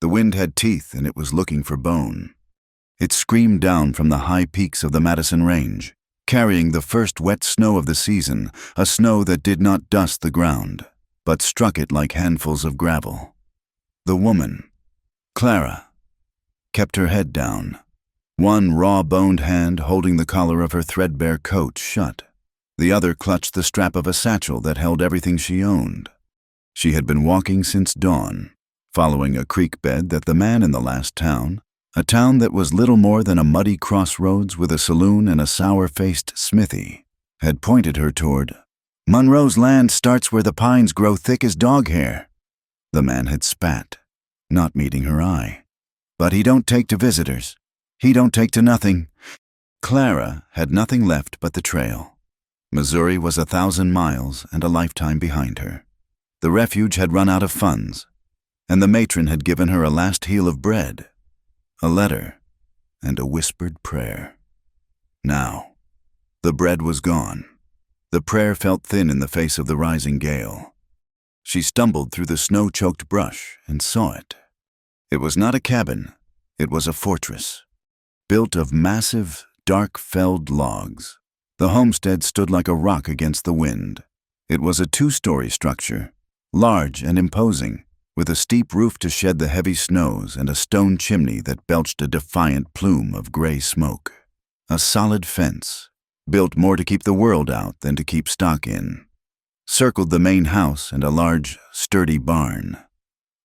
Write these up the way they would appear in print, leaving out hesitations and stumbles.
The wind had teeth and it was looking for bone. It screamed down from the high peaks of the Madison Range, carrying the first wet snow of the season, a snow that did not dust the ground, but struck it like handfuls of gravel. The woman, Clara, kept her head down, one raw-boned hand holding the collar of her threadbare coat shut. The other clutched the strap of a satchel that held everything she owned. She had been walking since dawn, following a creek bed that the man in the last town, a town that was little more than a muddy crossroads with a saloon and a sour-faced smithy, had pointed her toward. Monroe's land starts where the pines grow thick as dog hair. The man had spat, not meeting her eye. But he don't take to visitors. He don't take to nothing. Clara had nothing left but the trail. Missouri was 1,000 miles and a lifetime behind her. The refuge had run out of funds, and the matron had given her a last heel of bread, a letter, and a whispered prayer. Now, the bread was gone. The prayer felt thin in the face of the rising gale. She stumbled through the snow-choked brush and saw it. It was not a cabin, it was a fortress, built of massive, dark-felled logs. The homestead stood like a rock against the wind. It was a 2-story structure, large and imposing, with a steep roof to shed the heavy snows and a stone chimney that belched a defiant plume of gray smoke. A solid fence, built more to keep the world out than to keep stock in, circled the main house and a large, sturdy barn.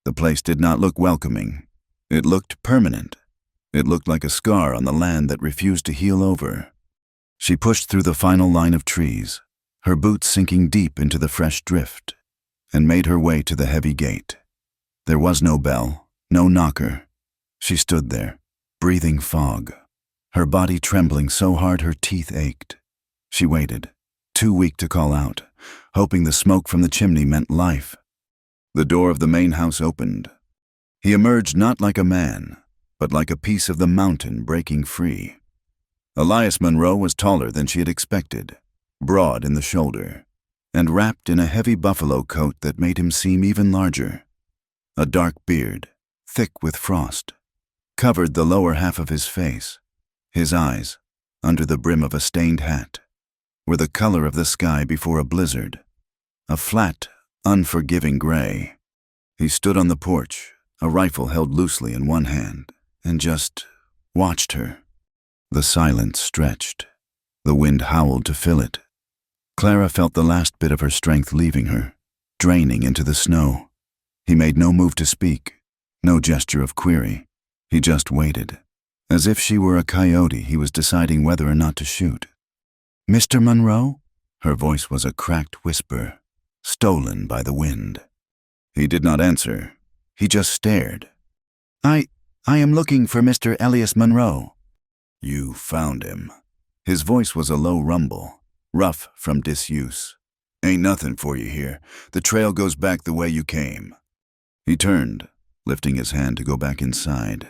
The place did not look welcoming. It looked permanent. It looked like a scar on the land that refused to heal over. She pushed through the final line of trees, her boots sinking deep into the fresh drift, and made her way to the heavy gate. There was no bell, no knocker. She stood there, breathing fog, her body trembling so hard her teeth ached. She waited, too weak to call out, hoping the smoke from the chimney meant life. The door of the main house opened. He emerged not like a man, but like a piece of the mountain breaking free. Elias Monroe was taller than she had expected, broad in the shoulder, and wrapped in a heavy buffalo coat that made him seem even larger. A dark beard, thick with frost, covered the lower half of his face. His eyes, under the brim of a stained hat, were the color of the sky before a blizzard, a flat, unforgiving gray. He stood on the porch, a rifle held loosely in one hand, and just watched her. The silence stretched. The wind howled to fill it. Clara felt the last bit of her strength leaving her, draining into the snow. He made no move to speak, no gesture of query. He just waited. As if she were a coyote, he was deciding whether or not to shoot. "Mr. Monroe?" Her voice was a cracked whisper, stolen by the wind. He did not answer. He just stared. I am looking for Mr. Elias Monroe." "You found him." His voice was a low rumble, rough from disuse. "Ain't nothing for you here. The trail goes back the way you came." He turned, lifting his hand to go back inside.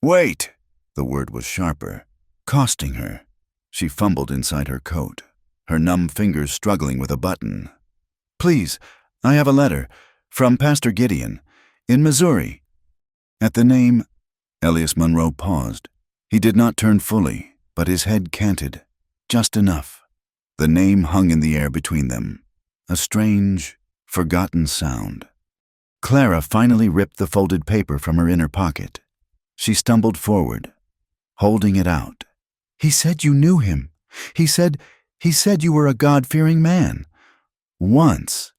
"Wait!" The word was sharper, costing her. She fumbled inside her coat, her numb fingers struggling with a button. "Please, I have a letter, from Pastor Gideon, in Missouri." At the name, Elias Monroe paused. He did not turn fully, but his head canted, just enough. The name hung in the air between them, a strange, forgotten sound. Clara finally ripped the folded paper from her inner pocket. She stumbled forward, holding it out. "He said you knew him. He said you were a God-fearing man. Once."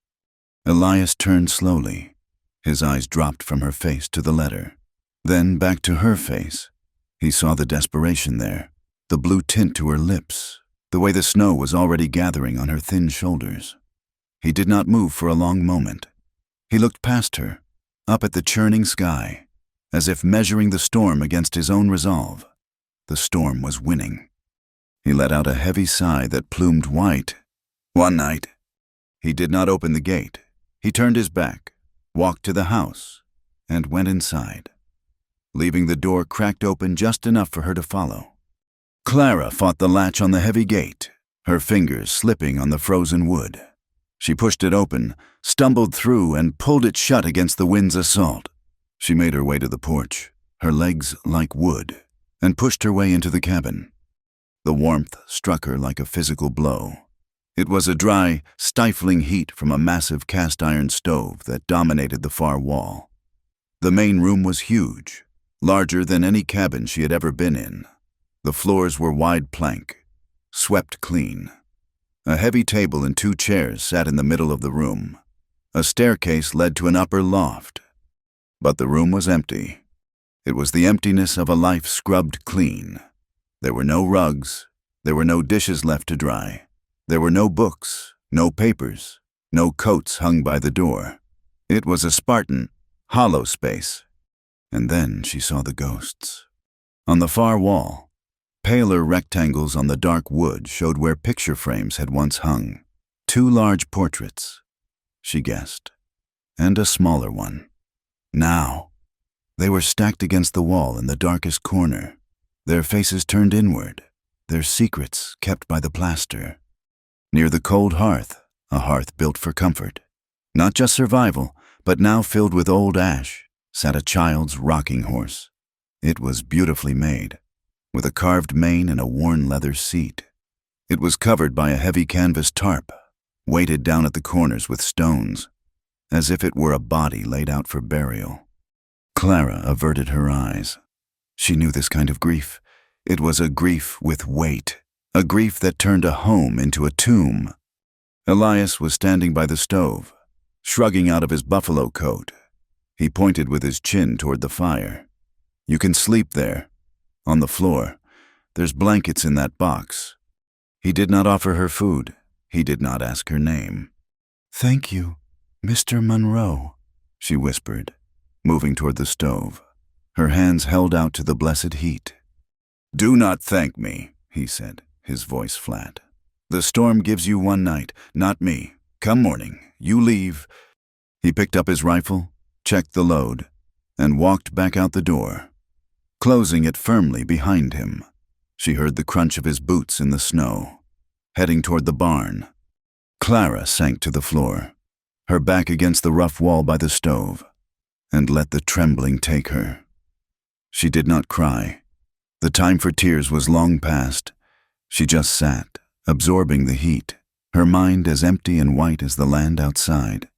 Elias turned slowly. His eyes dropped from her face to the letter, then back to her face. He saw the desperation there, the blue tint to her lips, the way the snow was already gathering on her thin shoulders. He did not move for a long moment. He looked past her, up at the churning sky, as if measuring the storm against his own resolve. The storm was winning. He let out a heavy sigh that plumed white. "One night." He did not open the gate. He turned his back, walked to the house, and went inside, leaving the door cracked open just enough for her to follow. Clara fought the latch on the heavy gate, her fingers slipping on the frozen wood. She pushed it open, stumbled through, and pulled it shut against the wind's assault. She made her way to the porch, her legs like wood, and pushed her way into the cabin. The warmth struck her like a physical blow. It was a dry, stifling heat from a massive cast-iron stove that dominated the far wall. The main room was huge, larger than any cabin she had ever been in. The floors were wide plank, swept clean. A heavy table and 2 chairs sat in the middle of the room. A staircase led to an upper loft. But the room was empty. It was the emptiness of a life scrubbed clean. There were no rugs. There were no dishes left to dry. There were no books, no papers, no coats hung by the door. It was a Spartan, hollow space. And then she saw the ghosts. On the far wall, paler rectangles on the dark wood showed where picture frames had once hung. 2 large portraits, she guessed, and a smaller one. Now, they were stacked against the wall in the darkest corner, their faces turned inward, their secrets kept by the plaster. Near the cold hearth, a hearth built for comfort, not just survival, but now filled with old ash, sat a child's rocking horse. It was beautifully made, with a carved mane and a worn leather seat. It was covered by a heavy canvas tarp, weighted down at the corners with stones, as if it were a body laid out for burial. Clara averted her eyes. She knew this kind of grief. It was a grief with weight, a grief that turned a home into a tomb. Elias was standing by the stove, shrugging out of his buffalo coat. He pointed with his chin toward the fire. "You can sleep there, on the floor. There's blankets in that box." He did not offer her food. He did not ask her name. "Thank you, Mr. Monroe," she whispered, moving toward the stove, her hands held out to the blessed heat. "Do not thank me," he said, his voice flat. "The storm gives you one night, not me. Come morning, you leave." He picked up his rifle, checked the load, and walked back out the door, closing it firmly behind him. She heard the crunch of his boots in the snow, heading toward the barn. Clara sank to the floor, her back against the rough wall by the stove, and let the trembling take her. She did not cry. The time for tears was long past. She just sat, absorbing the heat, her mind as empty and white as the land outside.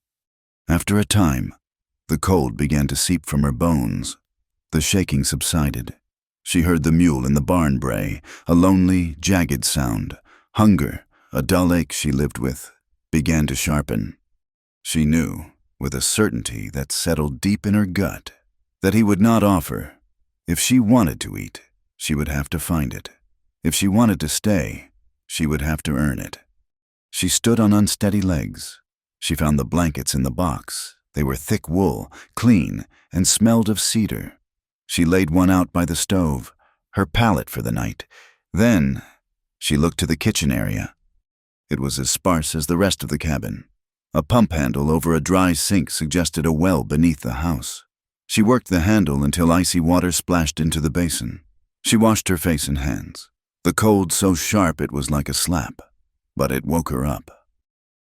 After a time, the cold began to seep from her bones. The shaking subsided. She heard the mule in the barn bray, a lonely, jagged sound. Hunger, a dull ache she lived with, began to sharpen. She knew, with a certainty that settled deep in her gut, that he would not offer. If she wanted to eat, she would have to find it. If she wanted to stay, she would have to earn it. She stood on unsteady legs. She found the blankets in the box. They were thick wool, clean, and smelled of cedar. She laid one out by the stove, her pallet for the night. Then she looked to the kitchen area. It was as sparse as the rest of the cabin. A pump handle over a dry sink suggested a well beneath the house. She worked the handle until icy water splashed into the basin. She washed her face and hands. The cold so sharp it was like a slap, but it woke her up.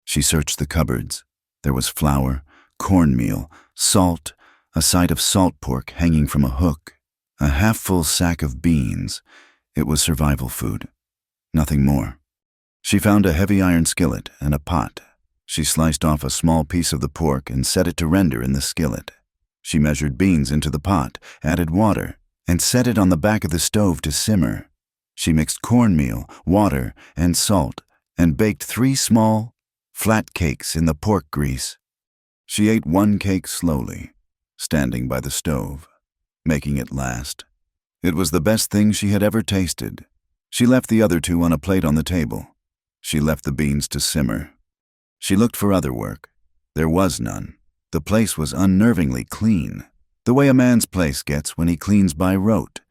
She searched the cupboards. There was flour, cornmeal, salt, a side of salt pork hanging from a hook, a half-full sack of beans. It was survival food. Nothing more. She found a heavy iron skillet and a pot. She sliced off a small piece of the pork and set it to render in the skillet. She measured beans into the pot, added water, and set it on the back of the stove to simmer. She mixed cornmeal, water, and salt, and baked 3 small, flat cakes in the pork grease. She ate one cake slowly, standing by the stove, making it last. It was the best thing she had ever tasted. She left the other 2 on a plate on the table. She left the beans to simmer. She looked for other work. There was none. The place was unnervingly clean, the way a man's place gets when he cleans by rote,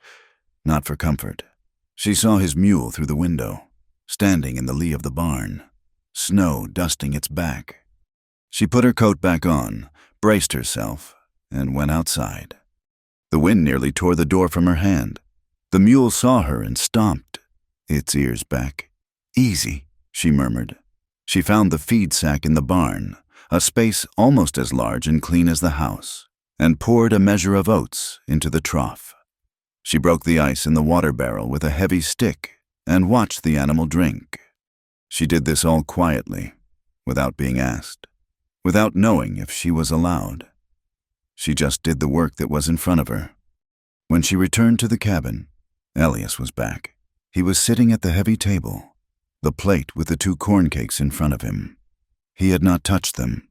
not for comfort. She saw his mule through the window, standing in the lee of the barn, snow dusting its back. She put her coat back on, braced herself, and went outside. The wind nearly tore the door from her hand. The mule saw her and stomped, its ears back. "Easy," she murmured. She found the feed sack in the barn, a space almost as large and clean as the house. and poured a measure of oats into the trough. She broke the ice in the water barrel with a heavy stick and watched the animal drink. She did this all quietly, without being asked, without knowing if she was allowed. She just did the work that was in front of her. When she returned to the cabin, Elias was back. He was sitting at the heavy table, the plate with the 2 corn cakes in front of him. He had not touched them.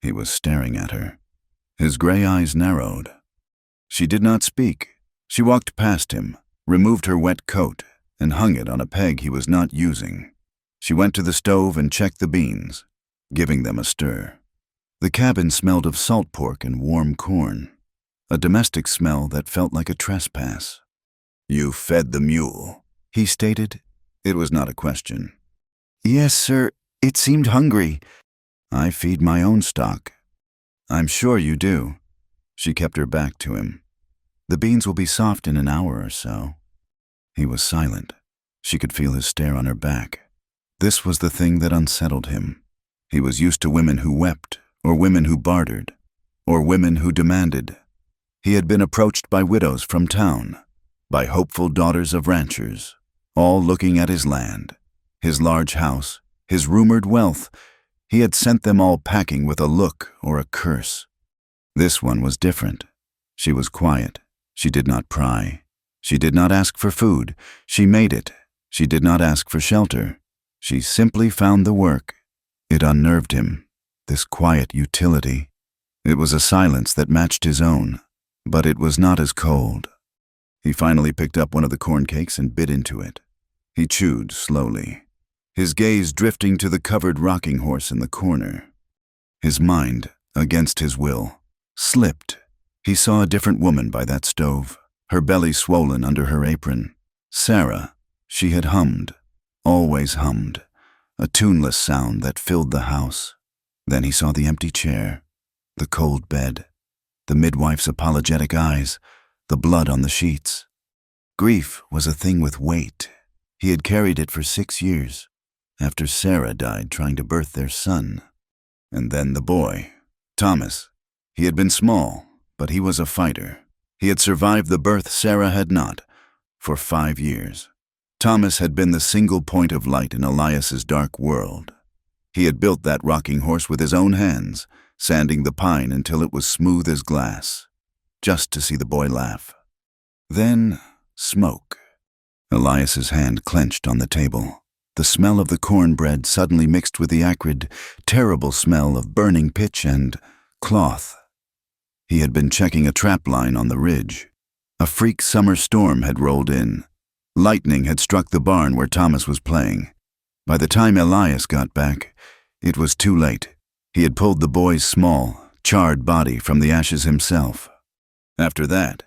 He was staring at her. His gray eyes narrowed. She did not speak. She walked past him, removed her wet coat, and hung it on a peg he was not using. She went to the stove and checked the beans, giving them a stir. The cabin smelled of salt pork and warm corn, a domestic smell that felt like a trespass. "You fed the mule," he stated. It was not a question. "Yes, sir. It seemed hungry." "I feed my own stock." "I'm sure you do." She kept her back to him. "The beans will be soft in an hour or so." He was silent. She could feel his stare on her back. This was the thing that unsettled him. He was used to women who wept, or women who bartered, or women who demanded. He had been approached by widows from town, by hopeful daughters of ranchers, all looking at his land, his large house, his rumored wealth. He had sent them all packing with a look or a curse. This one was different. She was quiet. She did not pry. She did not ask for food. She made it. She did not ask for shelter. She simply found the work. It unnerved him, this quiet utility. It was a silence that matched his own, but it was not as cold. He finally picked up one of the corn cakes and bit into it. He chewed slowly, his gaze drifting to the covered rocking horse in the corner. His mind, against his will, slipped. He saw a different woman by that stove, her belly swollen under her apron. Sarah. She had hummed, always hummed, a tuneless sound that filled the house. Then he saw the empty chair, the cold bed, the midwife's apologetic eyes, the blood on the sheets. Grief was a thing with weight. He had carried it for 6 years, after Sarah died trying to birth their son. And then the boy, Thomas. He had been small, but he was a fighter. He had survived the birth Sarah had not, for 5 years. Thomas had been the single point of light in Elias's dark world. He had built that rocking horse with his own hands, sanding the pine until it was smooth as glass, just to see the boy laugh. Then, smoke. Elias's hand clenched on the table. The smell of the cornbread suddenly mixed with the acrid, terrible smell of burning pitch and cloth. He had been checking a trap line on the ridge. A freak summer storm had rolled in. Lightning had struck the barn where Thomas was playing. By the time Elias got back, it was too late. He had pulled the boy's small, charred body from the ashes himself. After that,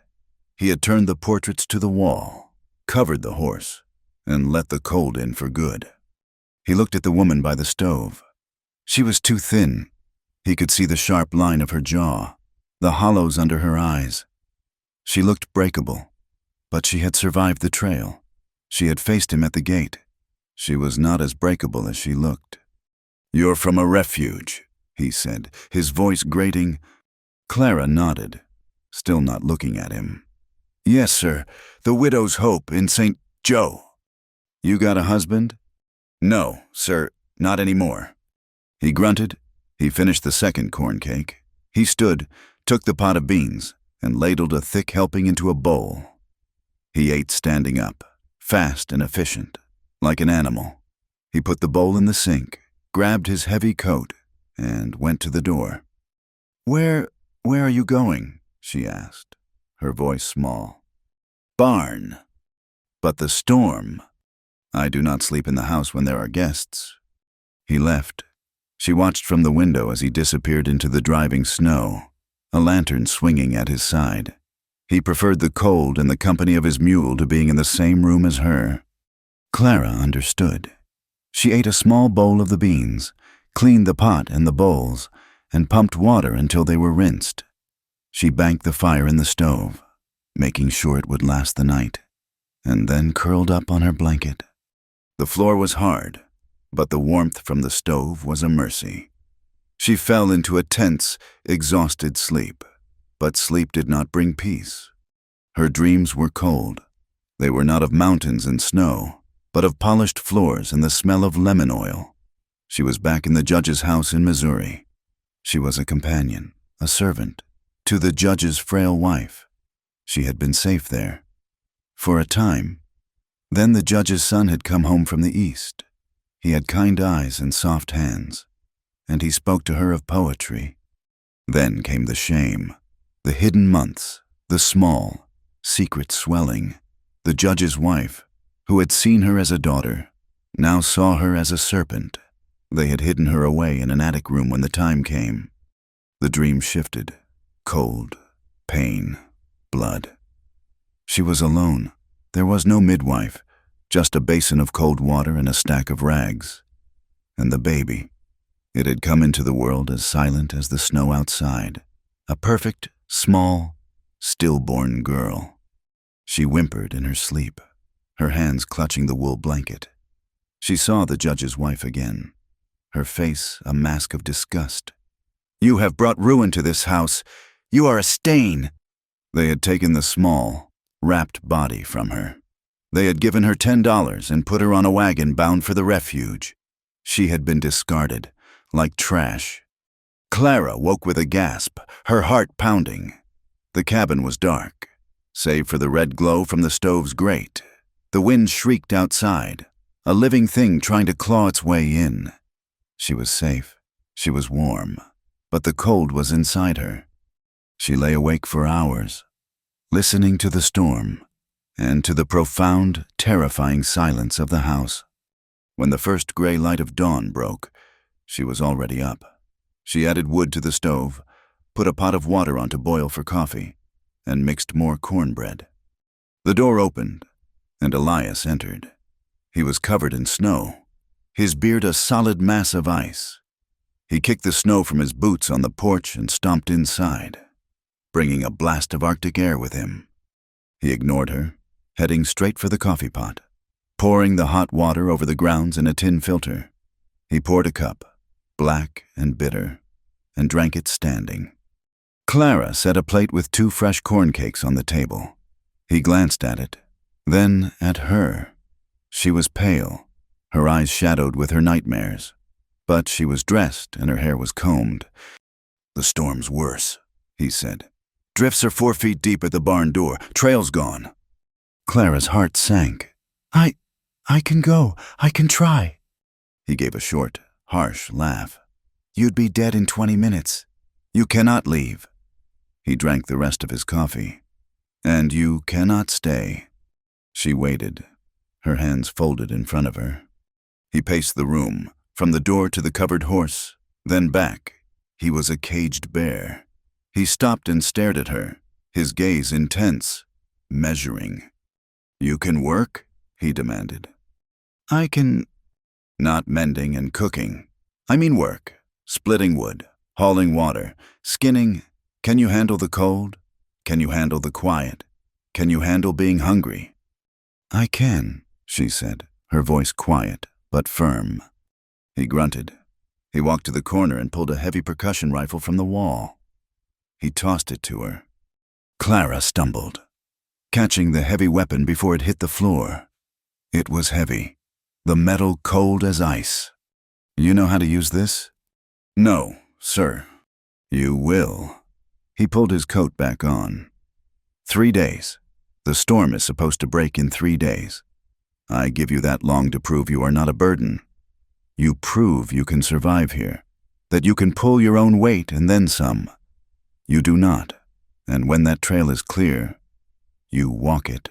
he had turned the portraits to the wall, covered the horse, and let the cold in for good. He looked at the woman by the stove. She was too thin. He could see the sharp line of her jaw, the hollows under her eyes. She looked breakable, but she had survived the trail. She had faced him at the gate. She was not as breakable as she looked. "You're from a refuge," he said, his voice grating. Clara nodded, still not looking at him. "Yes, sir. The Widow's Hope in St. Joe." "You got a husband?" "No, sir, not anymore." He grunted. He finished the second corn cake. He stood, took the pot of beans, and ladled a thick helping into a bowl. He ate standing up, fast and efficient, like an animal. He put the bowl in the sink, grabbed his heavy coat, and went to the door. Where are you going?" she asked, her voice small. "Barn." "But the storm." "I do not sleep in the house when there are guests." He left. She watched from the window as he disappeared into the driving snow, a lantern swinging at his side. He preferred the cold and the company of his mule to being in the same room as her. Clara understood. She ate a small bowl of the beans, cleaned the pot and the bowls, and pumped water until they were rinsed. She banked the fire in the stove, making sure it would last the night, and then curled up on her blanket. The floor was hard, but the warmth from the stove was a mercy. She fell into a tense, exhausted sleep, But sleep did not bring peace. Her dreams were cold. They were not of mountains and snow, but of polished floors and the smell of lemon oil. She was back in the judge's house in Missouri. She was a companion, a servant, to the judge's frail wife. She had been safe there. For a time. Then the judge's son had come home from the east. He had kind eyes and soft hands, and he spoke to her of poetry. Then came the shame, the hidden months, the small, secret swelling. The judge's wife, who had seen her as a daughter, now saw her as a serpent. They had hidden her away in an attic room when the time came. The dream shifted. Cold, pain, blood. She was alone. There was no midwife, just a basin of cold water and a stack of rags. And the baby. It had come into the world as silent as the snow outside. A perfect, small, stillborn girl. She whimpered in her sleep, her hands clutching the wool blanket. She saw the judge's wife again, her face a mask of disgust. "You have brought ruin to this house. You are a stain." They had taken the small, wrapped body from her. They had given her $10 and put her on a wagon bound for the refuge. She had been discarded, like trash. Clara woke with a gasp, her heart pounding. The cabin was dark, save for the red glow from the stove's grate. The wind shrieked outside, a living thing trying to claw its way in. She was safe. She was warm, but the cold was inside her. She lay awake for hours, listening to the storm and to the profound, terrifying silence of the house. When the first gray light of dawn broke, she was already up. She added wood to the stove, put a pot of water on to boil for coffee, and mixed more cornbread. The door opened, and Elias entered. He was covered in snow, his beard a solid mass of ice. He kicked the snow from his boots on the porch and stomped inside, bringing a blast of Arctic air with him. He ignored her, heading straight for the coffee pot, pouring the hot water over the grounds in a tin filter. He poured a cup, black and bitter, and drank it standing. Clara set a plate with 2 fresh corn cakes on the table. He glanced at it, then at her. She was pale, her eyes shadowed with her nightmares, but she was dressed and her hair was combed. "The storm's worse," he said. "Drifts are 4 feet deep at the barn door. Trail's gone." Clara's heart sank. I can go. I can try." He gave a short, harsh laugh. "You'd be dead in 20 minutes. You cannot leave." He drank the rest of his coffee. "And you cannot stay." She waited, her hands folded in front of her. He paced the room, from the door to the covered horse, then back. He was a caged bear. He stopped and stared at her, his gaze intense, measuring. "You can work?" he demanded. "I can—" "Not mending and cooking. I mean work, splitting wood, hauling water, skinning. Can you handle the cold? Can you handle the quiet? Can you handle being hungry?" "I can," she said, her voice quiet but firm. He grunted. He walked to the corner and pulled a heavy percussion rifle from the wall. He tossed it to her. Clara stumbled, catching the heavy weapon before it hit the floor. It was heavy, the metal cold as ice. "You know how to use this?" "No, sir." "You will." He pulled his coat back on. 3 days. The storm is supposed to break in 3 days. I give you that long to prove you are not a burden. You prove you can survive here, that you can pull your own weight and then some. You do not, and when that trail is clear, you walk it.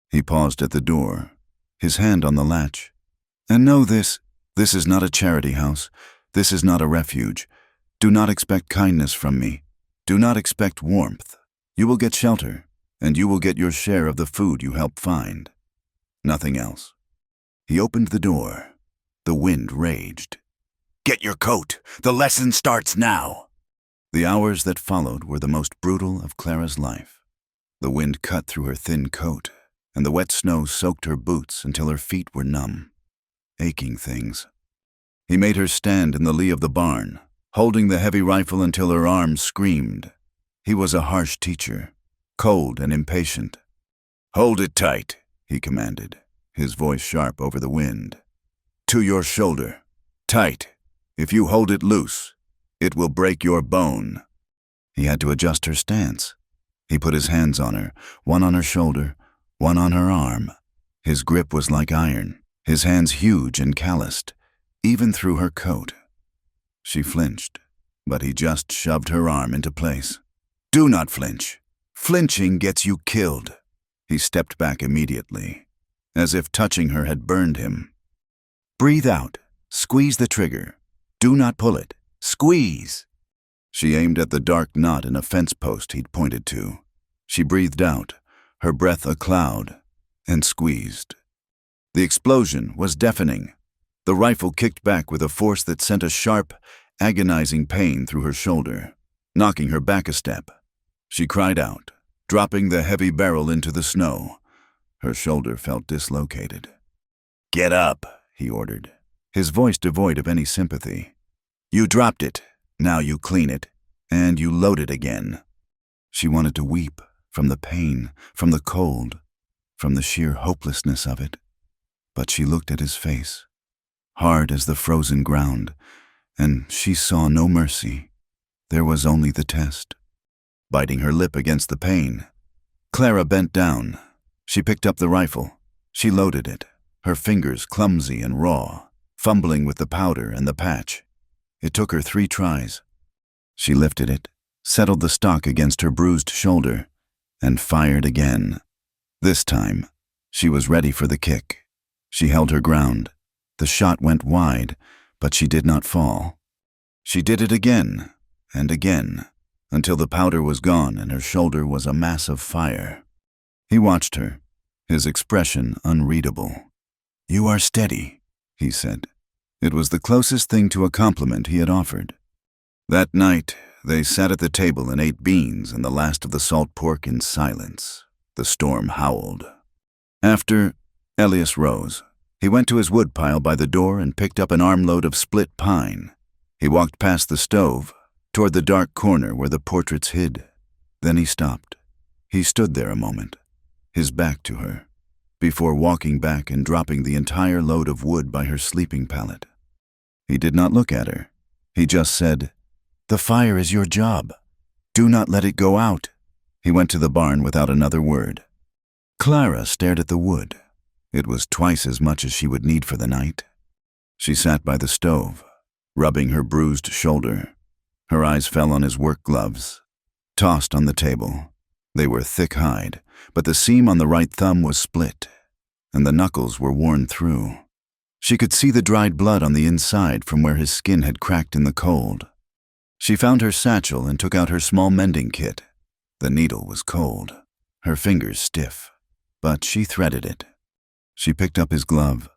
He paused at the door, his hand on the latch. "And know this is not a charity house. This is not a refuge. Do not expect kindness from me. Do not expect warmth. You will get shelter, and you will get your share of the food you help find. Nothing else." He opened the door. The wind raged. "Get your coat. The lesson starts now." The hours that followed were the most brutal of Clara's life. The wind cut through her thin coat, and the wet snow soaked her boots until her feet were numb. Aching things. He made her stand in the lee of the barn, holding the heavy rifle until her arms screamed. He was a harsh teacher, cold and impatient. "Hold it tight," he commanded, his voice sharp over the wind. "To your shoulder. Tight. If you hold it loose, it will break your bone." He had to adjust her stance. He put his hands on her, one on her shoulder, one on her arm. His grip was like iron, his hands huge and calloused, even through her coat. She flinched, but he just shoved her arm into place. "Do not flinch. Flinching gets you killed." He stepped back immediately, as if touching her had burned him. "Breathe out. Squeeze the trigger. Do not pull it. Squeeze." She aimed at the dark knot in a fence post he'd pointed to. She breathed out, her breath a cloud, and squeezed. The explosion was deafening. The rifle kicked back with a force that sent a sharp, agonizing pain through her shoulder, knocking her back a step. She cried out, dropping the heavy barrel into the snow. Her shoulder felt dislocated. "Get up," he ordered, his voice devoid of any sympathy. "You dropped it. Now you clean it, and you load it again." She wanted to weep, from the pain, from the cold, from the sheer hopelessness of it. But she looked at his face, hard as the frozen ground, and she saw no mercy. There was only the test. Biting her lip against the pain, Clara bent down. She picked up the rifle. She loaded it, her fingers clumsy and raw, fumbling with the powder and the patch. It took her 3 tries. She lifted it, settled the stock against her bruised shoulder, and fired again. This time, she was ready for the kick. She held her ground. The shot went wide, but she did not fall. She did it again and again, until the powder was gone and her shoulder was a mass of fire. He watched her, his expression unreadable. "You are steady," he said. It was the closest thing to a compliment he had offered. That night, they sat at the table and ate beans and the last of the salt pork in silence. The storm howled. After, Elias rose. He went to his woodpile by the door and picked up an armload of split pine. He walked past the stove, toward the dark corner where the portraits hid. Then he stopped. He stood there a moment, his back to her, before walking back and dropping the entire load of wood by her sleeping pallet. He did not look at her. He just said, "The fire is your job. Do not let it go out." He went to the barn without another word. Clara stared at the wood. It was twice as much as she would need for the night. She sat by the stove, rubbing her bruised shoulder. Her eyes fell on his work gloves, tossed on the table. They were thick hide, but the seam on the right thumb was split, and the knuckles were worn through. She could see the dried blood on the inside from where his skin had cracked in the cold. She found her satchel and took out her small mending kit. The needle was cold, her fingers stiff, but she threaded it. She picked up his glove.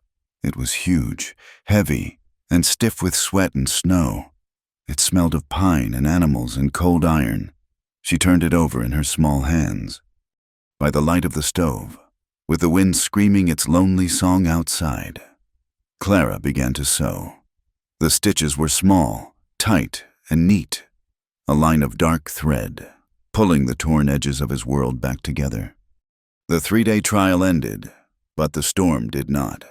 It was huge, heavy, and stiff with sweat and snow. It smelled of pine and animals and cold iron. She turned it over in her small hands. By the light of the stove, with the wind screaming its lonely song outside, Clara began to sew. The stitches were small, tight, and neat, a line of dark thread, pulling the torn edges of his world back together. The 3-day trial ended, but the storm did not.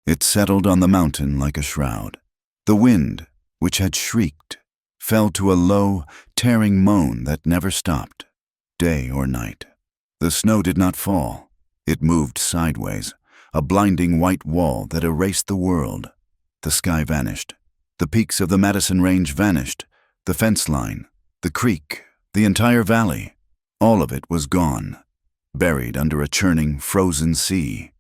It settled on the mountain like a shroud. The wind, which had shrieked, fell to a low, tearing moan that never stopped, day or night. The snow did not fall. It moved sideways, a blinding white wall that erased the world. The sky vanished. The peaks of the Madison Range vanished. The fence line, the creek, the entire valley. All of it was gone, buried under a churning, frozen sea.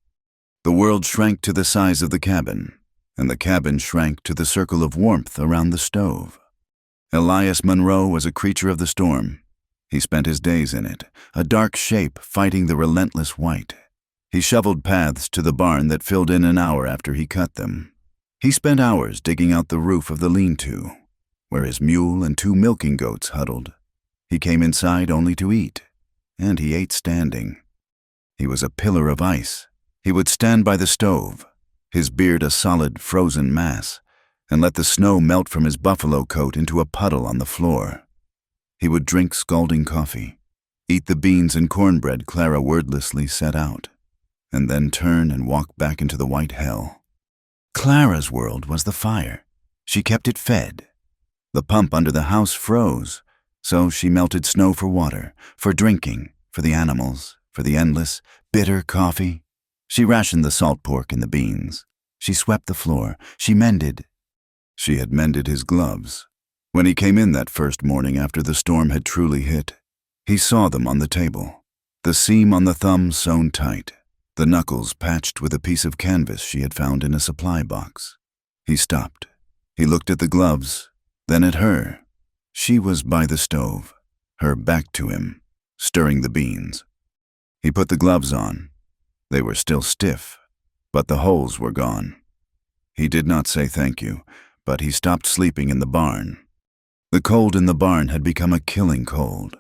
The world shrank to the size of the cabin, and the cabin shrank to the circle of warmth around the stove. Elias Monroe was a creature of the storm. He spent his days in it, a dark shape fighting the relentless white. He shoveled paths to the barn that filled in an hour after he cut them. He spent hours digging out the roof of the lean-to, where his mule and 2 milking goats huddled. He came inside only to eat, and he ate standing. He was a pillar of ice. He would stand by the stove, his beard a solid, frozen mass, and let the snow melt from his buffalo coat into a puddle on the floor. He would drink scalding coffee, eat the beans and cornbread Clara wordlessly set out, and then turn and walk back into the white hell. Clara's world was the fire. She kept it fed. The pump under the house froze, so she melted snow for water, for drinking, for the animals, for the endless, bitter coffee. She rationed the salt pork and the beans. She swept the floor. She mended. She had mended his gloves. When he came in that first morning after the storm had truly hit, he saw them on the table, the seam on the thumb sewn tight, the knuckles patched with a piece of canvas she had found in a supply box. He stopped. He looked at the gloves, then at her. She was by the stove, her back to him, stirring the beans. He put the gloves on. They were still stiff, but the holes were gone. He did not say thank you, but he stopped sleeping in the barn. The cold in the barn had become a killing cold.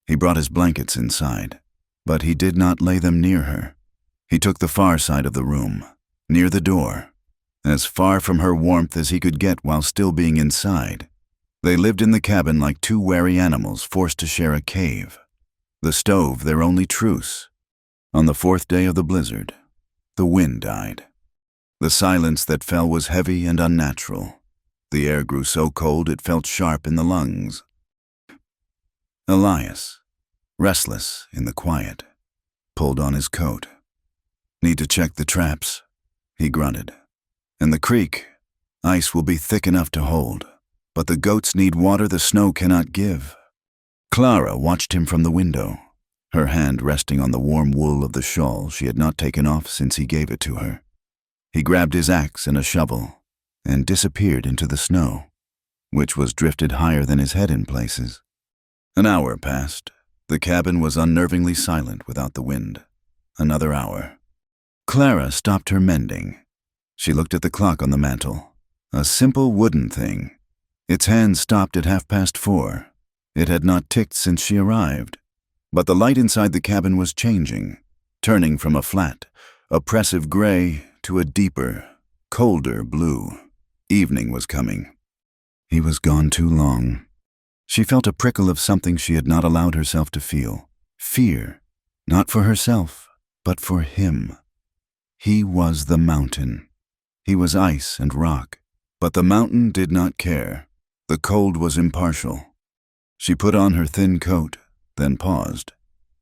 He brought his blankets inside, but he did not lay them near her. He took the far side of the room, near the door, as far from her warmth as he could get while still being inside. They lived in the cabin like two wary animals forced to share a cave. The stove their only truce. On the fourth day of the blizzard, the wind died. The silence that fell was heavy and unnatural. The air grew so cold it felt sharp in the lungs. Elias, restless in the quiet, pulled on his coat. "Need to check the traps," he grunted. "And the creek, ice will be thick enough to hold, but the goats need water the snow cannot give." Clara watched him from the window, her hand resting on the warm wool of the shawl she had not taken off since he gave it to her. He grabbed his axe and a shovel and disappeared into the snow, which was drifted higher than his head in places. An hour passed. The cabin was unnervingly silent without the wind. Another hour. Clara stopped her mending. She looked at the clock on the mantel, a simple wooden thing. Its hands stopped at 4:30. It had not ticked since she arrived. But the light inside the cabin was changing, turning from a flat, oppressive gray to a deeper, colder blue. Evening was coming. He was gone too long. She felt a prickle of something she had not allowed herself to feel. Fear, not for herself, but for him. He was the mountain. He was ice and rock, but the mountain did not care. The cold was impartial. She put on her thin coat, then paused.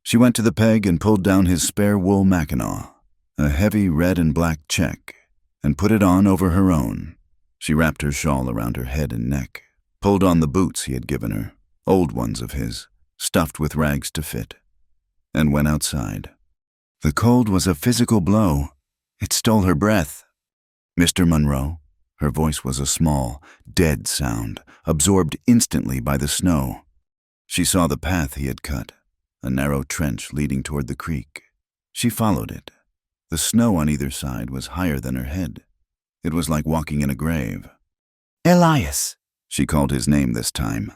She went to the peg and pulled down his spare wool mackinaw, a heavy red and black check, and put it on over her own. She wrapped her shawl around her head and neck, pulled on the boots he had given her, old ones of his, stuffed with rags to fit, and went outside. The cold was a physical blow. It stole her breath. "Mr. Monroe?" Her voice was a small, dead sound, absorbed instantly by the snow. She saw the path he had cut, a narrow trench leading toward the creek. She followed it. The snow on either side was higher than her head. It was like walking in a grave. "Elias!" She called his name this time.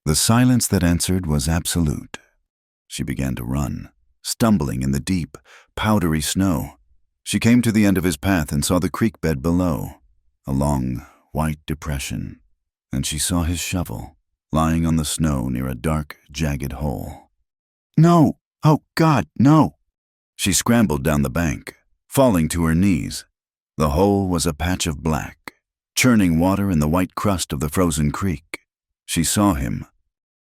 The silence that answered was absolute. She began to run, stumbling in the deep, powdery snow. She came to the end of his path and saw the creek bed below, a long, white depression, and she saw his shovel, lying on the snow near a dark, jagged hole. "No! Oh, God, no!" She scrambled down the bank, falling to her knees. The hole was a patch of black, churning water in the white crust of the frozen creek. She saw him.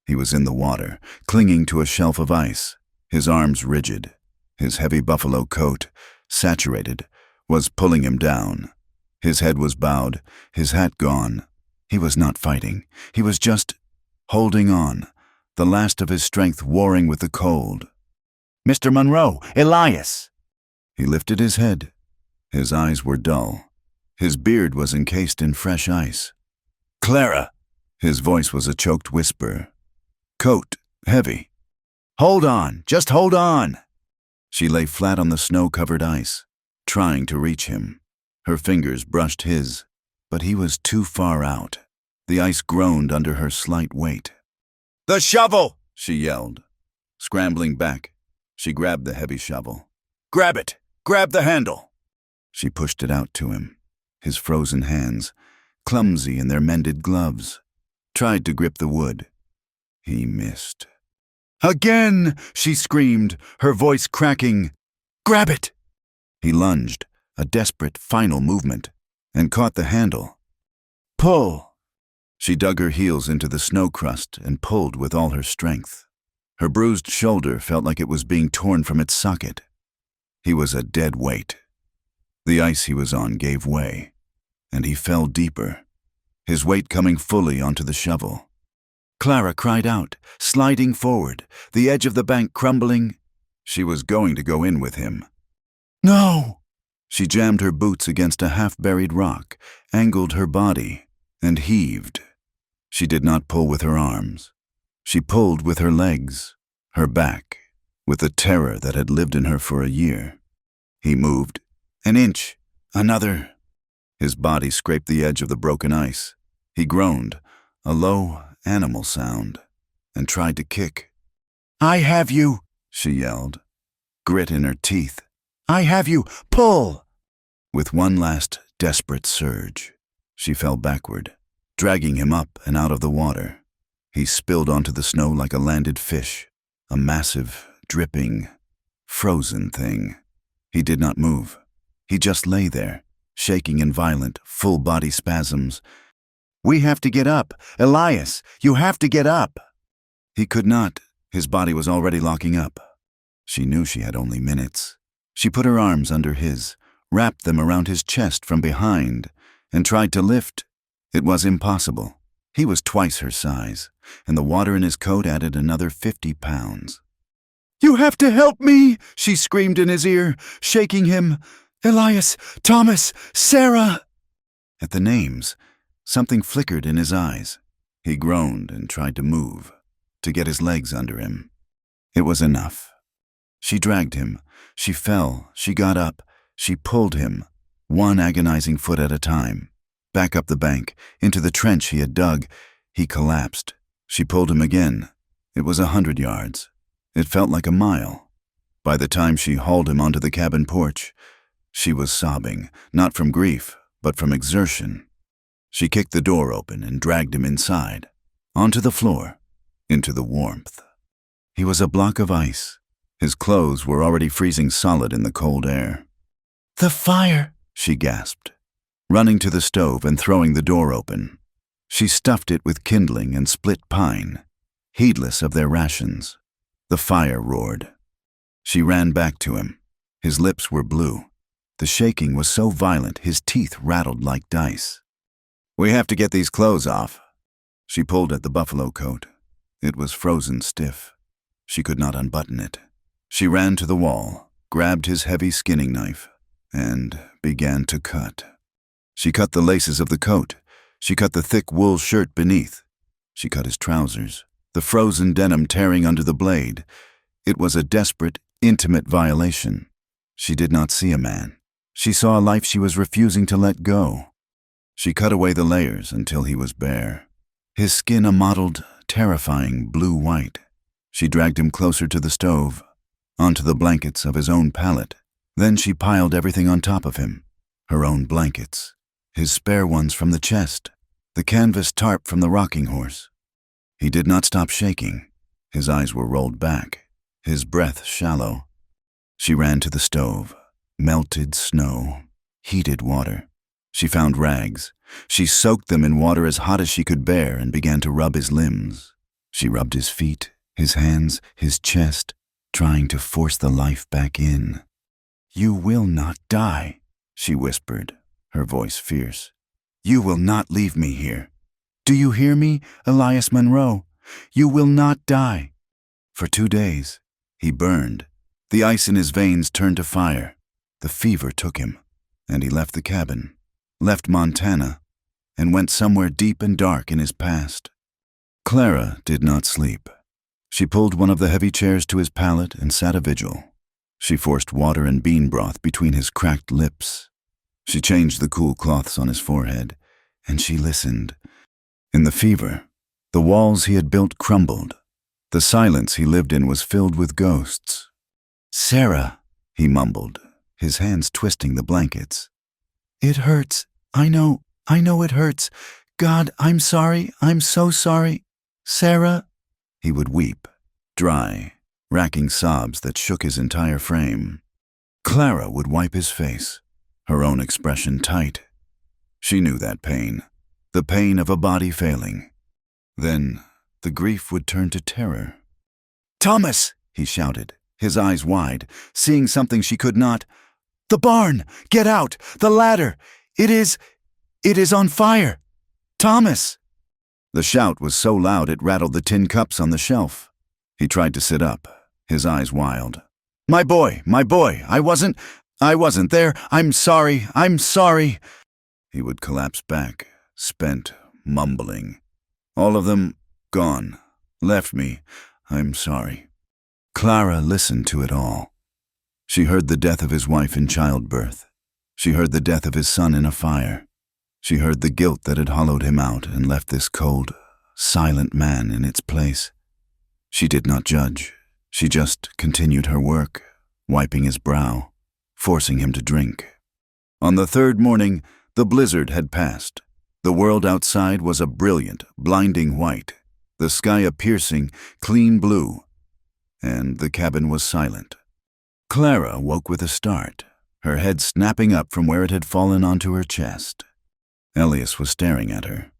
He was in the water, clinging to a shelf of ice, his arms rigid. His heavy buffalo coat, saturated, was pulling him down. His head was bowed, his hat gone. He was not fighting. He was just holding on, the last of his strength warring with the cold. "Mr. Monroe! Elias!" He lifted his head. His eyes were dull. His beard was encased in fresh ice. "Clara!" His voice was a choked whisper. "Coat, heavy." "Hold on! Just hold on!" She lay flat on the snow-covered ice, trying to reach him. Her fingers brushed his, but he was too far out. The ice groaned under her slight weight. "The shovel!" she yelled. Scrambling back, she grabbed the heavy shovel. "Grab it! Grab the handle!" She pushed it out to him. His frozen hands, clumsy in their mended gloves, tried to grip the wood. He missed. "Again!" she screamed, her voice cracking. "Grab it!" He lunged, a desperate final movement, and caught the handle. "Pull!" She dug her heels into the snow crust and pulled with all her strength. Her bruised shoulder felt like it was being torn from its socket. He was a dead weight. The ice he was on gave way, and he fell deeper, his weight coming fully onto the shovel. Clara cried out, sliding forward, the edge of the bank crumbling. She was going to go in with him. "No!" She jammed her boots against a half-buried rock, angled her body, and heaved. She did not pull with her arms. She pulled with her legs, her back, with the terror that had lived in her for a year. He moved. An inch. Another. His body scraped the edge of the broken ice. He groaned, a low animal sound, and tried to kick. "I have you!" she yelled, grit in her teeth. "I have you! Pull!" With one last desperate surge, she fell backward, dragging him up and out of the water. He spilled onto the snow like a landed fish, a massive, dripping, frozen thing. He did not move. He just lay there, shaking in violent, full-body spasms. "We have to get up! Elias, you have to get up!" He could not. His body was already locking up. She knew she had only minutes. She put her arms under his, wrapped them around his chest from behind, and tried to lift. It was impossible. He was twice her size, and the water in his coat added another 50 pounds. "You have to help me!" she screamed in his ear, shaking him. "Elias, Thomas, Sarah!" At the names, something flickered in his eyes. He groaned and tried to move, to get his legs under him. It was enough. She dragged him. She fell. She got up. She pulled him, one agonizing foot at a time. Back up the bank, into the trench he had dug. He collapsed. She pulled him again. It was 100 yards. It felt like a mile. By the time she hauled him onto the cabin porch, she was sobbing, not from grief, but from exertion. She kicked the door open and dragged him inside, onto the floor, into the warmth. He was a block of ice. His clothes were already freezing solid in the cold air. "The fire!" she gasped, running to the stove and throwing the door open. She stuffed it with kindling and split pine, heedless of their rations. The fire roared. She ran back to him. His lips were blue. The shaking was so violent his teeth rattled like dice. "We have to get these clothes off." She pulled at the buffalo coat. It was frozen stiff. She could not unbutton it. She ran to the wall, grabbed his heavy skinning knife, and began to cut. She cut the laces of the coat. She cut the thick wool shirt beneath. She cut his trousers, the frozen denim tearing under the blade. It was a desperate, intimate violation. She did not see a man. She saw a life she was refusing to let go. She cut away the layers until he was bare, his skin a mottled, terrifying blue-white. She dragged him closer to the stove, onto the blankets of his own pallet. Then she piled everything on top of him, her own blankets, his spare ones from the chest, the canvas tarp from the rocking horse. He did not stop shaking. His eyes were rolled back, his breath shallow. She ran to the stove, melted snow, heated water. She found rags. She soaked them in water as hot as she could bear and began to rub his limbs. She rubbed his feet, his hands, his chest, trying to force the life back in. "You will not die," she whispered, her voice fierce. "You will not leave me here. Do you hear me, Elias Monroe? You will not die." For 2 days, he burned. The ice in his veins turned to fire. The fever took him, and he left the cabin, left Montana, and went somewhere deep and dark in his past. Clara did not sleep. She pulled one of the heavy chairs to his pallet and sat a vigil. She forced water and bean broth between his cracked lips. She changed the cool cloths on his forehead, and she listened. In the fever, the walls he had built crumbled. The silence he lived in was filled with ghosts. "Sarah," he mumbled, his hands twisting the blankets. "It hurts. I know it hurts. God, I'm sorry. I'm so sorry. Sarah." He would weep, dry, racking sobs that shook his entire frame. Clara would wipe his face, her own expression tight. She knew that pain, the pain of a body failing. Then the grief would turn to terror. "Thomas!" he shouted, his eyes wide, seeing something she could not. "The barn! Get out! The ladder! It is on fire! Thomas!" The shout was so loud it rattled the tin cups on the shelf. He tried to sit up, his eyes wild. My boy, I wasn't there. I'm sorry. He would collapse back, spent, mumbling. All of them gone, left me. I'm sorry. Clara listened to it all. She heard the death of his wife in childbirth. She heard the death of his son in a fire. She heard the guilt that had hollowed him out and left this cold, silent man in its place. She did not judge. She just continued her work, wiping his brow, forcing him to drink. On the third morning, the blizzard had passed. The world outside was a brilliant, blinding white, the sky a piercing, clean blue, and the cabin was silent. Clara woke with a start, her head snapping up from where it had fallen onto her chest. Elias was staring at her.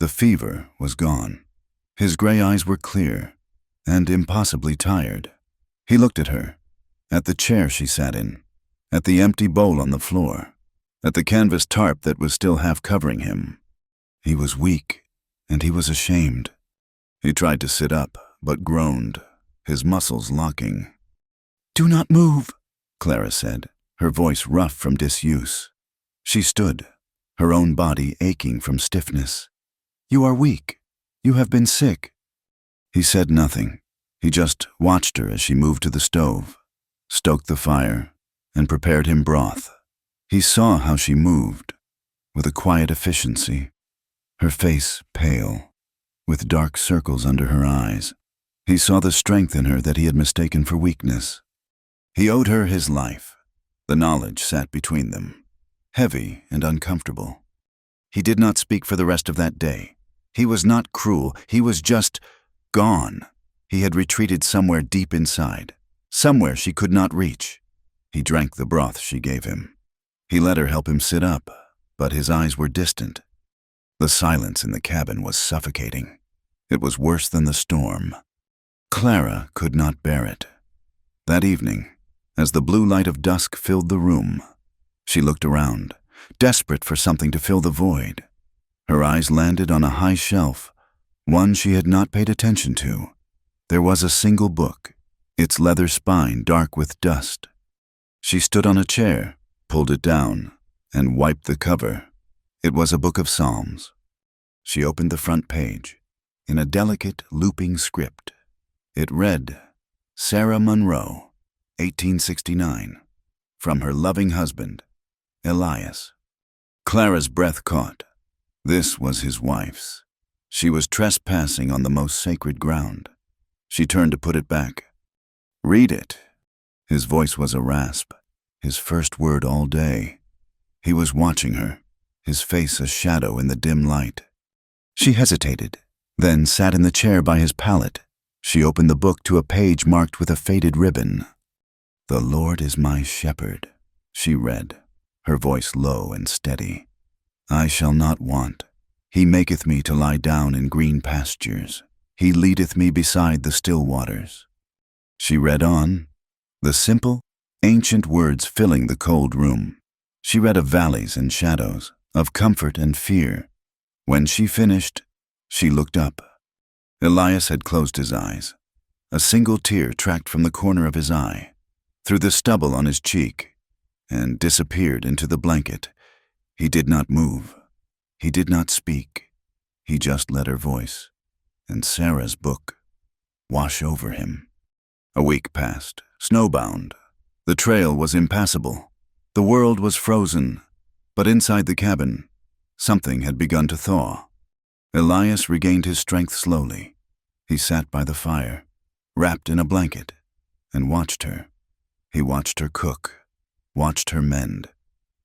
The fever was gone. His gray eyes were clear and impossibly tired. He looked at her, at the chair she sat in, at the empty bowl on the floor, at the canvas tarp that was still half covering him. He was weak, and he was ashamed. He tried to sit up, but groaned, his muscles locking. "Do not move," Clara said, her voice rough from disuse. She stood, her own body aching from stiffness. "You are weak. You have been sick." He said nothing. He just watched her as she moved to the stove, stoked the fire, and prepared him broth. He saw how she moved, with a quiet efficiency, her face pale, with dark circles under her eyes. He saw the strength in her that he had mistaken for weakness. He owed her his life. The knowledge sat between them, heavy and uncomfortable. He did not speak for the rest of that day. He was not cruel. He was just gone. He had retreated somewhere deep inside, somewhere she could not reach. He drank the broth she gave him. He let her help him sit up, but his eyes were distant. The silence in the cabin was suffocating. It was worse than the storm. Clara could not bear it. That evening, as the blue light of dusk filled the room, she looked around, desperate for something to fill the void. Her eyes landed on a high shelf, one she had not paid attention to. There was a single book, its leather spine dark with dust. She stood on a chair, pulled it down, and wiped the cover. It was a book of Psalms. She opened the front page, in a delicate, looping script. It read, Sarah Monroe, 1869, from her loving husband, Elias. Clara's breath caught. This was his wife's. She was trespassing on the most sacred ground. She turned to put it back. "Read it." His voice was a rasp, his first word all day. He was watching her, his face a shadow in the dim light. She hesitated, then sat in the chair by his pallet. She opened the book to a page marked with a faded ribbon. "The Lord is my shepherd," she read, her voice low and steady. "I shall not want. He maketh me to lie down in green pastures. He leadeth me beside the still waters." She read on, the simple, ancient words filling the cold room. She read of valleys and shadows, of comfort and fear. When she finished, she looked up. Elias had closed his eyes. A single tear tracked from the corner of his eye, through the stubble on his cheek, and disappeared into the blanket. He did not move. He did not speak. He just let her voice, and Sarah's book, wash over him. A week passed, snowbound. The trail was impassable. The world was frozen, but inside the cabin, something had begun to thaw. Elias regained his strength slowly. He sat by the fire, wrapped in a blanket, and watched her. He watched her cook, watched her mend.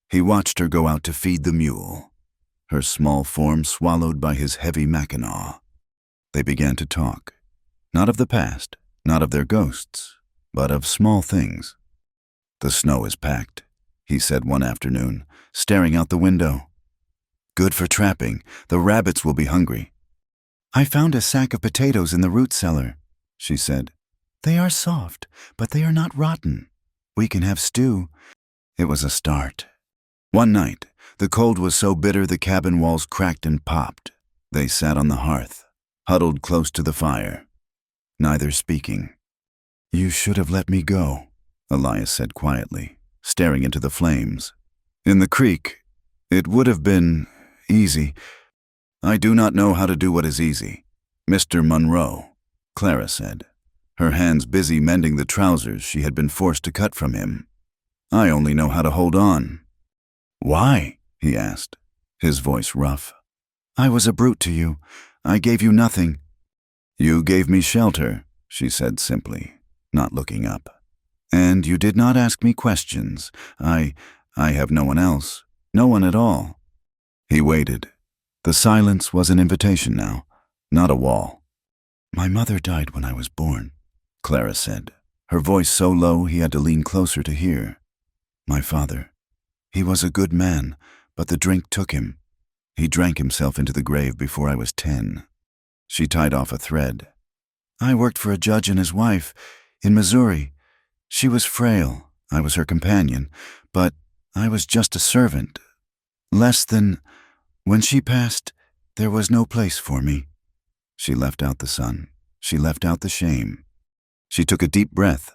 He watched her go out to feed the mule, her small form swallowed by his heavy mackinaw. They began to talk. Not of the past, not of their ghosts, but of small things. "The snow is packed," he said one afternoon, staring out the window. "Good for trapping. The rabbits will be hungry." "I found a sack of potatoes in the root cellar," she said. "They are soft, but they are not rotten. We can have stew." It was a start. One night, the cold was so bitter the cabin walls cracked and popped. They sat on the hearth, huddled close to the fire, neither speaking. "You should have let me go," Elias said quietly, staring into the flames. "In the creek, it would have been easy." "I do not know how to do what is easy, Mr. Monroe," Clara said, her hands busy mending the trousers she had been forced to cut from him. "I only know how to hold on." "Why?" he asked, his voice rough. "I was a brute to you. I gave you nothing." "You gave me shelter," she said simply, not looking up. "And you did not ask me questions. I have no one else, no one at all." He waited. The silence was an invitation now, not a wall. "My mother died when I was born," Clara said, her voice so low he had to lean closer to hear. "My father, he was a good man, but the drink took him. He drank himself into the grave before I was 10. She tied off a thread. "I worked for a judge and his wife in Missouri. She was frail. I was her companion, but I was just a servant. When she passed, there was no place for me." She left out the sun. She left out the shame. She took a deep breath,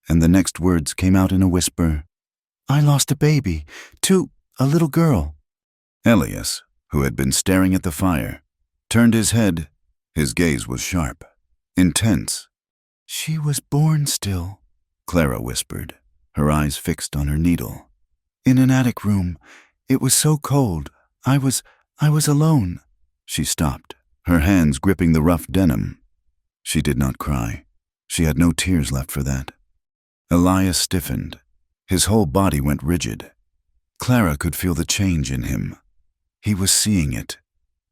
and the next words came out in a whisper. "I lost a baby, a little girl." Elias, who had been staring at the fire, turned his head. His gaze was sharp, intense. "She was born still," Clara whispered, her eyes fixed on her needle. "In an attic room. It was so cold. I was alone." She stopped, her hands gripping the rough denim. She did not cry. She had no tears left for that. Elias stiffened. His whole body went rigid. Clara could feel the change in him. He was seeing it.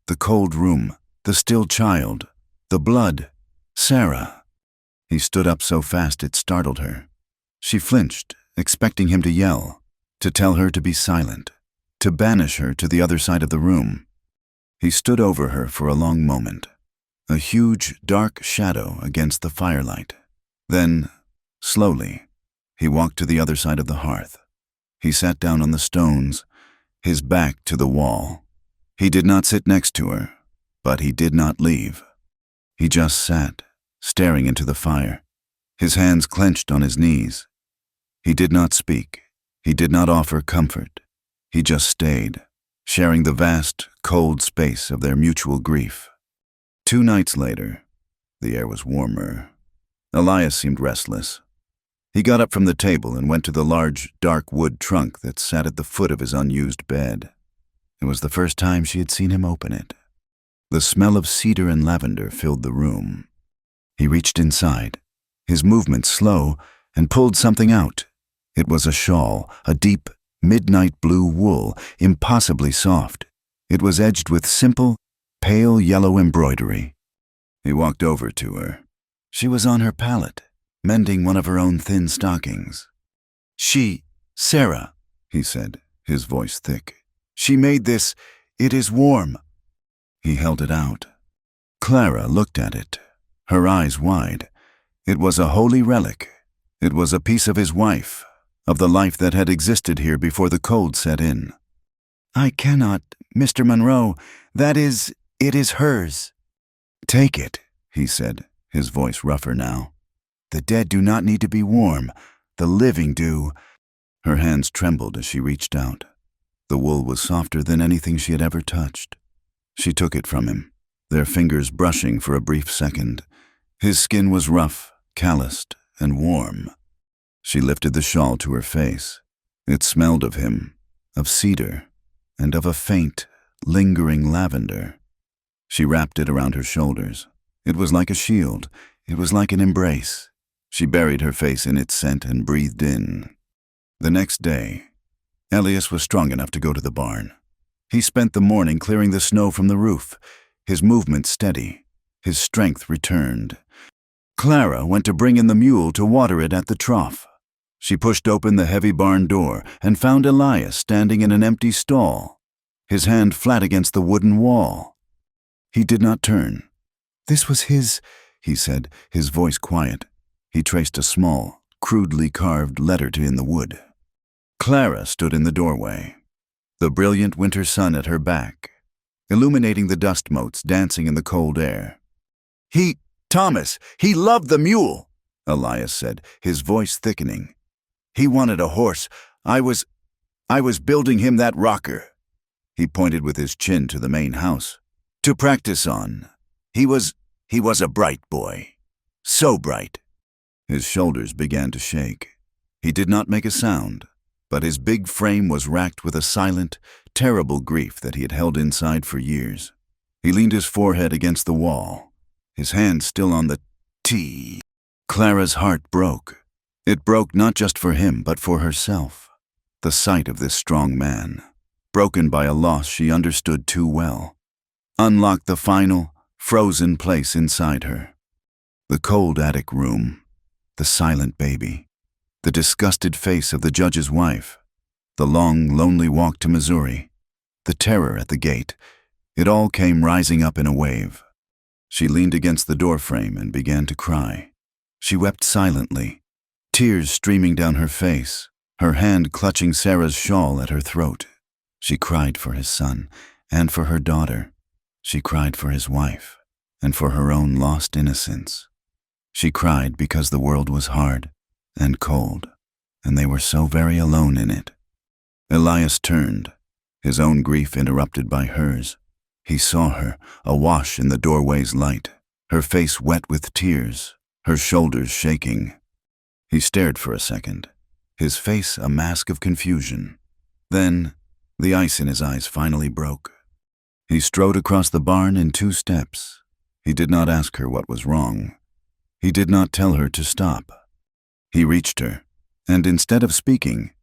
The cold room, the still child, the blood, Sarah. He stood up so fast it startled her. She flinched, expecting him to yell, to tell her to be silent, to banish her to the other side of the room. He stood over her for a long moment, a huge, dark shadow against the firelight. Then, slowly, he walked to the other side of the hearth. He sat down on the stones, his back to the wall. He did not sit next to her, but he did not leave. He just sat, staring into the fire, his hands clenched on his knees. He did not speak. He did not offer comfort. He just stayed, sharing the vast, cold space of their mutual grief. 2 nights later, the air was warmer. Elias seemed restless. He got up from the table and went to the large, dark wood trunk that sat at the foot of his unused bed. It was the first time she had seen him open it. The smell of cedar and lavender filled the room. He reached inside, his movements slow, and pulled something out. It was a shawl, a deep, midnight blue wool, impossibly soft. It was edged with simple, pale yellow embroidery. He walked over to her. She was on her pallet, mending one of her own thin stockings. "Sarah," he said, his voice thick. "She made this. It is warm." He held it out. Clara looked at it, her eyes wide. It was a holy relic. It was a piece of his wife, of the life that had existed here before the cold set in. "I cannot, Mr. Monroe. It is hers." "Take it," he said, his voice rougher now. "The dead do not need to be warm. The living do." Her hands trembled as she reached out. The wool was softer than anything she had ever touched. She took it from him, their fingers brushing for a brief second. His skin was rough, calloused, and warm. She lifted the shawl to her face. It smelled of him, of cedar, and of a faint, lingering lavender. She wrapped it around her shoulders. It was like a shield. It was like an embrace. She buried her face in its scent and breathed in. The next day, Elias was strong enough to go to the barn. He spent the morning clearing the snow from the roof, his movement steady, his strength returned. Clara went to bring in the mule to water it at the trough. She pushed open the heavy barn door and found Elias standing in an empty stall, his hand flat against the wooden wall. He did not turn. "This was his," he said, his voice quiet. He traced a small, crudely carved letter in the wood. Clara stood in the doorway, the brilliant winter sun at her back, illuminating the dust motes dancing in the cold air. Thomas, he loved the mule," Elias said, his voice thickening. "He wanted a horse. I was building him that rocker." He pointed with his chin to the main house. "To practice on. He was a bright boy. So bright." His shoulders began to shake. He did not make a sound, but his big frame was racked with a silent, terrible grief that he had held inside for years. He leaned his forehead against the wall, his hand still on the T. Clara's heart broke. It broke not just for him, but for herself. The sight of this strong man, broken by a loss she understood too well, unlocked the final, frozen place inside her. The cold attic room, the silent baby, the disgusted face of the judge's wife, the long, lonely walk to Missouri, the terror at the gate, it all came rising up in a wave. She leaned against the doorframe and began to cry. She wept silently, tears streaming down her face, her hand clutching Sarah's shawl at her throat. She cried for his son and for her daughter. She cried for his wife and for her own lost innocence. She cried because the world was hard and cold, and they were so very alone in it. Elias turned, his own grief interrupted by hers. He saw her, awash in the doorway's light, her face wet with tears, her shoulders shaking. He stared for a second, his face a mask of confusion. Then, the ice in his eyes finally broke. He strode across the barn in 2 steps. He did not ask her what was wrong. He did not tell her to stop. He reached her, and instead of speaking,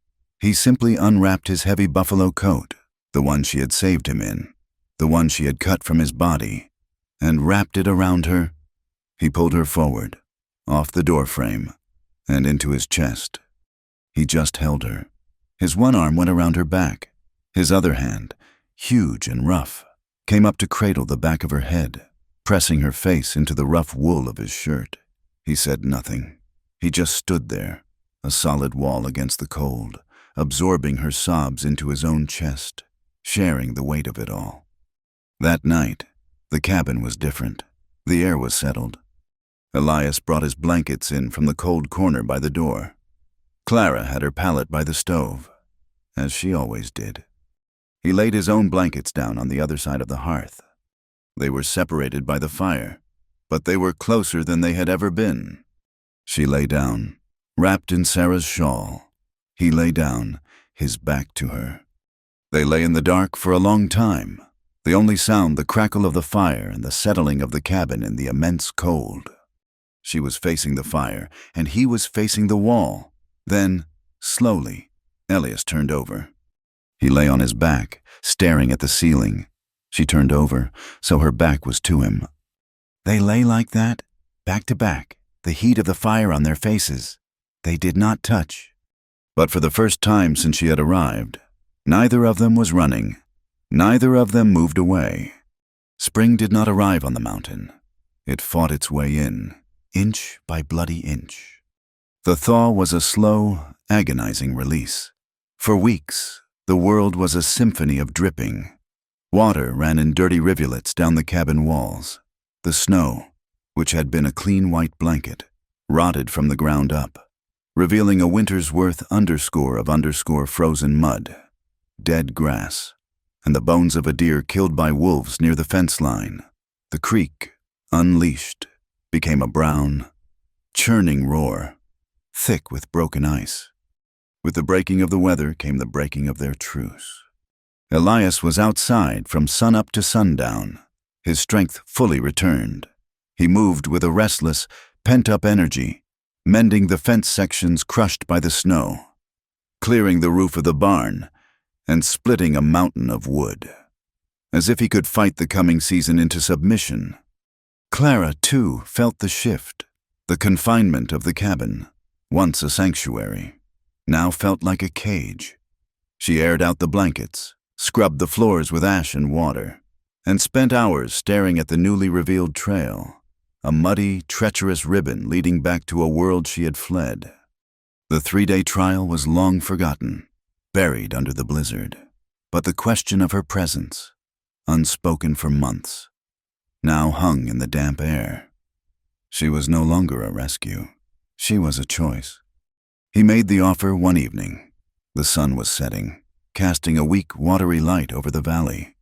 he simply unwrapped his heavy buffalo coat, the one she had saved him in, the one she had cut from his body, and wrapped it around her. He pulled her forward, off the doorframe, and into his chest. He just held her. His one arm went around her back. His other hand, huge and rough, came up to cradle the back of her head, pressing her face into the rough wool of his shirt. He said nothing. He just stood there, a solid wall against the cold, absorbing her sobs into his own chest, sharing the weight of it all. That night, the cabin was different. The air was settled. Elias brought his blankets in from the cold corner by the door. Clara had her pallet by the stove, as she always did. He laid his own blankets down on the other side of the hearth. They were separated by the fire, but they were closer than they had ever been. She lay down, wrapped in Sarah's shawl. He lay down, his back to her. They lay in the dark for a long time, the only sound the crackle of the fire and the settling of the cabin in the immense cold. She was facing the fire, and he was facing the wall. Then, slowly, Elias turned over. He lay on his back, staring at the ceiling. She turned over, so her back was to him. They lay like that, back to back, the heat of the fire on their faces. They did not touch. But for the first time since she had arrived, neither of them was running. Neither of them moved away. Spring did not arrive on the mountain. It fought its way in, inch by bloody inch. The thaw was a slow, agonizing release. For weeks, the world was a symphony of dripping. Water ran in dirty rivulets down the cabin walls. The snow, which had been a clean white blanket, rotted from the ground up, revealing a winter's worth underscore of underscore frozen mud, dead grass, and the bones of a deer killed by wolves near the fence line. The creek, unleashed, became a brown, churning roar, thick with broken ice. With the breaking of the weather came the breaking of their truce. Elias was outside from sunup to sundown, his strength fully returned. He moved with a restless, pent-up energy, mending the fence sections crushed by the snow, clearing the roof of the barn, and splitting a mountain of wood, as if he could fight the coming season into submission. Clara, too, felt the shift. The confinement of the cabin, once a sanctuary, now felt like a cage. She aired out the blankets, scrubbed the floors with ash and water, and spent hours staring at the newly revealed trail, a muddy, treacherous ribbon leading back to a world she had fled. The 3-day trial was long forgotten, buried under the blizzard, but the question of her presence, unspoken for months, now hung in the damp air. She was no longer a rescue. She was a choice. He made the offer one evening. The sun was setting, casting a weak, watery light over the valley.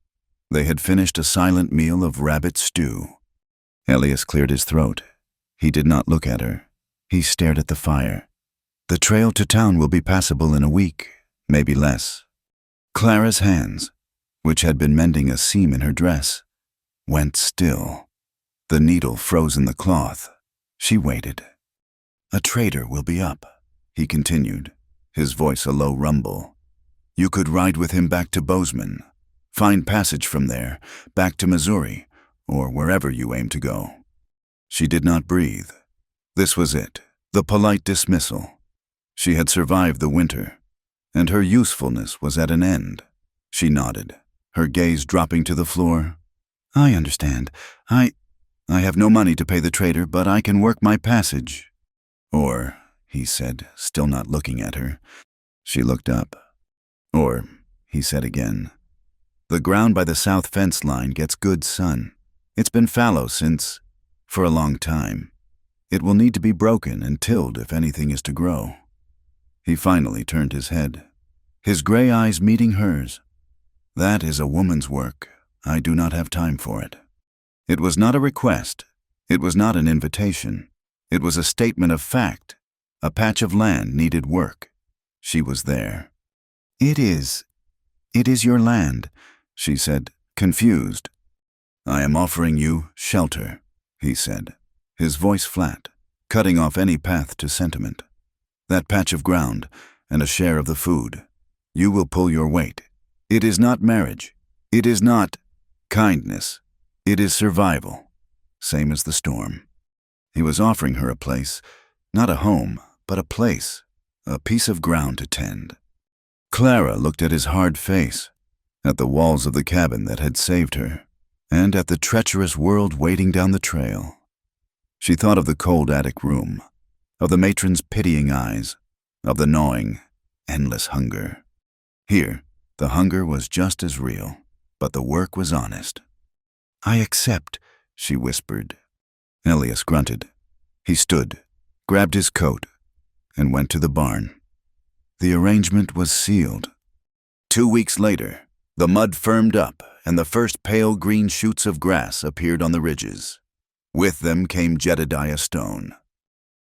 They had finished a silent meal of rabbit stew. Elias cleared his throat. He did not look at her. He stared at the fire. The trail to town will be passable in a week, maybe less. Clara's hands, which had been mending a seam in her dress, went still. The needle froze in the cloth. She waited. A trader will be up, he continued, his voice a low rumble. You could ride with him back to Bozeman, find passage from there, back to Missouri, or wherever you aim to go. She did not breathe. This was it, the polite dismissal. She had survived the winter, and her usefulness was at an end. She nodded, her gaze dropping to the floor. I understand. I have no money to pay the trader, but I can work my passage. Or, he said, still not looking at her. She looked up. Or, he said again, the ground by the south fence line gets good sun. It's been fallow for a long time. It will need to be broken and tilled if anything is to grow. He finally turned his head, his gray eyes meeting hers. That is a woman's work. I do not have time for it. It was not a request. It was not an invitation. It was a statement of fact. A patch of land needed work. She was there. It is your land, she said, confused. I am offering you shelter, he said, his voice flat, cutting off any path to sentiment. That patch of ground and a share of the food. You will pull your weight. It is not marriage. It is not kindness. It is survival, same as the storm. He was offering her a place, not a home, but a place, a piece of ground to tend. Clara looked at his hard face, at the walls of the cabin that had saved her, and at the treacherous world waiting down the trail. She thought of the cold attic room, of the matron's pitying eyes, of the gnawing, endless hunger. Here, the hunger was just as real, but the work was honest. I accept, she whispered. Elias grunted. He stood, grabbed his coat, and went to the barn. The arrangement was sealed. 2 weeks later, the mud firmed up and the first pale green shoots of grass appeared on the ridges. With them came Jedediah Stone.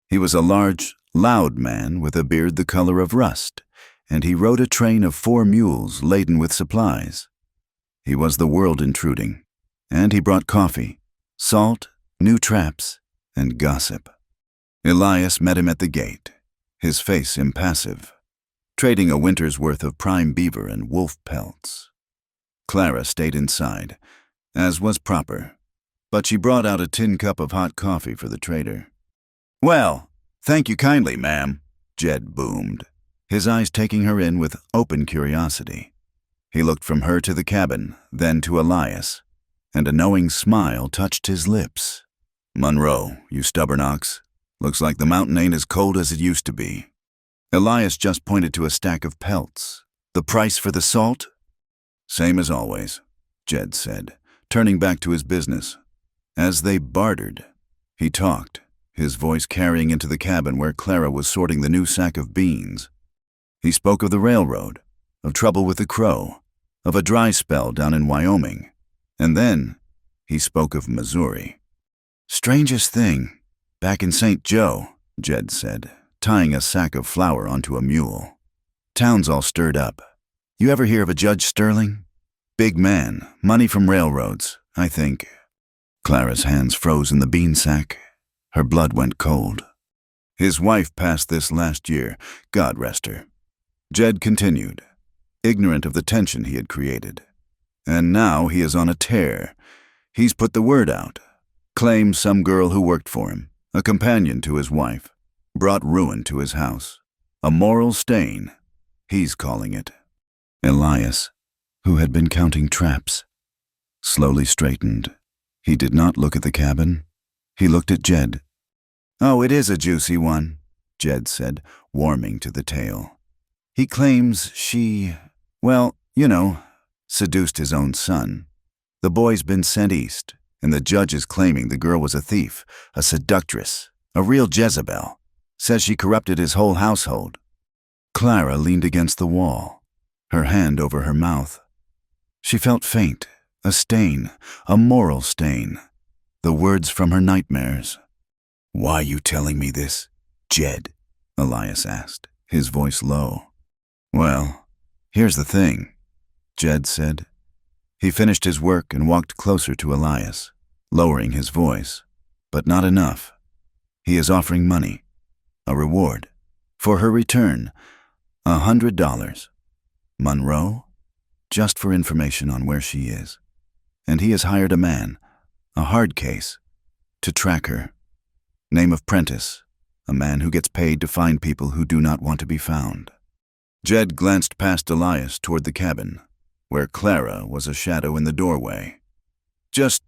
He was a large, loud man with a beard the color of rust, and he rode a train of 4 mules laden with supplies. He was the world intruding, and he brought coffee, salt, new traps, and gossip. Elias met him at the gate, his face impassive, trading a winter's worth of prime beaver and wolf pelts. Clara stayed inside, as was proper, but she brought out a tin cup of hot coffee for the trader. Well, thank you kindly, ma'am, Jed boomed, his eyes taking her in with open curiosity. He looked from her to the cabin, then to Elias, and a knowing smile touched his lips. Monroe, you stubborn ox. Looks like the mountain ain't as cold as it used to be. Elias just pointed to a stack of pelts. The price for the salt? Same as always, Jed said, turning back to his business. As they bartered, he talked, his voice carrying into the cabin where Clara was sorting the new sack of beans. He spoke of the railroad, of trouble with the Crow, of a dry spell down in Wyoming, and then he spoke of Missouri. Strangest thing, back in St. Joe, Jed said, tying a sack of flour onto a mule. Town's all stirred up. You ever hear of a Judge Sterling? Big man, money from railroads, I think. Clara's hands froze in the bean sack. Her blood went cold. His wife passed this last year, God rest her. Jed continued, ignorant of the tension he had created. And now he is on a tear. He's put the word out. Claims some girl who worked for him, A companion to his wife, brought ruin to his house. A moral stain, he's calling it. Elias, who had been counting traps, slowly straightened. He did not look at the cabin. He looked at Jed. "Oh, it is a juicy one," Jed said, warming to the tale. "He claims she, well, seduced his own son. The boy's been sent east, and the judge is claiming the girl was a thief, a seductress, a real Jezebel. Says she corrupted his whole household." Clara leaned against the wall, her hand over her mouth. She felt faint, a stain, a moral stain, the words from her nightmares. "Why you telling me this, Jed?" Elias asked, his voice low. "Well, here's the thing," Jed said. He finished his work and walked closer to Elias, lowering his voice, but not enough. "He is offering money, a reward, for her return, $100. Monroe, just for information on where she is. And he has hired a man, a hard case, to track her. Name of Prentice, a man who gets paid to find people who do not want to be found." Jed glanced past Elias toward the cabin, where Clara was a shadow in the doorway. "Just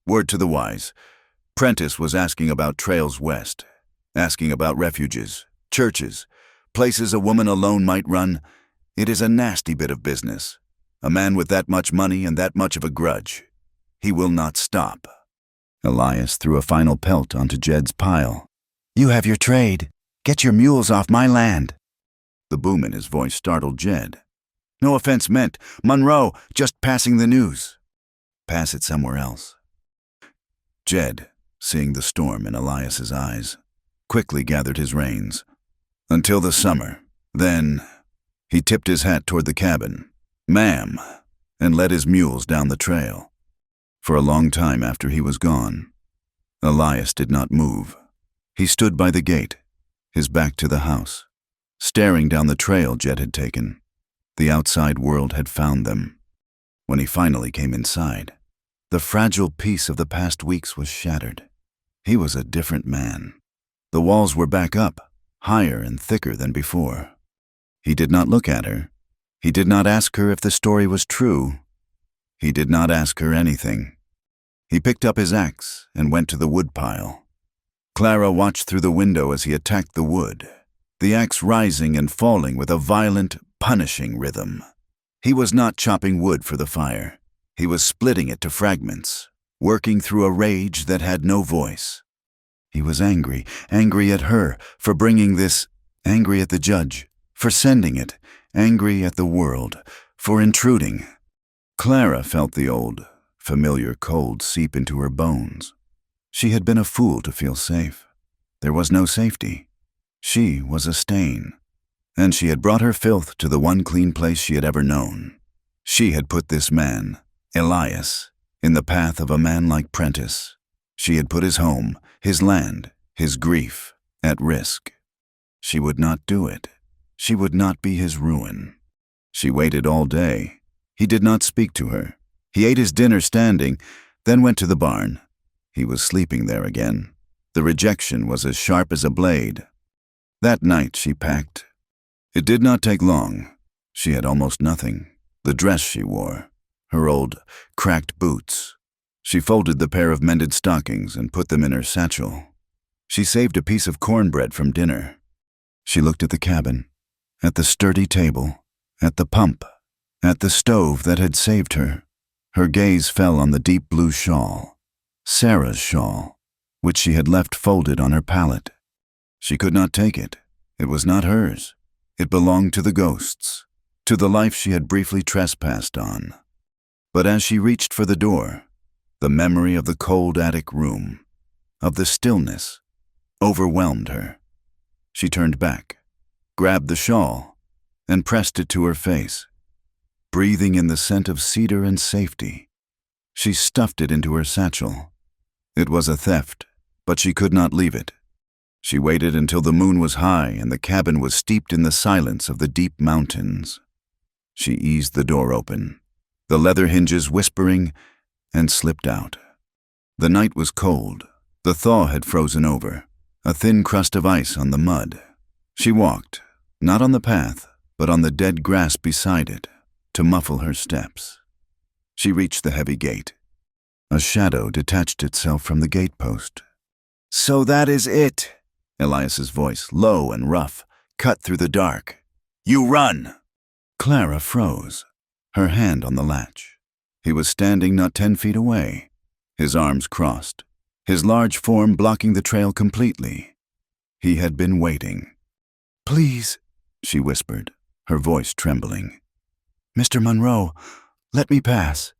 word to the wise. Prentice was asking about trails west, asking about refuges, churches, places a woman alone might run. It is a nasty bit of business. A man with that much money and that much of a grudge. He will not stop." Elias threw a final pelt onto Jed's pile. "You have your trade. Get your mules off my land." The boom in his voice startled Jed. "No offense meant. Monroe, just passing the news." "Pass it somewhere else." Jed, seeing the storm in Elias's eyes, quickly gathered his reins. "Until the summer. Then—" He tipped his hat toward the cabin. "Ma'am," and led his mules down the trail. For a long time after he was gone, Elias did not move. He stood by the gate, his back to the house, staring down the trail Jed had taken. The outside world had found them. When he finally came inside, the fragile peace of the past weeks was shattered. He was a different man. The walls were back up, higher and thicker than before. He did not look at her. He did not ask her if the story was true. He did not ask her anything. He picked up his axe and went to the woodpile. Clara watched through the window as he attacked the wood, the axe rising and falling with a violent, punishing rhythm. He was not chopping wood for the fire. He was splitting it to fragments, working through a rage that had no voice. He was angry at her for bringing this, angry at the judge for sending it, angry at the world for intruding. Clara felt the old, familiar cold seep into her bones. She had been a fool to feel safe. There was no safety. She was a stain, and she had brought her filth to the one clean place she had ever known. She had put this man, Elias, in the path of a man like Prentice. She had put his home, his land, his grief, at risk. She would not do it. She would not be his ruin. She waited all day. He did not speak to her. He ate his dinner standing, then went to the barn. He was sleeping there again. The rejection was as sharp as a blade. That night she packed. It did not take long. She had almost nothing. The dress she wore, her old, cracked boots. She folded the pair of mended stockings and put them in her satchel. She saved a piece of cornbread from dinner. She looked at the cabin, at the sturdy table, at the pump, at the stove that had saved her. Her gaze fell on the deep blue shawl, Sarah's shawl, which she had left folded on her pallet. She could not take it. It was not hers. It belonged to the ghosts, to the life she had briefly trespassed on. But as she reached for the door, the memory of the cold attic room, of the stillness, overwhelmed her. She turned back, grabbed the shawl, and pressed it to her face. Breathing in the scent of cedar and safety, she stuffed it into her satchel. It was a theft, but she could not leave it. She waited until the moon was high and the cabin was steeped in the silence of the deep mountains. She eased the door open, the leather hinges whispering, and slipped out. The night was cold, The thaw had frozen over, a thin crust of ice on the mud. She walked, not on the path, but on the dead grass beside it, to muffle her steps. She reached the heavy gate. A shadow detached itself from the gatepost. "So that is it," Elias's voice, low and rough, cut through the dark. "You run!" Clara froze, her hand on the latch. He was standing not 10 feet away, his arms crossed, his large form blocking the trail completely. He had been waiting. "Please," she whispered, her voice trembling. "Mr. Monroe, let me pass."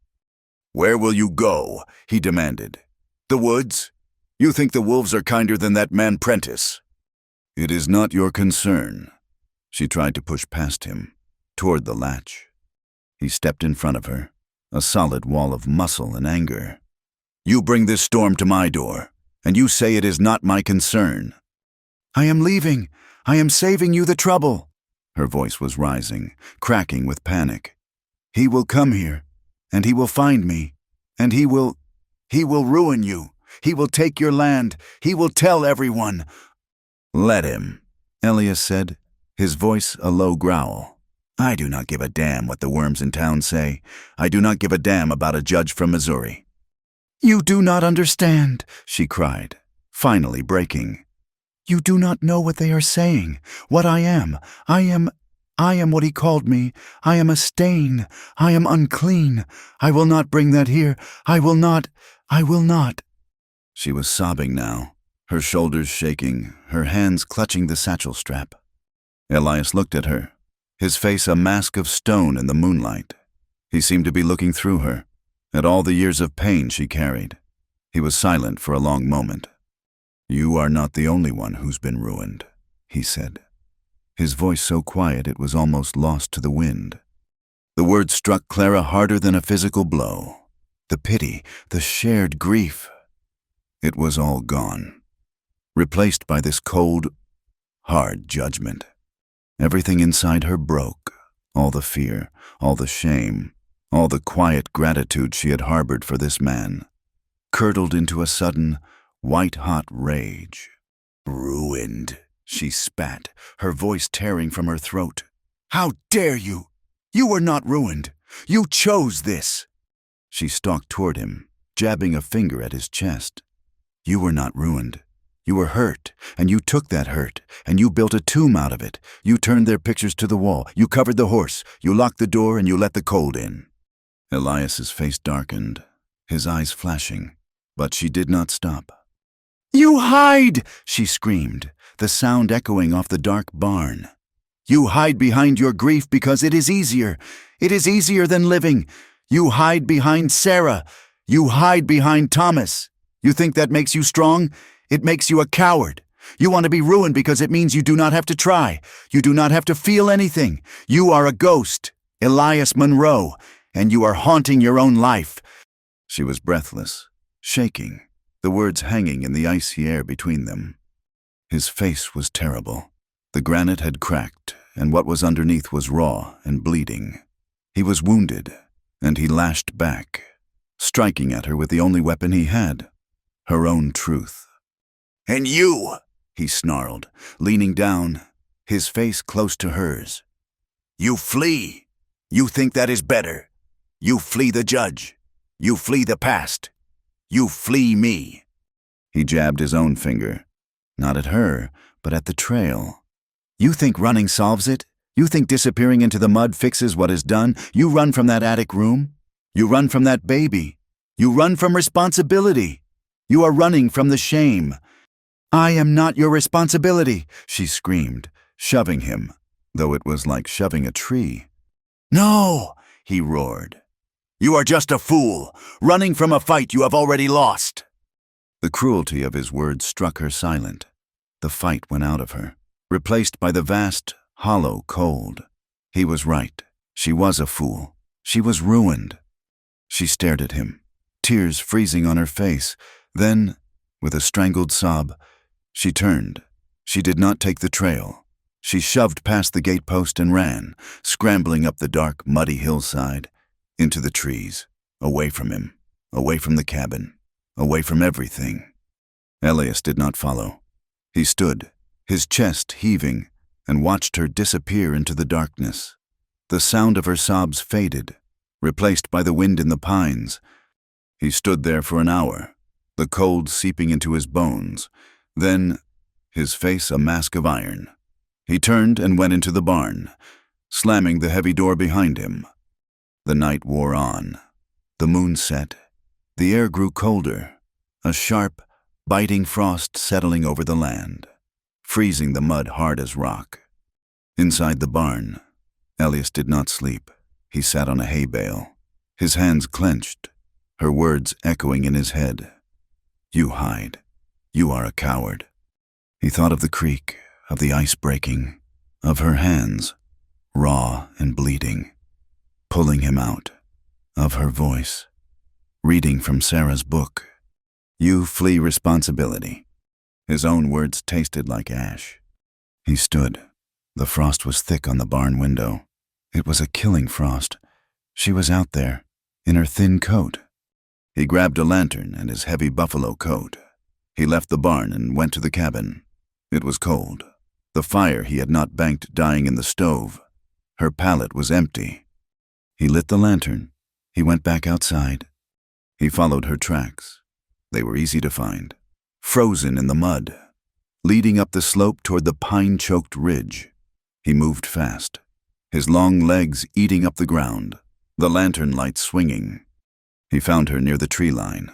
"Where will you go?" he demanded. "The woods? You think the wolves are kinder than that man Prentice?" "It is not your concern." She tried to push past him, toward the latch. He stepped in front of her, a solid wall of muscle and anger. "You bring this storm to my door, and you say it is not my concern." "I am leaving. I am saving you the trouble." Her voice was rising, cracking with panic. "He will come here, and he will find me, and he will ruin you. He will take your land. He will tell everyone." "Let him," Elias said, his voice a low growl. "I do not give a damn what the worms in town say. I do not give a damn about a judge from Missouri." "You do not understand," she cried, finally breaking. "You do not know what they are saying, what I am. I am what he called me. I am a stain. I am unclean. I will not bring that here. I will not. She was sobbing now, her shoulders shaking, her hands clutching the satchel strap. Elias looked at her, his face a mask of stone in the moonlight. He seemed to be looking through her, at all the years of pain she carried. He was silent for a long moment. "You are not the only one who's been ruined," he said, his voice so quiet it was almost lost to the wind. The words struck Clara harder than a physical blow. The pity, the shared grief. It was all gone, replaced by this cold, hard judgment. Everything inside her broke, all the fear, all the shame, all the quiet gratitude she had harbored for this man, curdled into a sudden, white-hot rage. "Ruined," she spat, her voice tearing from her throat. "How dare you? You were not ruined. You chose this." She stalked toward him, jabbing a finger at his chest. "You were not ruined. You were hurt, and you took that hurt, and you built a tomb out of it. You turned their pictures to the wall. You covered the horse. You locked the door, and you let the cold in." Elias's face darkened, his eyes flashing, but she did not stop. "You hide!" she screamed, the sound echoing off the dark barn. "You hide behind your grief because it is easier. It is easier than living. You hide behind Sarah. You hide behind Thomas. You think that makes you strong? It makes you a coward. You want to be ruined because it means you do not have to try. You do not have to feel anything. You are a ghost, Elias Monroe, and you are haunting your own life." She was breathless, shaking, the words hanging in the icy air between them. His face was terrible. The granite had cracked, and what was underneath was raw and bleeding. He was wounded, and he lashed back, striking at her with the only weapon he had, her own truth. "And you," he snarled, leaning down, his face close to hers. "You flee. You think that is better. You flee the judge. You flee the past. You flee me." He jabbed his own finger, not at her, but at the trail. "You think running solves it? You think disappearing into the mud fixes what is done? You run from that attic room. You run from that baby. You run from responsibility. You are running from the shame." "I am not your responsibility," she screamed, shoving him, though it was like shoving a tree. "No," he roared. "You are just a fool, running from a fight you have already lost." The cruelty of his words struck her silent. The fight went out of her, replaced by the vast, hollow cold. He was right. She was a fool. She was ruined. She stared at him, tears freezing on her face. Then, with a strangled sob, she turned. She did not take the trail. She shoved past the gatepost and ran, scrambling up the dark, muddy hillside, into the trees, away from him, away from the cabin, away from everything. Elias did not follow. He stood, his chest heaving, and watched her disappear into the darkness. The sound of her sobs faded, replaced by the wind in the pines. He stood there for an hour, the cold seeping into his bones. Then, his face a mask of iron, he turned and went into the barn, slamming the heavy door behind him. The night wore on. The moon set. The air grew colder, a sharp, biting frost settling over the land, freezing the mud hard as rock. Inside the barn, Elias did not sleep. He sat on a hay bale, his hands clenched, her words echoing in his head. "You hide. You are a coward." He thought of the creek, of the ice breaking, of her hands, raw and bleeding, pulling him out, of her voice, reading from Sarah's book. "You flee responsibility." His own words tasted like ash. He stood. The frost was thick on the barn window. It was a killing frost. She was out there, in her thin coat. He grabbed a lantern and his heavy buffalo coat. He left the barn and went to the cabin. It was cold. The fire he had not banked dying in the stove. Her pallet was empty. He lit the lantern. He went back outside. He followed her tracks. They were easy to find, frozen in the mud, leading up the slope toward the pine-choked ridge. He moved fast, his long legs eating up the ground, the lantern light swinging. He found her near the tree line,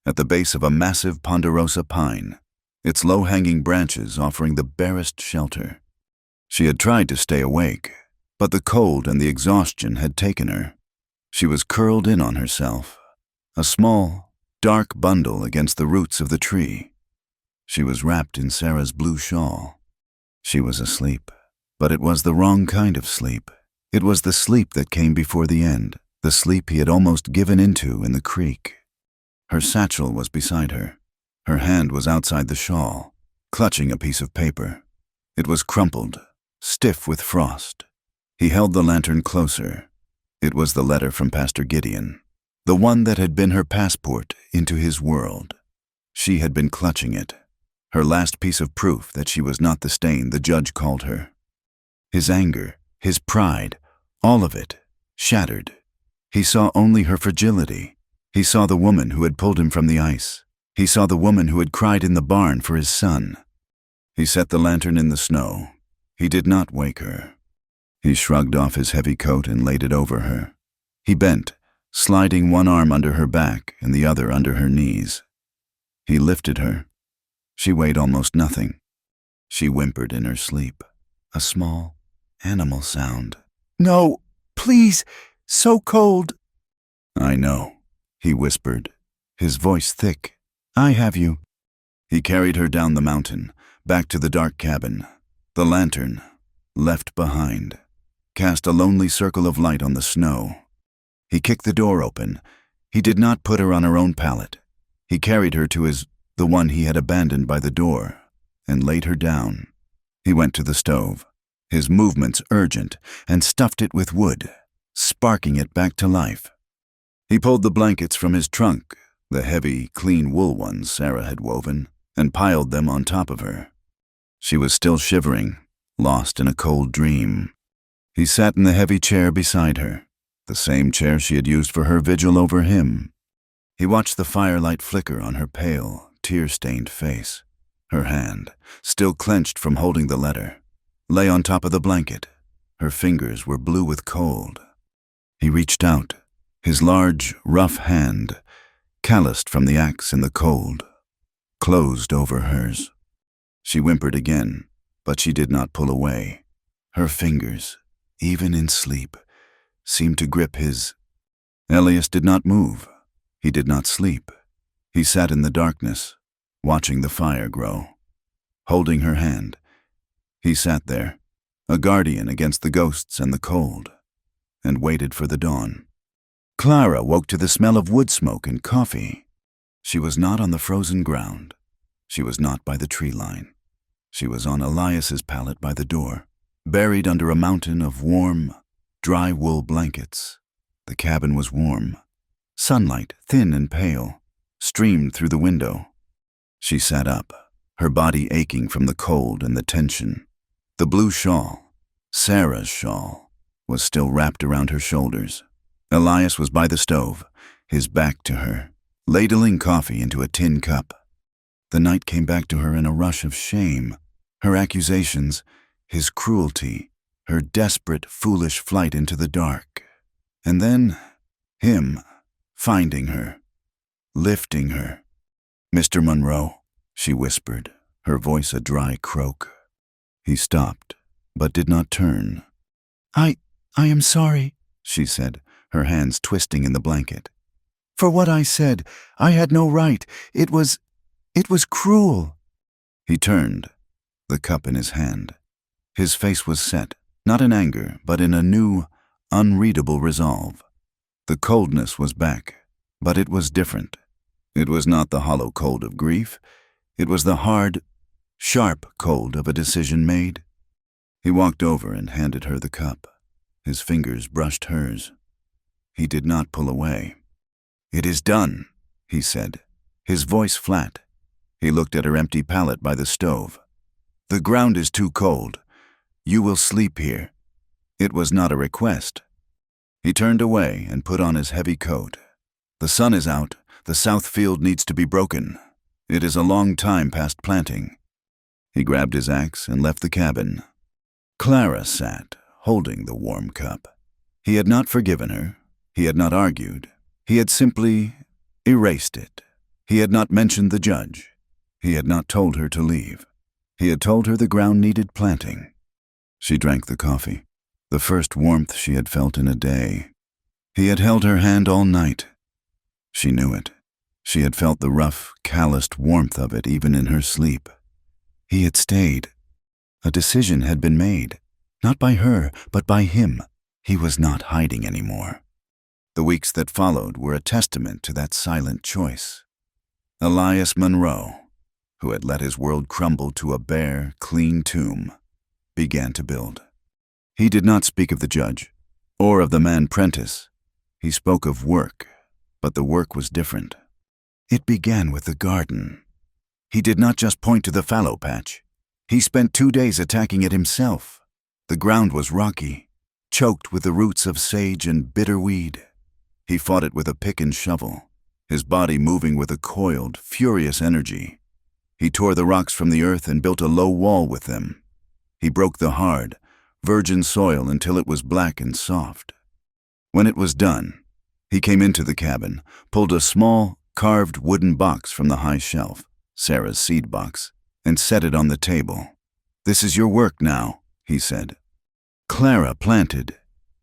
at the base of a massive ponderosa pine, its low-hanging branches offering the barest shelter. She had tried to stay awake, but the cold and the exhaustion had taken her. She was curled in on herself, a small, dark bundle against the roots of the tree. She was wrapped in Sarah's blue shawl. She was asleep, but it was the wrong kind of sleep. It was the sleep that came before the end, the sleep he had almost given into in the creek. Her satchel was beside her. Her hand was outside the shawl, clutching a piece of paper. It was crumpled, stiff with frost. He held the lantern closer. It was the letter from Pastor Gideon, the one that had been her passport into his world. She had been clutching it, her last piece of proof that she was not the stain the judge called her. His anger, his pride, all of it, shattered. He saw only her fragility. He saw the woman who had pulled him from the ice. He saw the woman who had cried in the barn for his son. He set the lantern in the snow. He did not wake her. He shrugged off his heavy coat and laid it over her. He bent, sliding one arm under her back and the other under her knees. He lifted her. She weighed almost nothing. She whimpered in her sleep, a small, animal sound. "No, please, so cold." "I know," he whispered, his voice thick. "I have you." He carried her down the mountain, back to the dark cabin. The lantern, left behind, cast a lonely circle of light on the snow. He kicked the door open. He did not put her on her own pallet. He carried her to the one he had abandoned by the door, and laid her down. He went to the stove, his movements urgent, and stuffed it with wood, sparking it back to life. He pulled the blankets from his trunk, the heavy, clean wool ones Sarah had woven, and piled them on top of her. She was still shivering, lost in a cold dream. He sat in the heavy chair beside her, the same chair she had used for her vigil over him. He watched the firelight flicker on her pale, tear-stained face. Her hand, still clenched from holding the letter, lay on top of the blanket. Her fingers were blue with cold. He reached out, his large, rough hand, calloused from the axe in the cold, closed over hers. She whimpered again, but she did not pull away. Her fingers, even in sleep, seemed to grip his. Elias did not move. He did not sleep. He sat in the darkness, watching the fire grow. Holding her hand, he sat there, a guardian against the ghosts and the cold, and waited for the dawn. Clara woke to the smell of wood smoke and coffee. She was not on the frozen ground. She was not by the tree line. She was on Elias's pallet by the door, buried under a mountain of warm, dry wool blankets. The cabin was warm. Sunlight, thin and pale, streamed through the window. She sat up, her body aching from the cold and the tension. The blue shawl, Sarah's shawl, was still wrapped around her shoulders. Elias was by the stove, his back to her, ladling coffee into a tin cup. The night came back to her in a rush of shame. Her accusations, his cruelty, her desperate, foolish flight into the dark. And then, him, finding her, lifting her. "Mr. Monroe," she whispered, her voice a dry croak. He stopped, but did not turn. I am sorry," she said, her hands twisting in the blanket. "For what I said, I had no right. It was cruel." He turned, the cup in his hand. His face was set, not in anger, but in a new, unreadable resolve. The coldness was back, but it was different. It was not the hollow cold of grief. It was the hard, sharp cold of a decision made. He walked over and handed her the cup. His fingers brushed hers. He did not pull away. "It is done," he said, his voice flat. He looked at her empty pallet by the stove. "The ground is too cold. You will sleep here." It was not a request. He turned away and put on his heavy coat. "The sun is out. The south field needs to be broken. It is a long time past planting." He grabbed his axe and left the cabin. Clara sat, holding the warm cup. He had not forgiven her. He had not argued. He had simply erased it. He had not mentioned the judge. He had not told her to leave. He had told her the ground needed planting. She drank the coffee, the first warmth she had felt in a day. He had held her hand all night. She knew it. She had felt the rough, calloused warmth of it even in her sleep. He had stayed. A decision had been made, not by her, but by him. He was not hiding anymore. The weeks that followed were a testament to that silent choice. Elias Monroe, who had let his world crumble to a bare, clean tomb, began to build. He did not speak of the judge, or of the man Prentice. He spoke of work, but the work was different. It began with the garden. He did not just point to the fallow patch. He spent 2 days attacking it himself. The ground was rocky, choked with the roots of sage and bitter weed. He fought it with a pick and shovel, his body moving with a coiled, furious energy. He tore the rocks from the earth and built a low wall with them. He broke the hard, virgin soil until it was black and soft. When it was done, he came into the cabin, pulled a small, carved wooden box from the high shelf, Sarah's seed box, and set it on the table. "This is your work now," he said. Clara planted.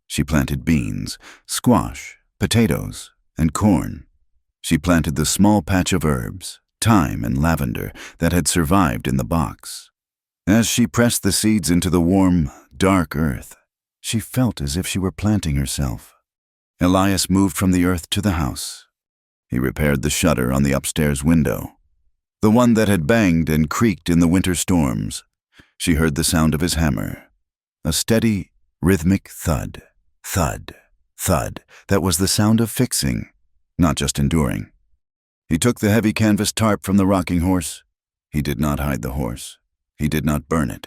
She planted beans, squash, potatoes, and corn. She planted the small patch of herbs, thyme and lavender, that had survived in the box. As she pressed the seeds into the warm, dark earth, she felt as if she were planting herself. Elias moved from the earth to the house. He repaired the shutter on the upstairs window, the one that had banged and creaked in the winter storms. She heard the sound of his hammer, a steady, rhythmic thud, thud, thud, that was the sound of fixing, not just enduring. He took the heavy canvas tarp from the rocking horse. He did not hide the horse. He did not burn it.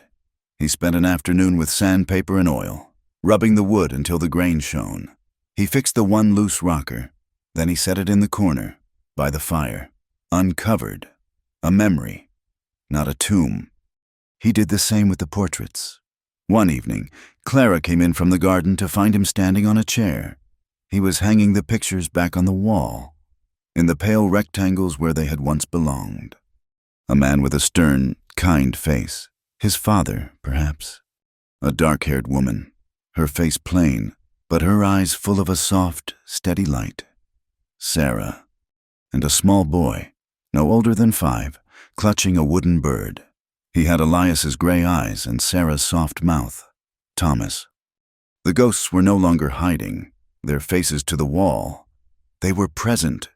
He spent an afternoon with sandpaper and oil, rubbing the wood until the grain shone. He fixed the one loose rocker. Then he set it in the corner, by the fire, uncovered, a memory, not a tomb. He did the same with the portraits. One evening, Clara came in from the garden to find him standing on a chair. He was hanging the pictures back on the wall, in the pale rectangles where they had once belonged. A man with a stern, kind face, his father, perhaps. A dark-haired woman, her face plain, but her eyes full of a soft, steady light. Sarah, and a small boy, no older than 5, clutching a wooden bird. He had Elias's gray eyes and Sarah's soft mouth, Thomas. The ghosts were no longer hiding, their faces to the wall. They were present.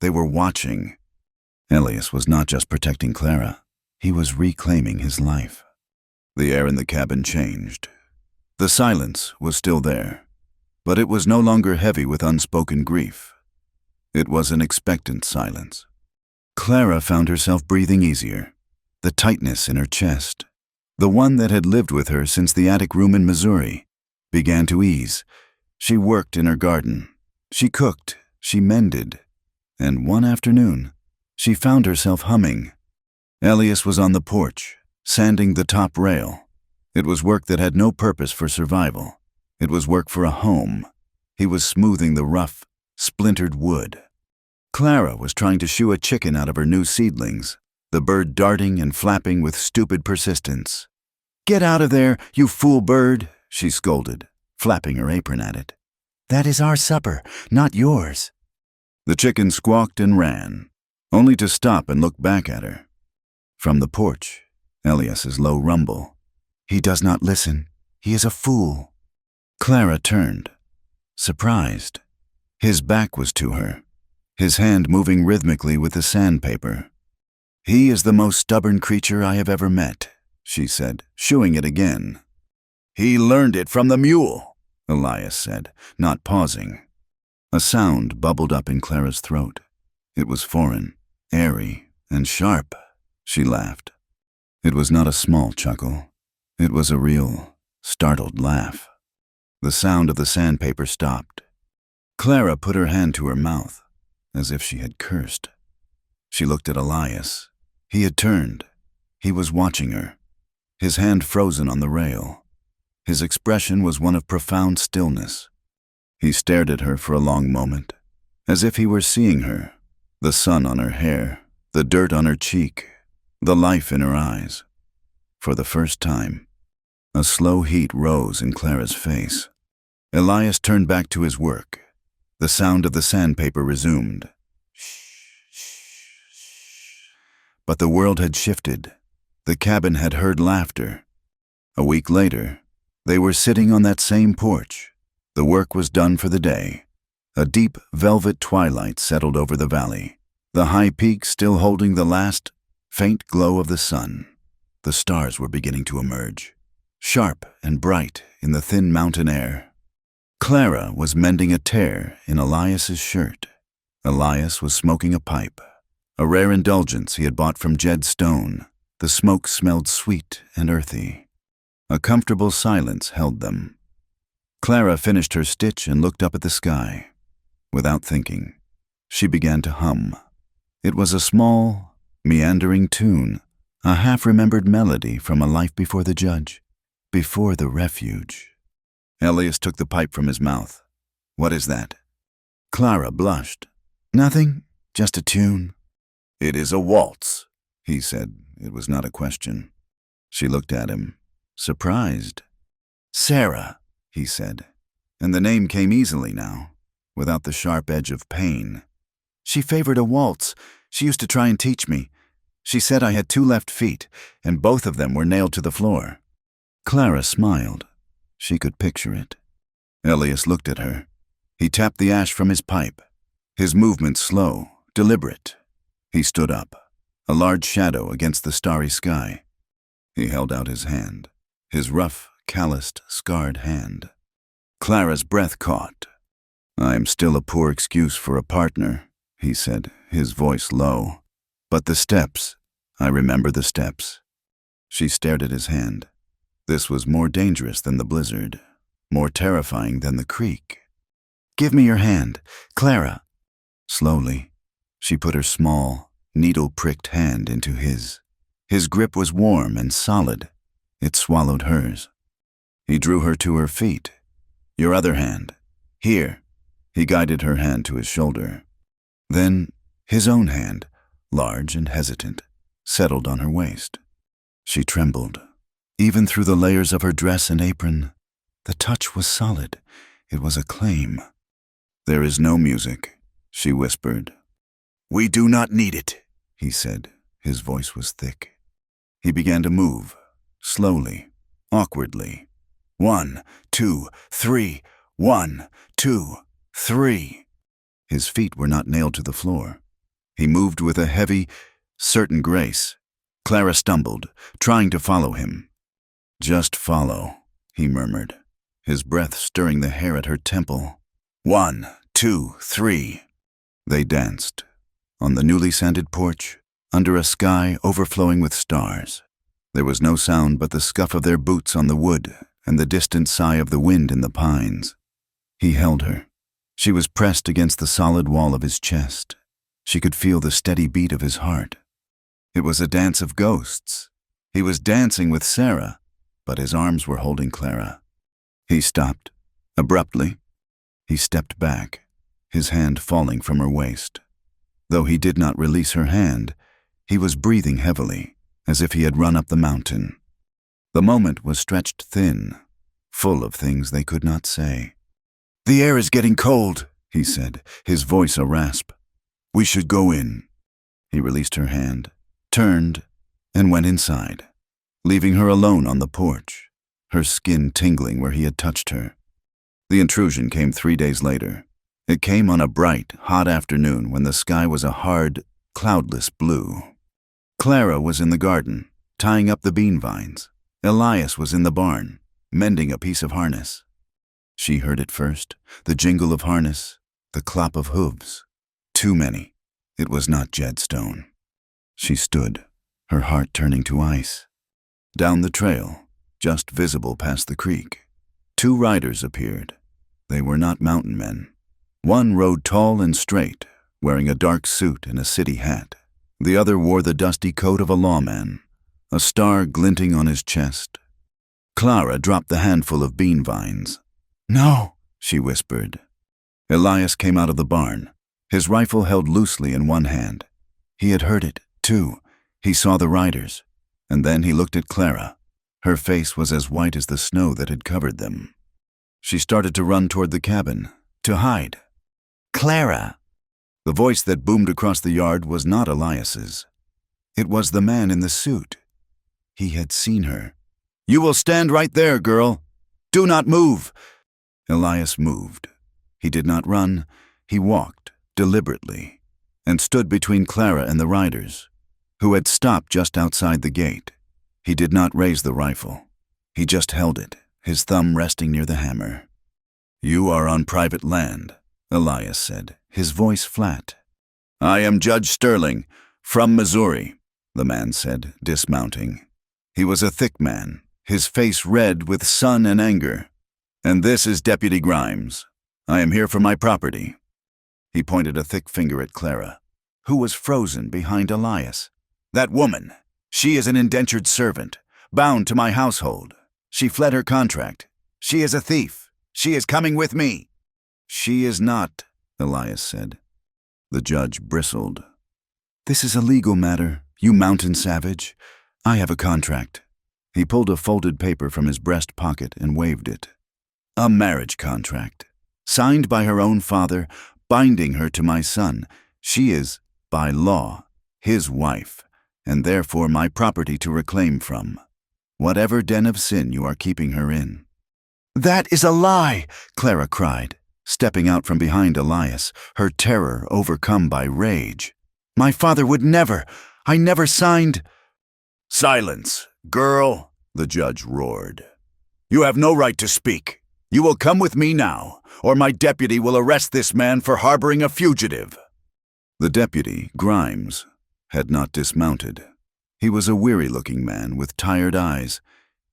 They were watching. Elias was not just protecting Clara. He was reclaiming his life. The air in the cabin changed. The silence was still there, but it was no longer heavy with unspoken grief. It was an expectant silence. Clara found herself breathing easier. The tightness in her chest, the one that had lived with her since the attic room in Missouri, began to ease. She worked in her garden. She cooked. She mended. And one afternoon, she found herself humming. Elias was on the porch, sanding the top rail. It was work that had no purpose for survival. It was work for a home. He was smoothing the rough, splintered wood. Clara was trying to shoo a chicken out of her new seedlings, the bird darting and flapping with stupid persistence. "Get out of there, you fool bird," she scolded, flapping her apron at it. "That is our supper, not yours." The chicken squawked and ran, only to stop and look back at her. From the porch, Elias's low rumble. "He does not listen. He is a fool." Clara turned, surprised. His back was to her, his hand moving rhythmically with the sandpaper. "He is the most stubborn creature I have ever met," she said, shooing it again. "He learned it from the mule," Elias said, not pausing. A sound bubbled up in Clara's throat. It was foreign, airy, and sharp. She laughed. It was not a small chuckle. It was a real, startled laugh. The sound of the sandpaper stopped. Clara put her hand to her mouth, as if she had cursed. She looked at Elias. He had turned. He was watching her, his hand frozen on the rail. His expression was one of profound stillness. He stared at her for a long moment, as if he were seeing her, the sun on her hair, the dirt on her cheek, the life in her eyes. For the first time, a slow heat rose in Clara's face. Elias turned back to his work. The sound of the sandpaper resumed. But the world had shifted. The cabin had heard laughter. A week later, they were sitting on that same porch. The work was done for the day. A deep velvet twilight settled over the valley, the high peaks still holding the last faint glow of the sun. The stars were beginning to emerge, sharp and bright in the thin mountain air. Clara was mending a tear in Elias's shirt. Elias was smoking a pipe, a rare indulgence he had bought from Jed Stone. The smoke smelled sweet and earthy. A comfortable silence held them. Clara finished her stitch and looked up at the sky. Without thinking, she began to hum. It was a small, meandering tune, a half-remembered melody from A Life Before the Judge, before the refuge. Elias took the pipe from his mouth. "What is that?" Clara blushed. "Nothing, just a tune." "It is a waltz," he said. It was not a question. She looked at him, surprised. "Sarah," he said, and the name came easily now, without the sharp edge of pain. "She favored a waltz. She used to try and teach me. She said I had 2 left feet, and both of them were nailed to the floor." Clara smiled. She could picture it. Elias looked at her. He tapped the ash from his pipe, his movement slow, deliberate. He stood up, a large shadow against the starry sky. He held out his hand, his rough, calloused, scarred hand. Clara's breath caught. "I'm still a poor excuse for a partner," he said, his voice low. "But the steps, I remember the steps." She stared at his hand. This was more dangerous than the blizzard, more terrifying than the creek. "Give me your hand, Clara." Slowly, she put her small, needle-pricked hand into his. His grip was warm and solid. It swallowed hers. He drew her to her feet. "Your other hand. Here." He guided her hand to his shoulder. Then his own hand, large and hesitant, settled on her waist. She trembled. Even through the layers of her dress and apron, the touch was solid. It was a claim. "There is no music," she whispered. "We do not need it," he said. His voice was thick. He began to move, slowly, awkwardly. 1, 2, 3, 1, 2, 3. His feet were not nailed to the floor. He moved with a heavy, certain grace. Clara stumbled, trying to follow him. "Just follow," he murmured, his breath stirring the hair at her temple. 1, 2, 3. They danced, on the newly sanded porch, under a sky overflowing with stars. There was no sound but the scuff of their boots on the wood and the distant sigh of the wind in the pines. He held her. She was pressed against the solid wall of his chest. She could feel the steady beat of his heart. It was a dance of ghosts. He was dancing with Sarah, but his arms were holding Clara. He stopped, abruptly. He stepped back, his hand falling from her waist. Though he did not release her hand, he was breathing heavily, as if he had run up the mountain. The moment was stretched thin, full of things they could not say. "The air is getting cold," he said, his voice a rasp. "We should go in." He released her hand, turned, and went inside, leaving her alone on the porch, her skin tingling where he had touched her. The intrusion came 3 days later. It came on a bright, hot afternoon when the sky was a hard, cloudless blue. Clara was in the garden, tying up the bean vines. Elias was in the barn, mending a piece of harness. She heard it first, the jingle of harness, the clop of hooves. Too many. It was not Jedstone. She stood, her heart turning to ice. Down the trail, just visible past the creek, 2 riders appeared. They were not mountain men. One rode tall and straight, wearing a dark suit and a city hat. The other wore the dusty coat of a lawman, a star glinting on his chest. Clara dropped the handful of bean vines. "No," she whispered. Elias came out of the barn, his rifle held loosely in one hand. He had heard it, too. He saw the riders, and then he looked at Clara. Her face was as white as the snow that had covered them. She started to run toward the cabin, to hide. "Clara!" The voice that boomed across the yard was not Elias's. It was the man in the suit. He had seen her. "You will stand right there, girl. Do not move." Elias moved. He did not run. He walked, deliberately, and stood between Clara and the riders, who had stopped just outside the gate. He did not raise the rifle. He just held it, his thumb resting near the hammer. "You are on private land," Elias said, his voice flat. "I am Judge Sterling, from Missouri," the man said, dismounting. He was a thick man, his face red with sun and anger. "And this is Deputy Grimes. I am here for my property." He pointed a thick finger at Clara, who was frozen behind Elias. "That woman, she is an indentured servant, bound to my household. She fled her contract. She is a thief. She is coming with me." "She is not," Elias said. The judge bristled. "This is a legal matter, you mountain savage. I have a contract." He pulled a folded paper from his breast pocket and waved it. "A marriage contract, signed by her own father, binding her to my son. She is, by law, his wife, and therefore my property to reclaim from, whatever den of sin you are keeping her in." "That is a lie!" Clara cried, stepping out from behind Elias, her terror overcome by rage. "My father would never. I never signed—" "Silence, girl," the judge roared. "You have no right to speak. You will come with me now, or my deputy will arrest this man for harboring a fugitive." The deputy, Grimes, had not dismounted. He was a weary-looking man with tired eyes.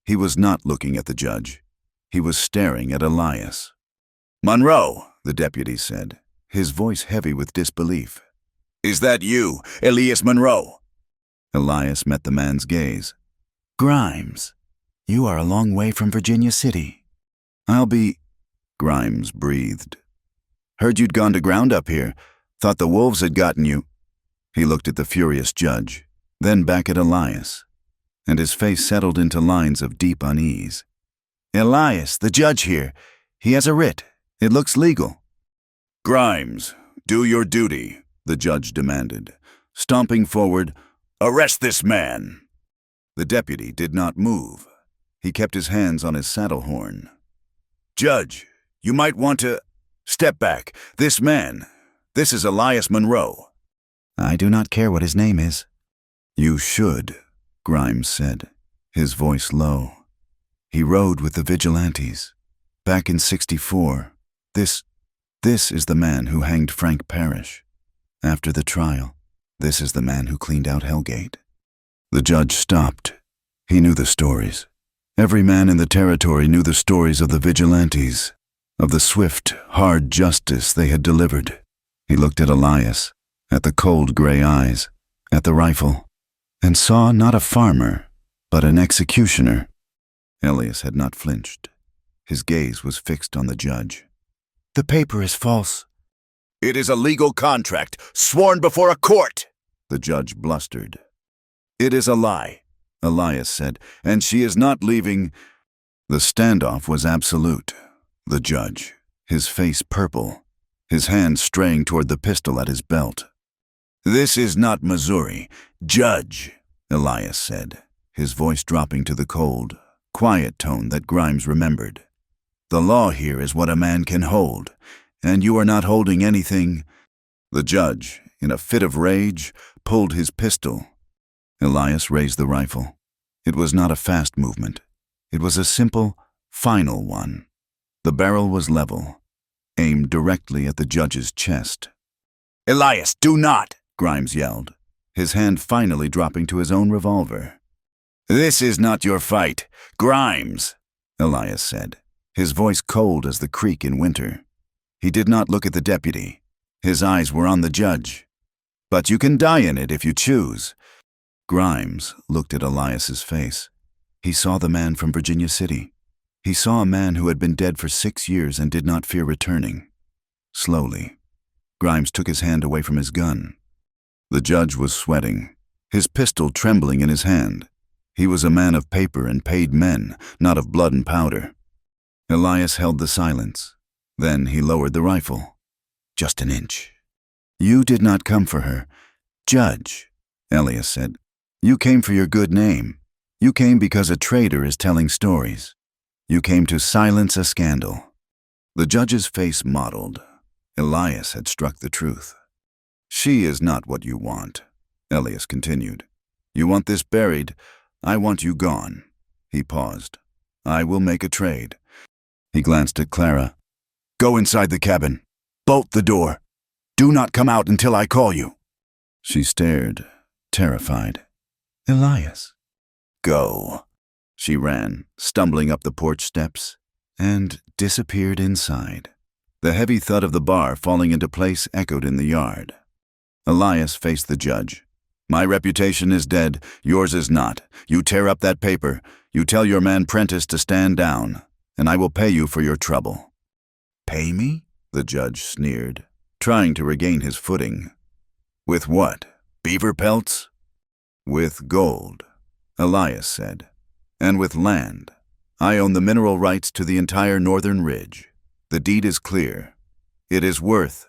He was not looking at the judge. He was staring at Elias. "Monroe," the deputy said, his voice heavy with disbelief. "Is that you, Elias Monroe?" Elias met the man's gaze. "Grimes, you are a long way from Virginia City." "I'll be—" Grimes breathed. "Heard you'd gone to ground up here. Thought the wolves had gotten you." He looked at the furious judge, then back at Elias, and his face settled into lines of deep unease. "Elias, the judge here. He has a writ. It looks legal." "Grimes, do your duty," the judge demanded, stomping forward. "Arrest this man." The deputy did not move. He kept his hands on his saddle horn. "Judge, you might want to— Step back. This is Elias Monroe." "I do not care what his name is." "You should," Grimes said, his voice low. "He rode with the vigilantes. Back in '64. This is the man who hanged Frank Parrish. After the trial, This is the man who cleaned out Hellgate. The judge stopped. He knew the stories. Every man in the territory knew the stories of the vigilantes, of the swift, hard justice they had delivered. He looked at Elias, at the cold gray eyes, at the rifle, and saw not a farmer, but an executioner. Elias had not flinched. His gaze was fixed on the judge. "The paper is false." "It is a legal contract, sworn before a court," the judge blustered. "It is a lie," Elias said, "and she is not leaving." The standoff was absolute. The judge, his face purple, his hand straying toward the pistol at his belt. "This is not Missouri, Judge," Elias said, his voice dropping to the cold, quiet tone that Grimes remembered. "The law here is what a man can hold, and you are not holding anything." The judge, in a fit of rage, pulled his pistol. Elias raised the rifle. It was not a fast movement. It was a simple, final one. The barrel was level, aimed directly at the judge's chest. "Elias, do not!" Grimes yelled, his hand finally dropping to his own revolver. "This is not your fight, Grimes," Elias said, his voice cold as the creek in winter. He did not look at the deputy. His eyes were on the judge. "But you can die in it if you choose." Grimes looked at Elias's face. He saw the man from Virginia City. He saw a man who had been dead for 6 years and did not fear returning. Slowly, Grimes took his hand away from his gun. The judge was sweating, his pistol trembling in his hand. He was a man of paper and paid men, not of blood and powder. Elias held the silence. Then he lowered the rifle. "Just an inch." "You did not come for her, Judge," Elias said. "You came for your good name. You came because a traitor is telling stories. You came to silence a scandal." The judge's face mottled. Elias had struck the truth. "She is not what you want," Elias continued. "You want this buried. I want you gone." He paused. "I will make a trade." He glanced at Clara. "Go inside the cabin. Bolt the door. Do not come out until I call you." She stared, terrified. "Elias." "Go." She ran, stumbling up the porch steps, and disappeared inside. The heavy thud of the bar falling into place echoed in the yard. Elias faced the judge. "My reputation is dead, yours is not. You tear up that paper, you tell your man Prentice to stand down, and I will pay you for your trouble." "Pay me?" the judge sneered, trying to regain his footing. "With what? Beaver pelts?" "With gold," Elias said, "and with land. I own the mineral rights to the entire northern ridge. The deed is clear. It is worth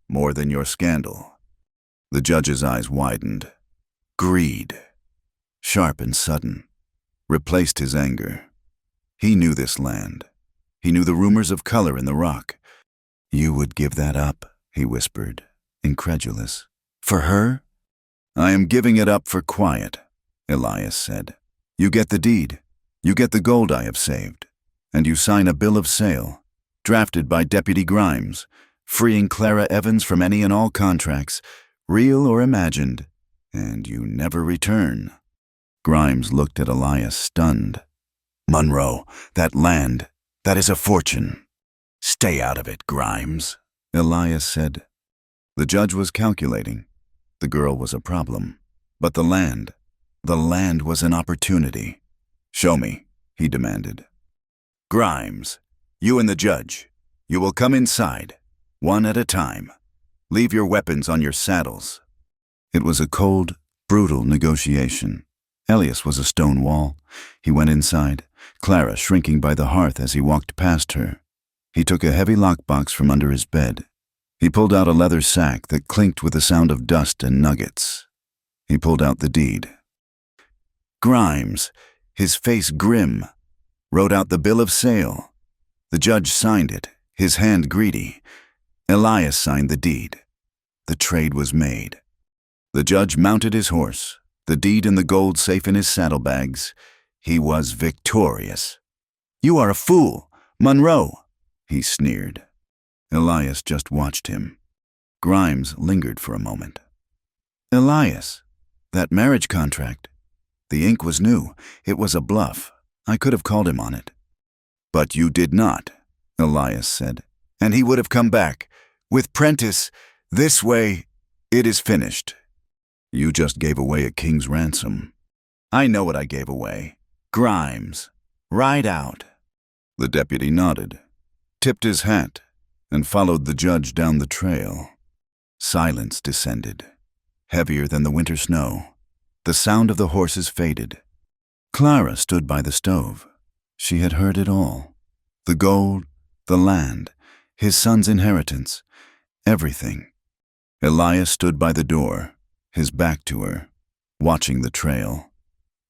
more than your scandal." The judge's eyes widened. Greed, sharp and sudden, replaced his anger. He knew this land. He knew the rumors of color in the rock. "You would give that up," he whispered, incredulous. "For her?" "I am giving it up for quiet," Elias said. "You get the deed. You get the gold I have saved. And you sign a bill of sale, drafted by Deputy Grimes, freeing Clara Evans from any and all contracts, real or imagined, and you never return." Grimes looked at Elias, stunned. "Monroe, that land, that is a fortune." "Stay out of it, Grimes," Elias said. The judge was calculating. The girl was a problem. But the land was an opportunity. "Show me," he demanded. "Grimes, you and the judge, you will come inside, one at a time. Leave your weapons on your saddles." It was a cold, brutal negotiation. Elias was a stone wall. He went inside, Clara shrinking by the hearth as he walked past her. He took a heavy lockbox from under his bed. He pulled out a leather sack that clinked with the sound of dust and nuggets. He pulled out the deed. Grimes, his face grim, wrote out the bill of sale. The judge signed it, his hand greedy. Elias signed the deed. The trade was made. The judge mounted his horse, the deed and the gold safe in his saddlebags. He was victorious. "You are a fool, Monroe," he sneered. Elias just watched him. Grimes lingered for a moment. Elias, that marriage contract. The ink was new. It was a bluff. I could have called him on it. But you did not, Elias said. And he would have come back. With Prentice, this way, it is finished. You just gave away a king's ransom. I know what I gave away. Grimes. Ride out. The deputy nodded, tipped his hat, and followed the judge down the trail. Silence descended, heavier than the winter snow. The sound of the horses faded. Clara stood by the stove. She had heard it all. The gold, the land, his son's inheritance, everything. Elias stood by the door, his back to her, watching the trail.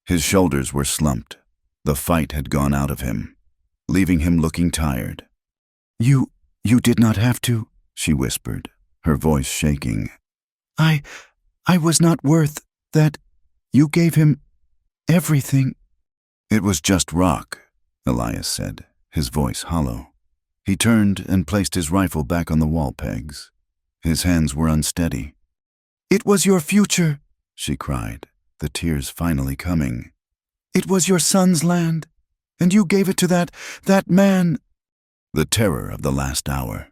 His shoulders were slumped. The fight had gone out of him, leaving him looking tired. You did not have to," she whispered, her voice shaking. I was not worth that. You gave him everything." "It was just rock," Elias said, his voice hollow. He turned and placed his rifle back on the wall pegs. His hands were unsteady. "It was your future," she cried, the tears finally coming. "It was your son's land, and you gave it to that man." The terror of the last hour,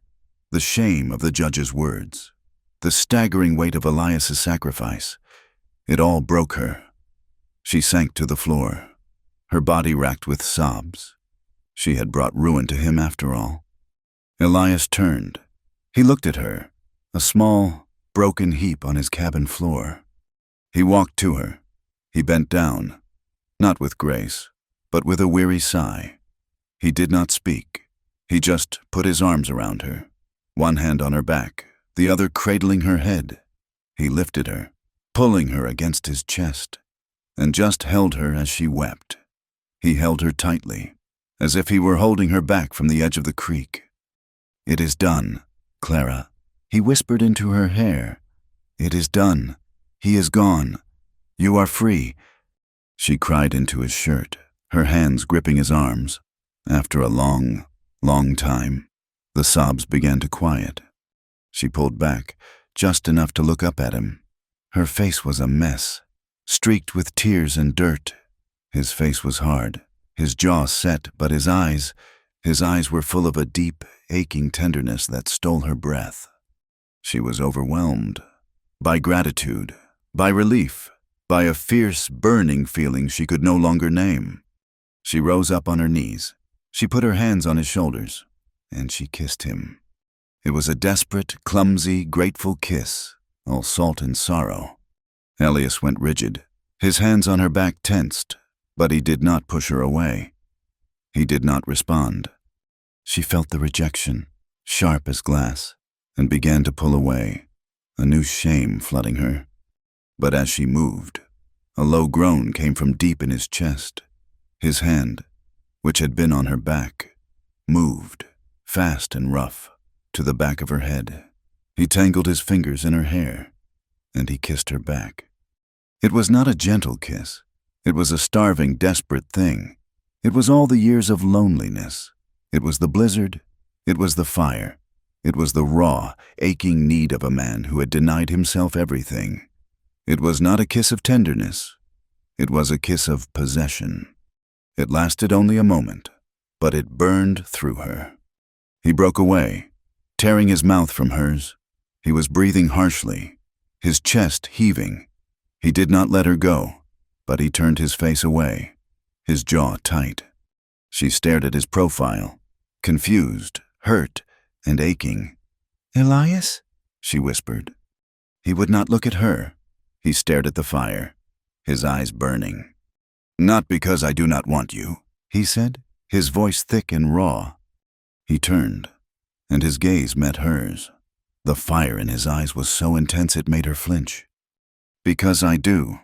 the shame of the judge's words, the staggering weight of Elias's sacrifice, it all broke her. She sank to the floor, her body racked with sobs. She had brought ruin to him after all. Elias turned. He looked at her, a small, broken heap on his cabin floor. He walked to her. He bent down, not with grace, but with a weary sigh. He did not speak. He just put his arms around her, one hand on her back, the other cradling her head. He lifted her, pulling her against his chest, and just held her as she wept. He held her tightly, as if he were holding her back from the edge of the creek. "It is done, Clara," he whispered into her hair. "It is done. He is gone. You are free." She cried into his shirt, her hands gripping his arms. After a long time, the sobs began to quiet. She pulled back, just enough to look up at him. Her face was a mess, streaked with tears and dirt. His face was hard, his jaw set, but his eyes were full of a deep, aching tenderness that stole her breath. She was overwhelmed by gratitude, by relief, by a fierce, burning feeling she could no longer name. She rose up on her knees. She put her hands on his shoulders, and she kissed him. It was a desperate, clumsy, grateful kiss, all salt and sorrow. Elias went rigid, his hands on her back tensed, but he did not push her away. He did not respond. She felt the rejection, sharp as glass, and began to pull away, a new shame flooding her. But as she moved, a low groan came from deep in his chest. His hand, which had been on her back, moved, fast and rough, to the back of her head. He tangled his fingers in her hair, and he kissed her back. It was not a gentle kiss. It was a starving, desperate thing. It was all the years of loneliness. It was the blizzard. It was the fire. It was the raw, aching need of a man who had denied himself everything. It was not a kiss of tenderness. It was a kiss of possession. It lasted only a moment, but it burned through her. He broke away, tearing his mouth from hers. He was breathing harshly, his chest heaving. He did not let her go, but he turned his face away, his jaw tight. She stared at his profile, confused, hurt, and aching. "Elias?" she whispered. He would not look at her. He stared at the fire, his eyes burning. "Not because I do not want you," he said, his voice thick and raw. He turned, and his gaze met hers. The fire in his eyes was so intense it made her flinch. "Because I do."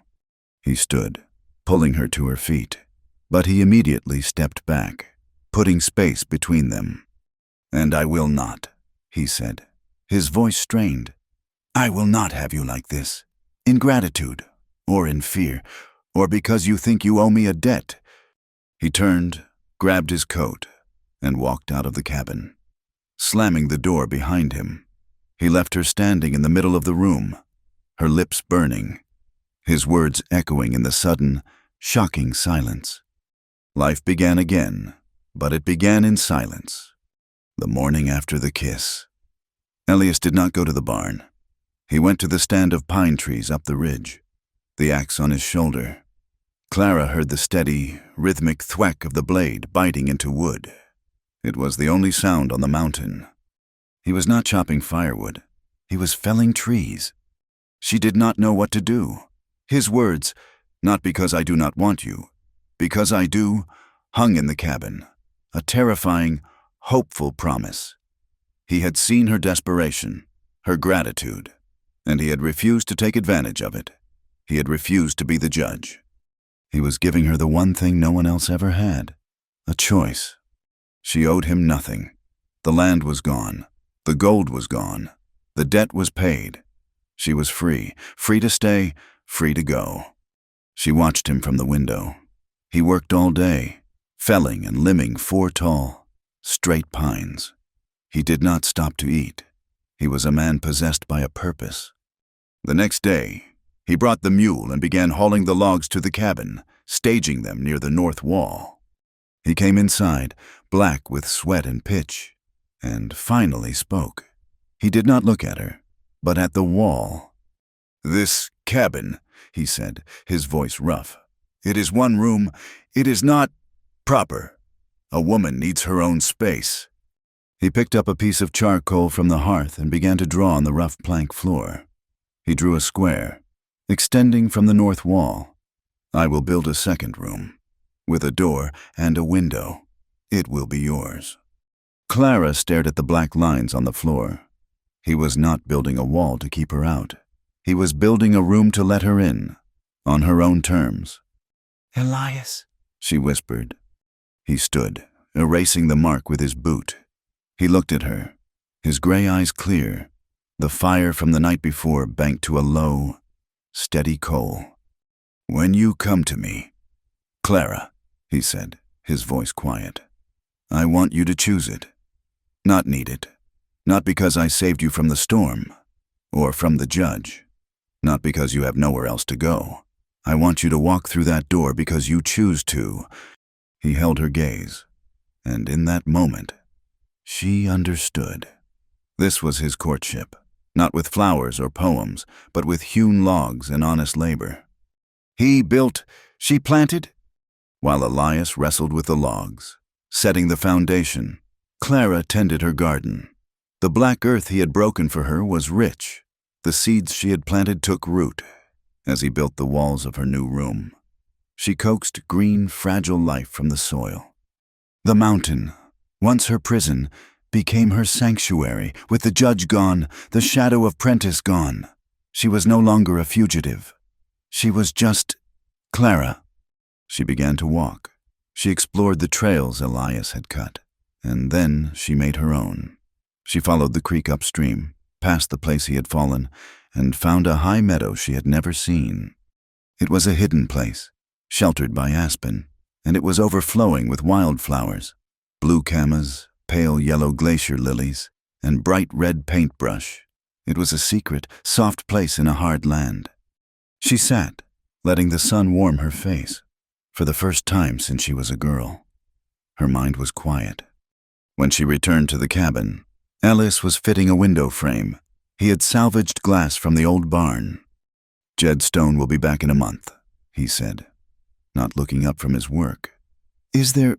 He stood, pulling her to her feet, but he immediately stepped back, putting space between them. "And I will not," he said, his voice strained. "I will not have you like this, in gratitude, or in fear, or because you think you owe me a debt." He turned, grabbed his coat, and walked out of the cabin, slamming the door behind him. He left her standing in the middle of the room, her lips burning, his words echoing in the sudden, shocking silence. Life began again, but it began in silence. The morning after the kiss. Elias did not go to the barn. He went to the stand of pine trees up the ridge, the axe on his shoulder. Clara heard the steady, rhythmic thwack of the blade biting into wood. It was the only sound on the mountain. He was not chopping firewood. He was felling trees. She did not know what to do. His words, "Not because I do not want you, because I do," hung in the cabin, a terrifying, hopeful promise. He had seen her desperation, her gratitude, and he had refused to take advantage of it. He had refused to be the judge. He was giving her the one thing no one else ever had, a choice. She owed him nothing. The land was gone. The gold was gone. The debt was paid. She was free, free to stay, free to go. She watched him from the window. He worked all day, felling and limbing 4 tall, straight pines. He did not stop to eat. He was a man possessed by a purpose. The next day, he brought the mule and began hauling the logs to the cabin, staging them near the north wall. He came inside, black with sweat and pitch, and finally spoke. He did not look at her, but at the wall. "This cabin," he said, his voice rough. "It is one room. It is not proper. A woman needs her own space." He picked up a piece of charcoal from the hearth and began to draw on the rough plank floor. He drew a square, extending from the north wall. "I will build a second room, with a door and a window. It will be yours." Clara stared at the black lines on the floor. He was not building a wall to keep her out. He was building a room to let her in, on her own terms. "Elias," she whispered. He stood, erasing the mark with his boot. He looked at her, his gray eyes clear, the fire from the night before banked to a low, steady coal. "When you come to me, Clara," he said, his voice quiet, "I want you to choose it, not need it, not because I saved you from the storm, or from the judge, not because you have nowhere else to go. I want you to walk through that door because you choose to." He held her gaze, and in that moment, she understood. This was his courtship, not with flowers or poems, but with hewn logs and honest labor. He built, she planted, while Elias wrestled with the logs, setting the foundation. Clara tended her garden. The black earth he had broken for her was rich. The seeds she had planted took root as he built the walls of her new room. She coaxed green, fragile life from the soil. The mountain, once her prison, became her sanctuary. With the judge gone, the shadow of Prentice gone. She was no longer a fugitive. She was just Clara. She began to walk. She explored the trails Elias had cut, and then she made her own. She followed the creek upstream, past the place he had fallen, and found a high meadow she had never seen. It was a hidden place, sheltered by aspen, and it was overflowing with wildflowers, blue camas, pale yellow glacier lilies, and bright red paintbrush. It was a secret, soft place in a hard land. She sat, letting the sun warm her face, for the first time since she was a girl. Her mind was quiet. When she returned to the cabin, Elias was fitting a window frame. He had salvaged glass from the old barn. "Jed Stone will be back in a month," he said, not looking up from his work. "Is there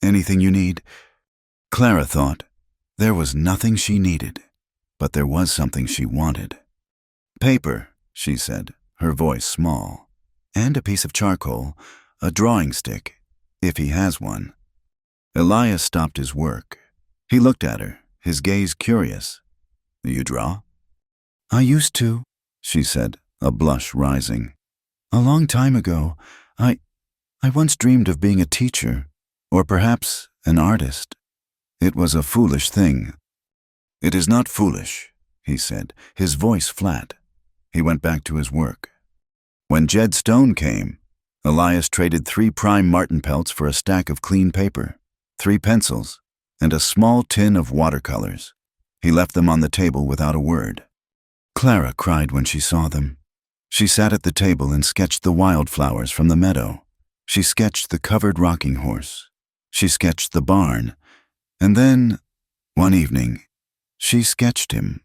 anything you need?" Clara thought there was nothing she needed, but there was something she wanted. "Paper," she said, her voice small, "and a piece of charcoal, a drawing stick, if he has one." Elias stopped his work. He looked at her, his gaze curious. "You draw?" "I used to," she said, a blush rising. "A long time ago, I once dreamed of being a teacher, or perhaps an artist. It was a foolish thing." "It is not foolish," he said, his voice flat. He went back to his work. When Jed Stone came, Elias traded 3 prime marten pelts for a stack of clean paper, 3 pencils, and a small tin of watercolors. He left them on the table without a word. Clara cried when she saw them. She sat at the table and sketched the wildflowers from the meadow. She sketched the covered rocking horse. She sketched the barn. And then, one evening, she sketched him.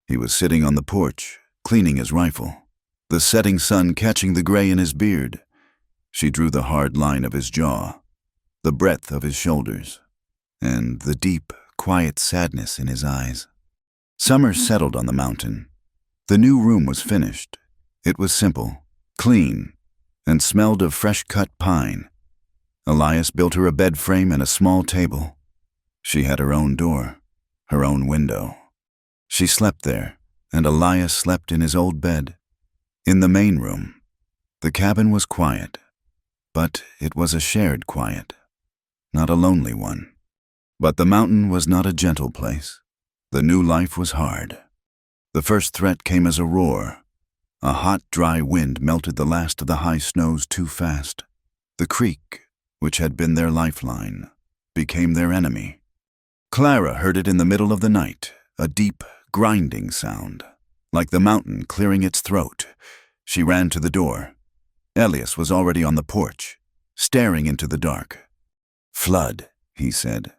He was sitting on the porch, cleaning his rifle, the setting sun catching the gray in his beard. She drew the hard line of his jaw, the breadth of his shoulders, and the deep, quiet sadness in his eyes. Summer settled on the mountain. The new room was finished. It was simple, clean, and smelled of fresh-cut pine. Elias built her a bed frame and a small table. She had her own door, her own window. She slept there, and Elias slept in his old bed. In the main room, the cabin was quiet, but it was a shared quiet, not a lonely one. But the mountain was not a gentle place. The new life was hard. The first threat came as a roar. A hot, dry wind melted the last of the high snows too fast. The creek, which had been their lifeline, became their enemy. Clara heard it in the middle of the night, a deep, grinding sound, like the mountain clearing its throat. She ran to the door. Elias was already on the porch, staring into the dark. "Flood," he said.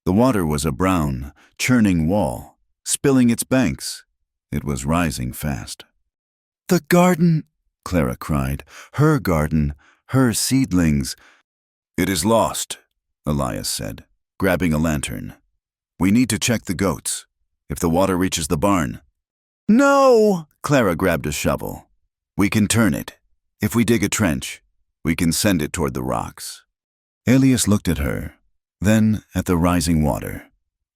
The water was a brown, churning wall, spilling its banks. It was rising fast. "The garden," Clara cried. "Her garden, her seedlings." "It is lost," Elias said, grabbing a lantern. "We need to check the goats. If the water reaches the barn—" "No!" Clara grabbed a shovel. "We can turn it. If we dig a trench, we can send it toward the rocks." Elias looked at her, then at the rising water.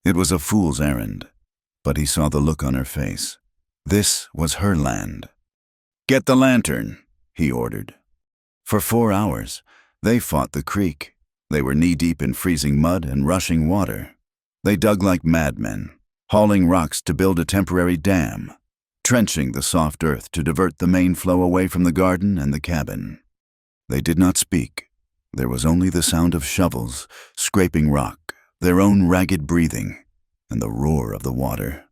It was a fool's errand, but he saw the look on her face. This was her land. "Get the lantern," he ordered. For 4 hours, they fought the creek. They were knee-deep in freezing mud and rushing water. They dug like madmen, hauling rocks to build a temporary dam, trenching the soft earth to divert the main flow away from the garden and the cabin. They did not speak. There was only the sound of shovels scraping rock, their own ragged breathing, and the roar of the water.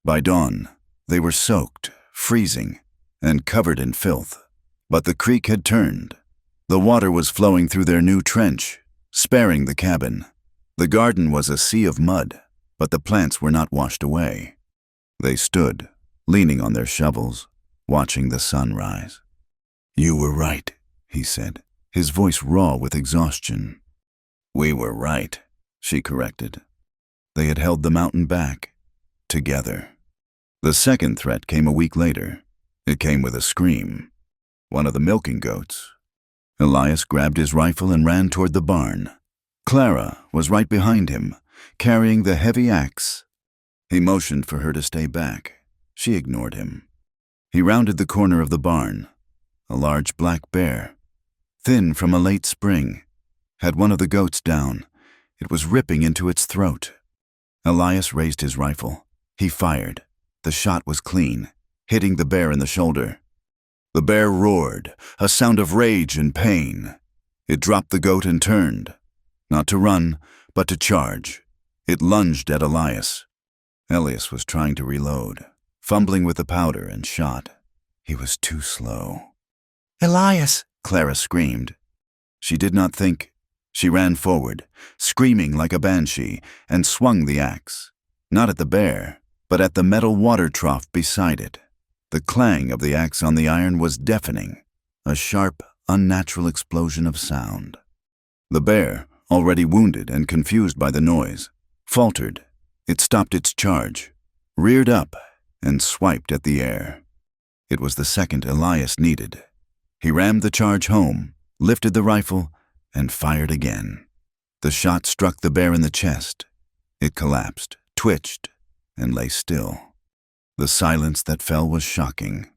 By dawn, they were soaked, freezing, and covered in filth. But the creek had turned. The water was flowing through their new trench, sparing the cabin. The garden was a sea of mud, but the plants were not washed away. They stood, leaning on their shovels, watching the sun rise. "You were right," he said, his voice raw with exhaustion. "We were right," she corrected. They had held the mountain back, together. The second threat came a week later. It came with a scream. One of the milking goats. Elias grabbed his rifle and ran toward the barn. Clara was right behind him, carrying the heavy axe. He motioned for her to stay back. She ignored him. He rounded the corner of the barn. A large black bear, thin from a late spring, had one of the goats down. It was ripping into its throat. Elias raised his rifle. He fired. The shot was clean, hitting the bear in the shoulder. The bear roared, a sound of rage and pain. It dropped the goat and turned, not to run, but to charge. It lunged at Elias. Elias was trying to reload, fumbling with the powder and shot. He was too slow. "Elias!" Clara screamed. She did not think. She ran forward, screaming like a banshee, and swung the axe, not at the bear, but at the metal water trough beside it. The clang of the axe on the iron was deafening, a sharp, unnatural explosion of sound. The bear, already wounded and confused by the noise, faltered. It stopped its charge, reared up, and swiped at the air. It was the second Elias needed. He rammed the charge home, lifted the rifle, and fired again. The shot struck the bear in the chest. It collapsed, twitched, and lay still. The silence that fell was shocking.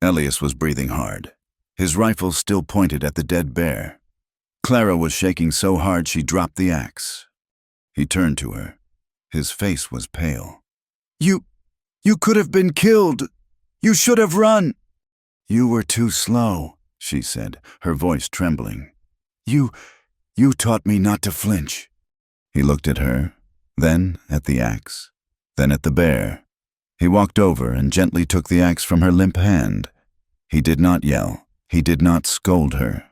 Elias was breathing hard. His rifle still pointed at the dead bear. Clara was shaking so hard she dropped the axe. He turned to her. His face was pale. You could have been killed. You should have run." "You were too slow," she said, her voice trembling. You taught me not to flinch." He looked at her, then at the axe, then at the bear. He walked over and gently took the axe from her limp hand. He did not yell. He did not scold her.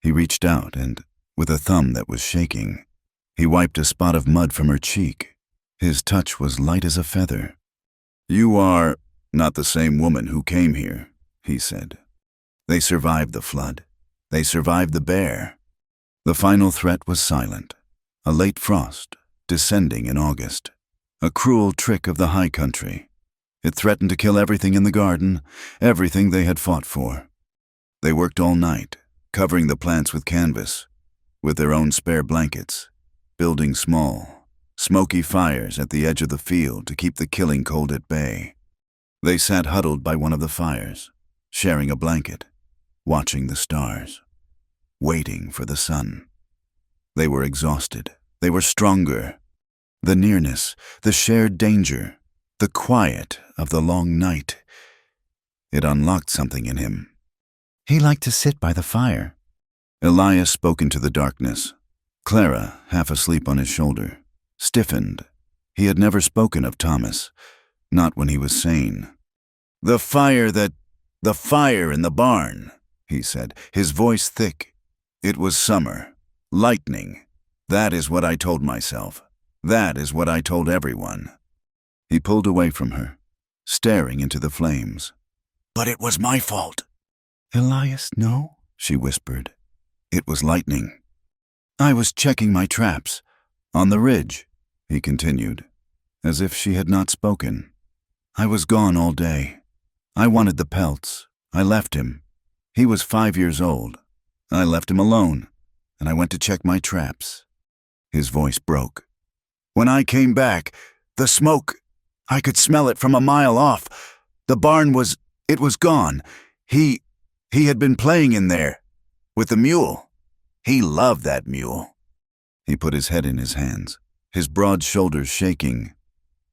He reached out and, with a thumb that was shaking, he wiped a spot of mud from her cheek. His touch was light as a feather. "You are not the same woman who came here," he said. "They survived the flood. They survived the bear." The final threat was silent. A late frost, descending in August. A cruel trick of the high country. It threatened to kill everything in the garden, everything they had fought for. They worked all night, covering the plants with canvas, with their own spare blankets, building small, smoky fires at the edge of the field to keep the killing cold at bay. They sat huddled by one of the fires, sharing a blanket, watching the stars, waiting for the sun. They were exhausted. They were stronger. The nearness, the shared danger, the quiet of the long night. It unlocked something in him. He liked to sit by the fire. Elias spoke into the darkness. Clara, half asleep on his shoulder, stiffened. He had never spoken of Thomas, not when he was sane. The fire in the barn," he said, his voice thick. "It was summer. Lightning. That is what I told myself. That is what I told everyone." He pulled away from her, staring into the flames. "But it was my fault." "Elias, no," she whispered. "It was lightning. I was checking my traps. On the ridge," he continued, as if she had not spoken. "I was gone all day. I wanted the pelts. I left him. He was 5 years old. I left him alone, and I went to check my traps." His voice broke. "When I came back, the smoke, I could smell it from a mile off. The barn was gone. He had been playing in there, with the mule. He loved that mule." He put his head in his hands, his broad shoulders shaking.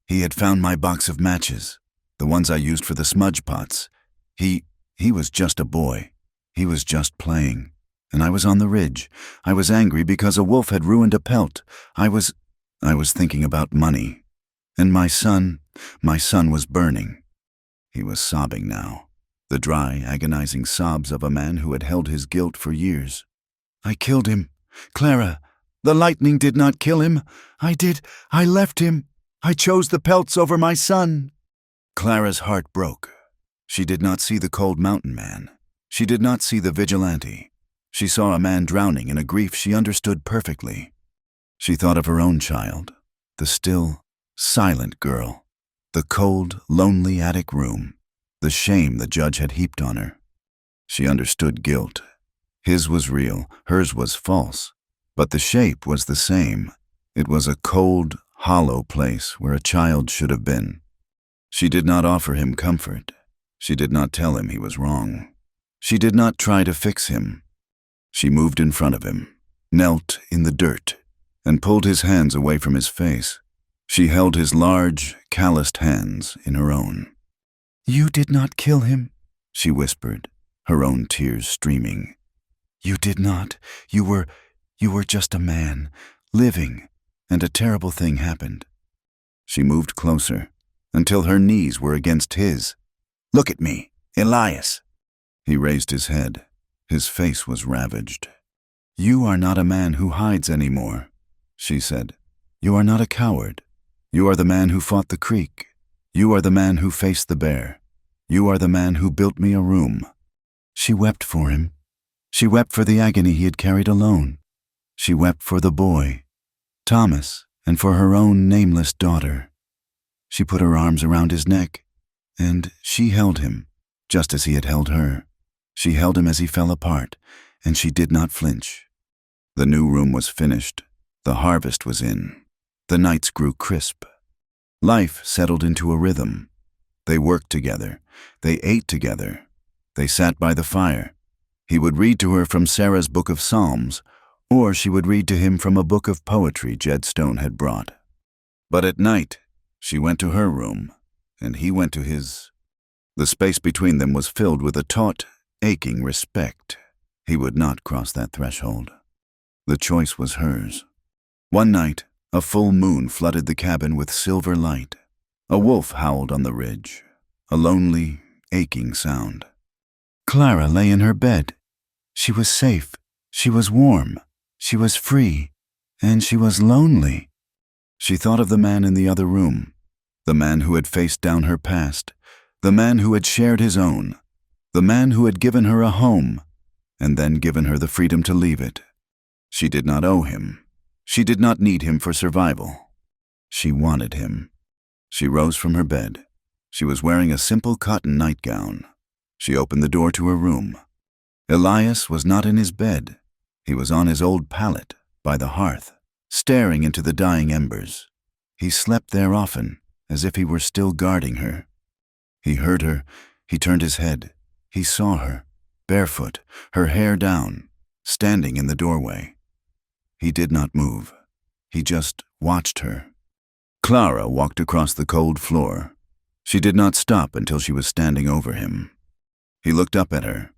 "He had found my box of matches, the ones I used for the smudge pots. He was just a boy. He was just playing. And I was on the ridge. I was angry because a wolf had ruined a pelt. I was thinking about money. And my son was burning." He was sobbing now, the dry, agonizing sobs of a man who had held his guilt for years. "I killed him. Clara, the lightning did not kill him. I did. I left him. I chose the pelts over my son." Clara's heart broke. She did not see the cold mountain man. She did not see the vigilante. She saw a man drowning in a grief she understood perfectly. She thought of her own child, the still, silent girl, the cold, lonely attic room, the shame the judge had heaped on her. She understood guilt. His was real, hers was false, but the shape was the same. It was a cold, hollow place where a child should have been. She did not offer him comfort. She did not tell him he was wrong. She did not try to fix him. She moved in front of him, knelt in the dirt, and pulled his hands away from his face. She held his large, calloused hands in her own. "You did not kill him," she whispered, her own tears streaming. "You did not. You were just a man, living, and a terrible thing happened." She moved closer, until her knees were against his. "Look at me, Elias." He raised his head. His face was ravaged. "You are not a man who hides anymore," she said. "You are not a coward. You are the man who fought the creek. You are the man who faced the bear. You are the man who built me a room." She wept for him. She wept for the agony he had carried alone. She wept for the boy, Thomas, and for her own nameless daughter. She put her arms around his neck, and she held him, just as he had held her. She held him as he fell apart, and she did not flinch. The new room was finished. The harvest was in. The nights grew crisp. Life settled into a rhythm. They worked together. They ate together. They sat by the fire. He would read to her from Sarah's book of Psalms, or she would read to him from a book of poetry Jed Stone had brought. But at night, she went to her room, and he went to his. The space between them was filled with a taut, aching respect. He would not cross that threshold. The choice was hers. One night, a full moon flooded the cabin with silver light. A wolf howled on the ridge, a lonely, aching sound. Clara lay in her bed. She was safe, she was warm, she was free, and she was lonely. She thought of the man in the other room, the man who had faced down her past, the man who had shared his own, the man who had given her a home, and then given her the freedom to leave it. She did not owe him. She did not need him for survival. She wanted him. She rose from her bed. She was wearing a simple cotton nightgown. She opened the door to her room. Elias was not in his bed. He was on his old pallet, by the hearth, staring into the dying embers. He slept there often, as if he were still guarding her. He heard her. He turned his head. He saw her, barefoot, her hair down, standing in the doorway. He did not move. He just watched her. Clara walked across the cold floor. She did not stop until she was standing over him. He looked up at her,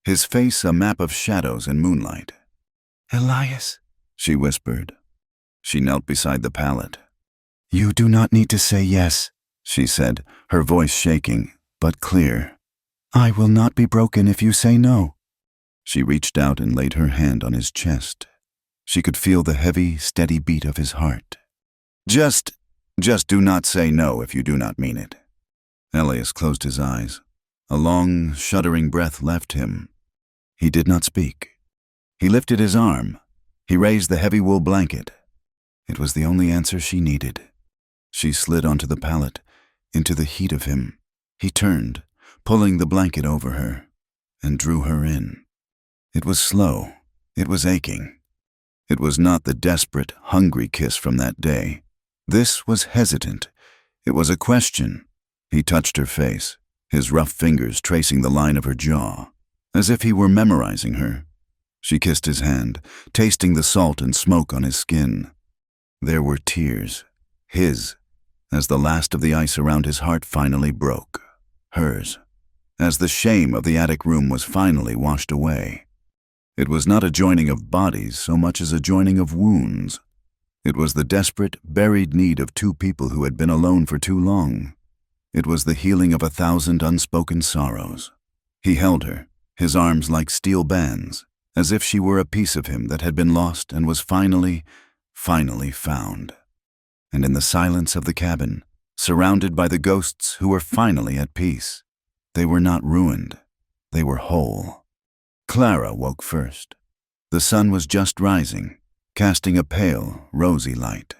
his face a map of shadows and moonlight. Elias, She whispered. She knelt beside the pallet. you do not need to say yes, She said, her voice shaking, but clear. I will not be broken if you say no. She reached out and laid her hand on his chest. She could feel the heavy, steady beat of his heart. Just do not say no if you do not mean it. Elias closed his eyes. A long, shuddering breath left him. He did not speak. He lifted his arm. He raised the heavy wool blanket. It was the only answer she needed. She slid onto the pallet, into the heat of him. He turned, pulling the blanket over her, and drew her in. It was slow. It was aching. It was not the desperate, hungry kiss from that day. This was hesitant. It was a question. He touched her face, his rough fingers tracing the line of her jaw, as if he were memorizing her. She kissed his hand, tasting the salt and smoke on his skin. There were tears, his, as the last of the ice around his heart finally broke. Hers, as the shame of the attic room was finally washed away. It was not a joining of bodies so much as a joining of wounds. It was the desperate, buried need of two people who had been alone for too long. It was the healing of 1,000 unspoken sorrows. He held her, his arms like steel bands, as if she were a piece of him that had been lost and was finally found. And in the silence of the cabin, surrounded by the ghosts who were finally at peace, they were not ruined. They were whole. Clara woke first. The sun was just rising, casting a pale, rosy light.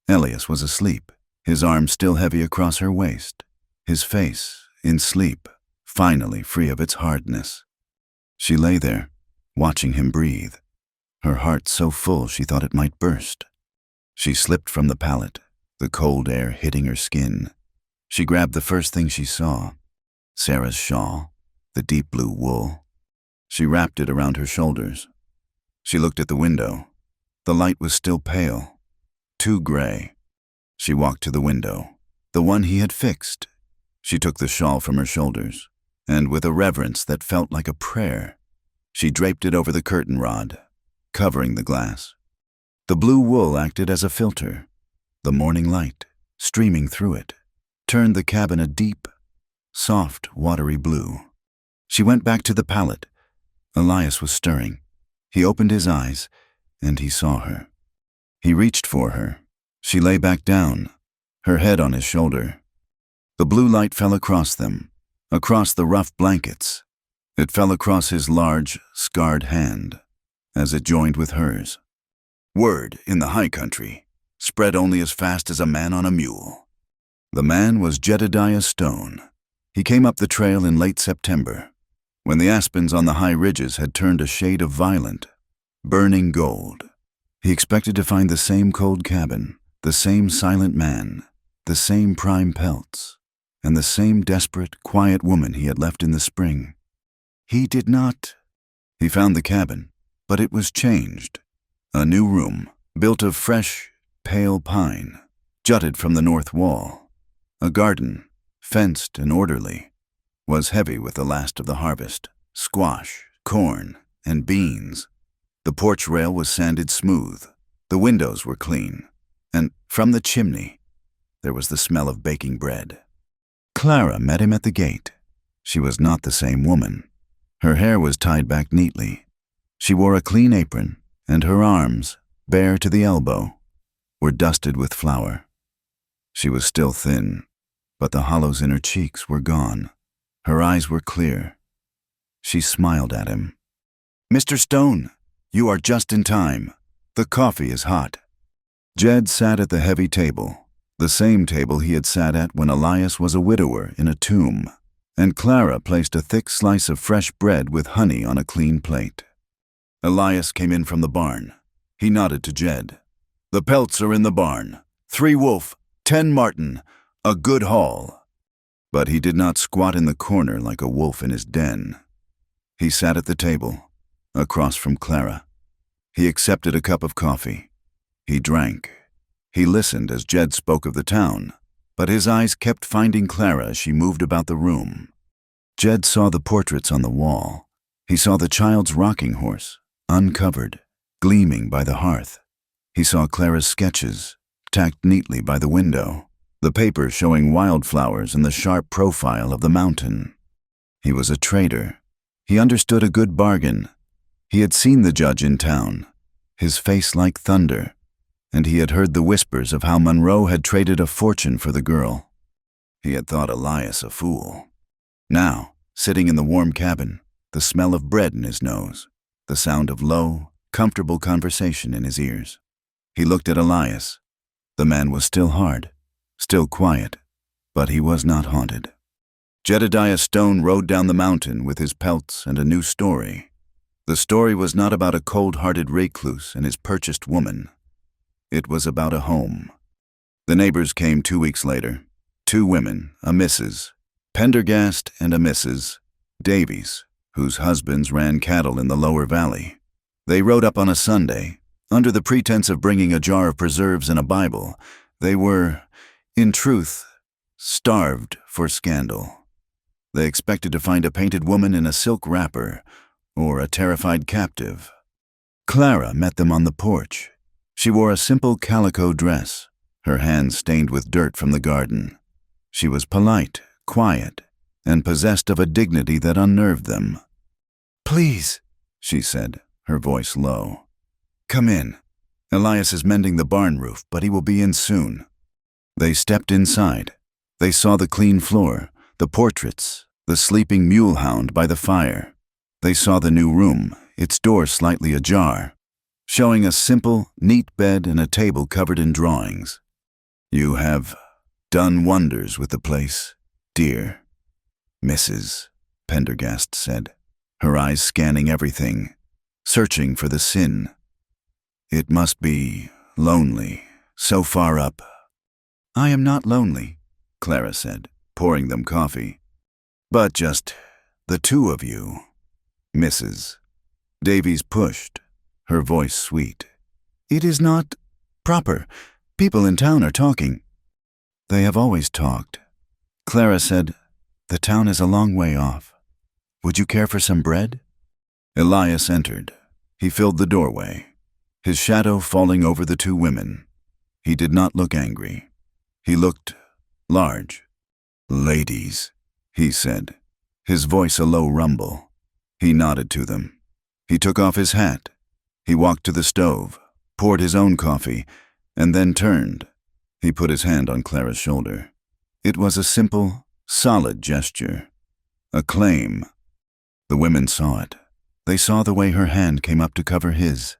Elias was asleep, his arm still heavy across her waist, his face, in sleep, finally free of its hardness. She lay there, watching him breathe, her heart so full she thought it might burst. She slipped from the pallet, the cold air hitting her skin. She grabbed the first thing she saw, Sarah's shawl, the deep blue wool. She wrapped it around her shoulders. She looked at the window. The light was still pale, too gray. She walked to the window, the one he had fixed. She took the shawl from her shoulders, and with a reverence that felt like a prayer, she draped it over the curtain rod, covering the glass. The blue wool acted as a filter. The morning light, streaming through it, turned the cabin a deep, soft, watery blue. She went back to the pallet. Elias was stirring. He opened his eyes, and he saw her. He reached for her. She lay back down, her head on his shoulder. The blue light fell across them, across the rough blankets. It fell across his large, scarred hand, as it joined with hers. Word in the high country spread only as fast as a man on a mule. The man was Jedediah Stone. He came up the trail in late September, when the aspens on the high ridges had turned a shade of violet, burning gold. He expected to find the same cold cabin, the same silent man, the same prime pelts, and the same desperate, quiet woman he had left in the spring. He did not. He found the cabin, but it was changed. A new room, built of fresh, pale pine, jutted from the north wall. A garden, fenced and orderly, was heavy with the last of the harvest, squash, corn, and beans. The porch rail was sanded smooth. The windows were clean. And from the chimney, There was the smell of baking bread. Clara met him at the gate. She was not the same woman. Her hair was tied back neatly. She wore a clean apron, and her arms, bare to the elbow, were dusted with flour. She was still thin, but the hollows in her cheeks were gone. Her eyes were clear. She smiled at him. "Mr. Stone, you are just in time. The coffee is hot." Jed sat at the heavy table, the same table he had sat at when Elias was a widower in a tomb, and Clara placed a thick slice of fresh bread with honey on a clean plate. Elias came in from the barn. He nodded to Jed. "The pelts are in the barn. 3 wolf, 10 marten, a good haul." But he did not squat in the corner like a wolf in his den. He sat at the table, across from Clara. He accepted a cup of coffee. He drank. He listened as Jed spoke of the town, but his eyes kept finding Clara as she moved about the room. Jed saw the portraits on the wall. He saw the child's rocking horse, uncovered, gleaming by the hearth. He saw Clara's sketches, tacked neatly by the window, the paper showing wildflowers and the sharp profile of the mountain. He was a trader. He understood a good bargain. He had seen the judge in town, his face like thunder, and he had heard the whispers of how Monroe had traded a fortune for the girl. He had thought Elias a fool. Now, sitting in the warm cabin, the smell of bread in his nose, the sound of low, comfortable conversation in his ears. He looked at Elias. The man was still hard, still quiet, but he was not haunted. Jedediah Stone rode down the mountain with his pelts and a new story. The story was not about a cold-hearted recluse and his purchased woman. It was about a home. The neighbors came 2 weeks later. 2 women, a Mrs. Pendergast and a Mrs. Davies, whose husbands ran cattle in the lower valley. They rode up on a Sunday. Under the pretense of bringing a jar of preserves and a Bible, they were, in truth, starved for scandal. They expected to find a painted woman in a silk wrapper or a terrified captive. Clara met them on the porch. She wore a simple calico dress, her hands stained with dirt from the garden. She was polite, quiet, and possessed of a dignity that unnerved them. "Please," she said, her voice low. "Come in. Elias is mending the barn roof, but he will be in soon." They stepped inside. They saw the clean floor, the portraits, the sleeping mule hound by the fire. They saw the new room, its door slightly ajar, showing a simple, neat bed and a table covered in drawings. "You have done wonders with the place, dear," Mrs. Pendergast said, her eyes scanning everything, searching for the sin. "It must be lonely, so far up." "I am not lonely," Clara said, pouring them coffee. "But just the 2 of you." Mrs. Davies pushed, her voice sweet. "It is not proper. People in town are talking." "They have always talked." Clara said, "The town is a long way off. Would you care for some bread?" Elias entered. He filled the doorway, his shadow falling over the 2 women. He did not look angry. He looked large. "Ladies," he said, his voice a low rumble. He nodded to them. He took off his hat. He walked to the stove, poured his own coffee, and then turned. He put his hand on Clara's shoulder. It was a simple, solid gesture. A claim. The women saw it. They saw the way her hand came up to cover his.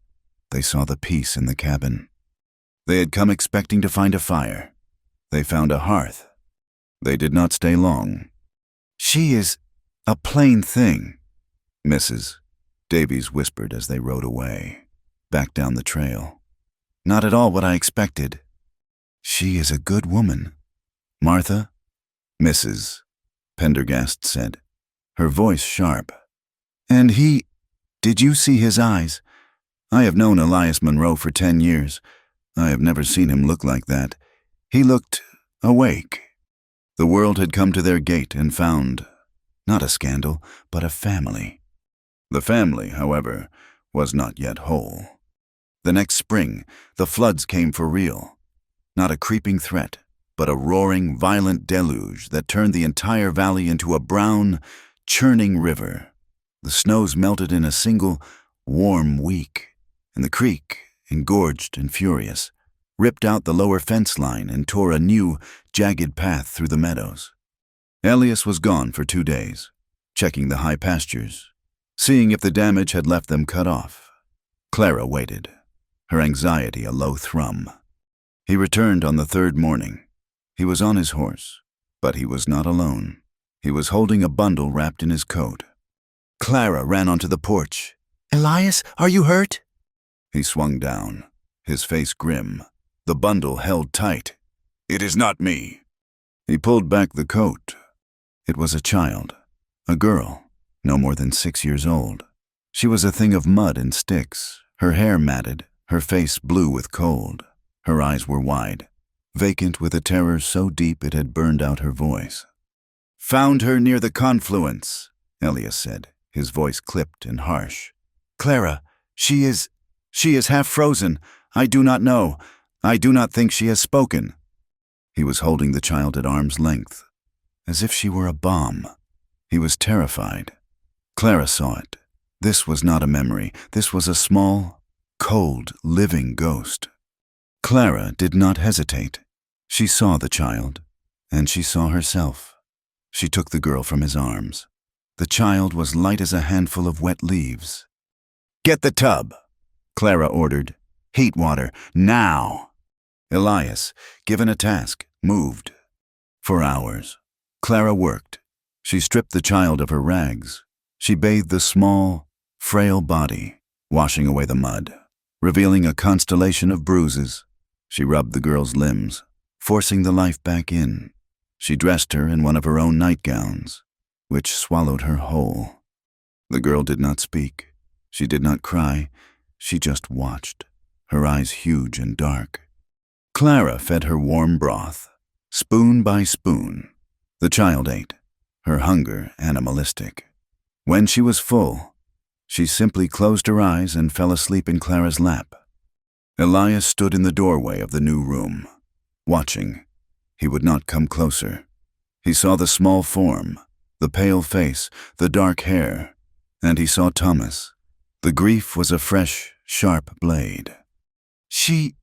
They saw the peace in the cabin. They had come expecting to find a fire. They found a hearth. They did not stay long. "She is a plain thing," Mrs. Davies whispered as they rode away, back down the trail. "Not at all what I expected." "She is a good woman." "Martha?" Mrs. Pendergast said, her voice sharp. "And did you see his eyes? I have known Elias Monroe for 10 years. I have never seen him look like that. He looked awake." The world had come to their gate and found, not a scandal, but a family. The family, however, was not yet whole. The next spring, the floods came for real. Not a creeping threat, but a roaring, violent deluge that turned the entire valley into a brown, churning river. The snows melted in a single, warm week, and the creek, engorged and furious, ripped out the lower fence line and tore a new, jagged path through the meadows. Elias was gone for 2 days, checking the high pastures, seeing if the damage had left them cut off. Clara waited, her anxiety a low thrum. He returned on the 3rd morning. He was on his horse, but he was not alone. He was holding a bundle wrapped in his coat. Clara ran onto the porch. "Elias, are you hurt?" He swung down, his face grim, the bundle held tight. "It is not me." He pulled back the coat. It was a child, a girl, no more than 6 years old. She was a thing of mud and sticks, her hair matted, her face blue with cold. Her eyes were wide, vacant with a terror so deep it had burned out her voice. "Found her near the confluence," Elias said, his voice clipped and harsh. "Clara, she is half frozen. I do not know. I do not think she has spoken." He was holding the child at arm's length, as if she were a bomb. He was terrified. Clara saw it. This was not a memory. This was a small, cold, living ghost. Clara did not hesitate. She saw the child, and she saw herself. She took the girl from his arms. The child was light as a handful of wet leaves. "Get the tub," Clara ordered. "Heat water, now." Elias, given a task, moved. For hours, Clara worked. She stripped the child of her rags. She bathed the small, frail body, washing away the mud, revealing a constellation of bruises. She rubbed the girl's limbs, forcing the life back in. She dressed her in one of her own nightgowns, which swallowed her whole. The girl did not speak. She did not cry. She just watched, her eyes huge and dark. Clara fed her warm broth, spoon by spoon. The child ate, her hunger animalistic. When she was full, she simply closed her eyes and fell asleep in Clara's lap. Elias stood in the doorway of the new room, watching. He would not come closer. He saw the small form, the pale face, the dark hair, and he saw Thomas. The grief was a fresh, sharp blade. She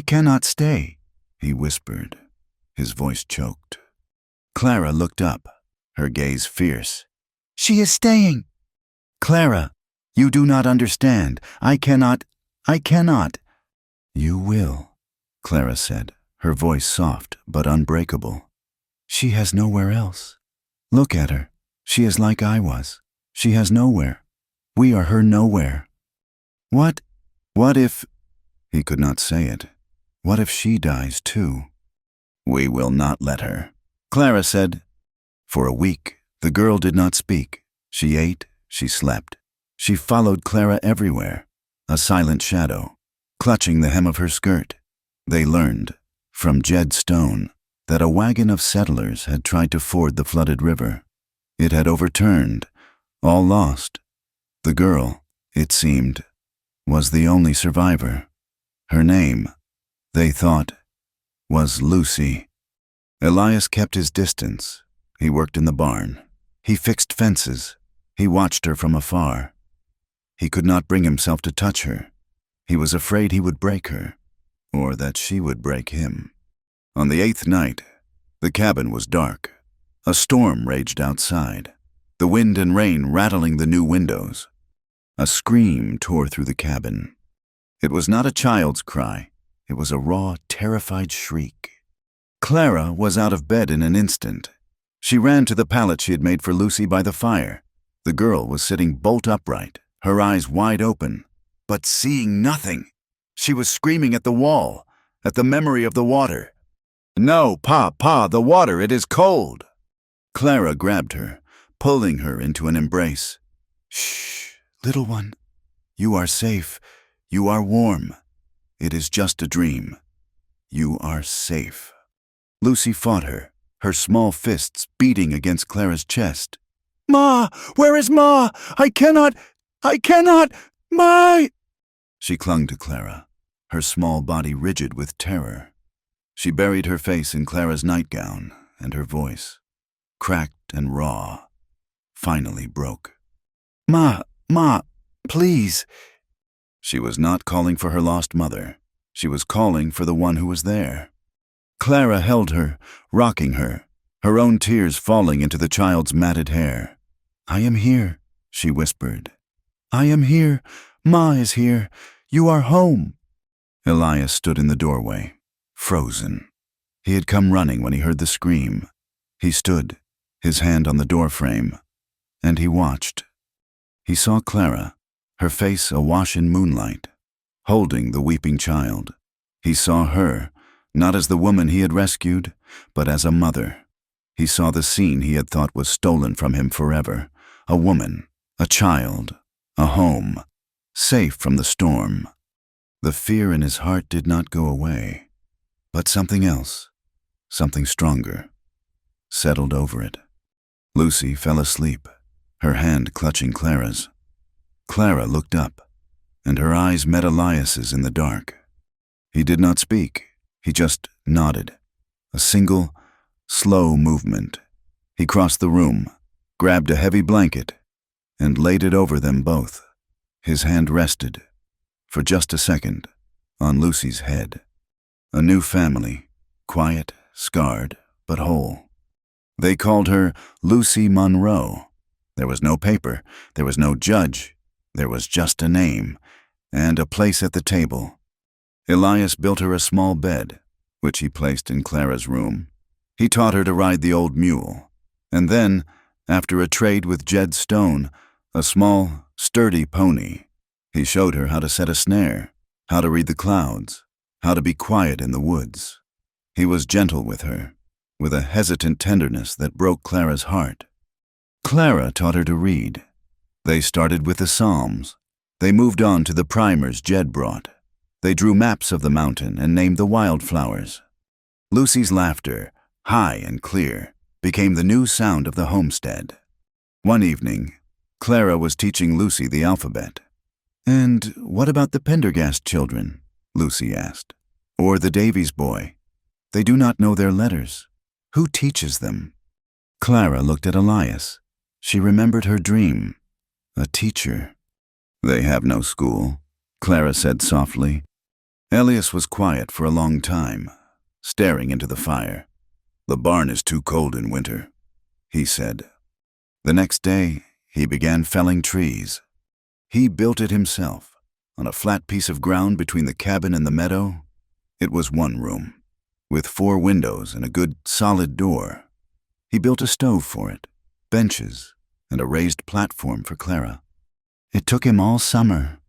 cannot stay," he whispered. His voice choked. Clara looked up, her gaze fierce. "She is staying." "Clara, you do not understand. I cannot. "You will," Clara said, her voice soft but unbreakable. "She has nowhere else. Look at her. She is like I was. She has nowhere. We are her nowhere." What if... He could not say it. What if she dies too? "We will not let her," Clara said. For a week, the girl did not speak. She ate, she slept. She followed Clara everywhere, a silent shadow, clutching the hem of her skirt. They learned, from Jed Stone, that a wagon of settlers had tried to ford the flooded river. It had overturned, all lost. The girl, it seemed, was the only survivor. Her name, they thought, was Lucy. Elias kept his distance. He worked in the barn. He fixed fences. He watched her from afar. He could not bring himself to touch her. He was afraid he would break her, or that she would break him. On the 8th night, the cabin was dark. A storm raged outside, the wind and rain rattling the new windows. A scream tore through the cabin. It was not a child's cry. It was a raw, terrified shriek. Clara was out of bed in an instant. She ran to the pallet she had made for Lucy by the fire. The girl was sitting bolt upright, her eyes wide open, but seeing nothing. She was screaming at the wall, at the memory of the water. "No, Pa, the water, it is cold." Clara grabbed her, pulling her into an embrace. "Shh, little one. You are safe. You are warm. It is just a dream. You are safe." Lucy fought her, her small fists beating against Clara's chest. "Ma! Where is Ma? I cannot! Ma!" She clung to Clara, her small body rigid with terror. She buried her face in Clara's nightgown, and her voice, cracked and raw, finally broke. Ma, please. She was not calling for her lost mother. She was calling for the one who was there. Clara held her, rocking her, her own tears falling into the child's matted hair. I am here, she whispered. I am here. Ma is here. You are home. Elias stood in the doorway, frozen. He had come running when he heard the scream. He stood, his hand on the doorframe, and he watched. He saw Clara, her face awash in moonlight, holding the weeping child. He saw her, not as the woman he had rescued, but as a mother. He saw the scene he had thought was stolen from him forever, a woman, a child, a home, safe from the storm. The fear in his heart did not go away, but something else, something stronger, settled over it. Lucy fell asleep, her hand clutching Clara's. Clara looked up, and her eyes met Elias's in the dark. He did not speak, he just nodded. A single, slow movement. He crossed the room, grabbed a heavy blanket, and laid it over them both. His hand rested, for just a second, on Lucy's head. A new family, quiet, scarred, but whole. They called her Lucy Monroe. There was no paper, there was no judge, there was just a name, and a place at the table. Elias built her a small bed, which he placed in Clara's room. He taught her to ride the old mule, and then, after a trade with Jed Stone, a small, sturdy pony, he showed her how to set a snare, how to read the clouds, how to be quiet in the woods. He was gentle with her, with a hesitant tenderness that broke Clara's heart. Clara taught her to read. They started with the Psalms. They moved on to the primers Jed brought. They drew maps of the mountain and named the wildflowers. Lucy's laughter, high and clear, became the new sound of the homestead. One evening, Clara was teaching Lucy the alphabet. And what about the Pendergast children? Lucy asked. Or the Davies boy? They do not know their letters. Who teaches them? Clara looked at Elias. She remembered her dream. A teacher. They have no school, Clara said softly. Elias was quiet for a long time, staring into the fire. The barn is too cold in winter, he said. The next day, he began felling trees. He built it himself, on a flat piece of ground between the cabin and the meadow. It was one room, with 4 windows and a good, solid door. He built a stove for it, benches, and a raised platform for Clara. It took him all summer.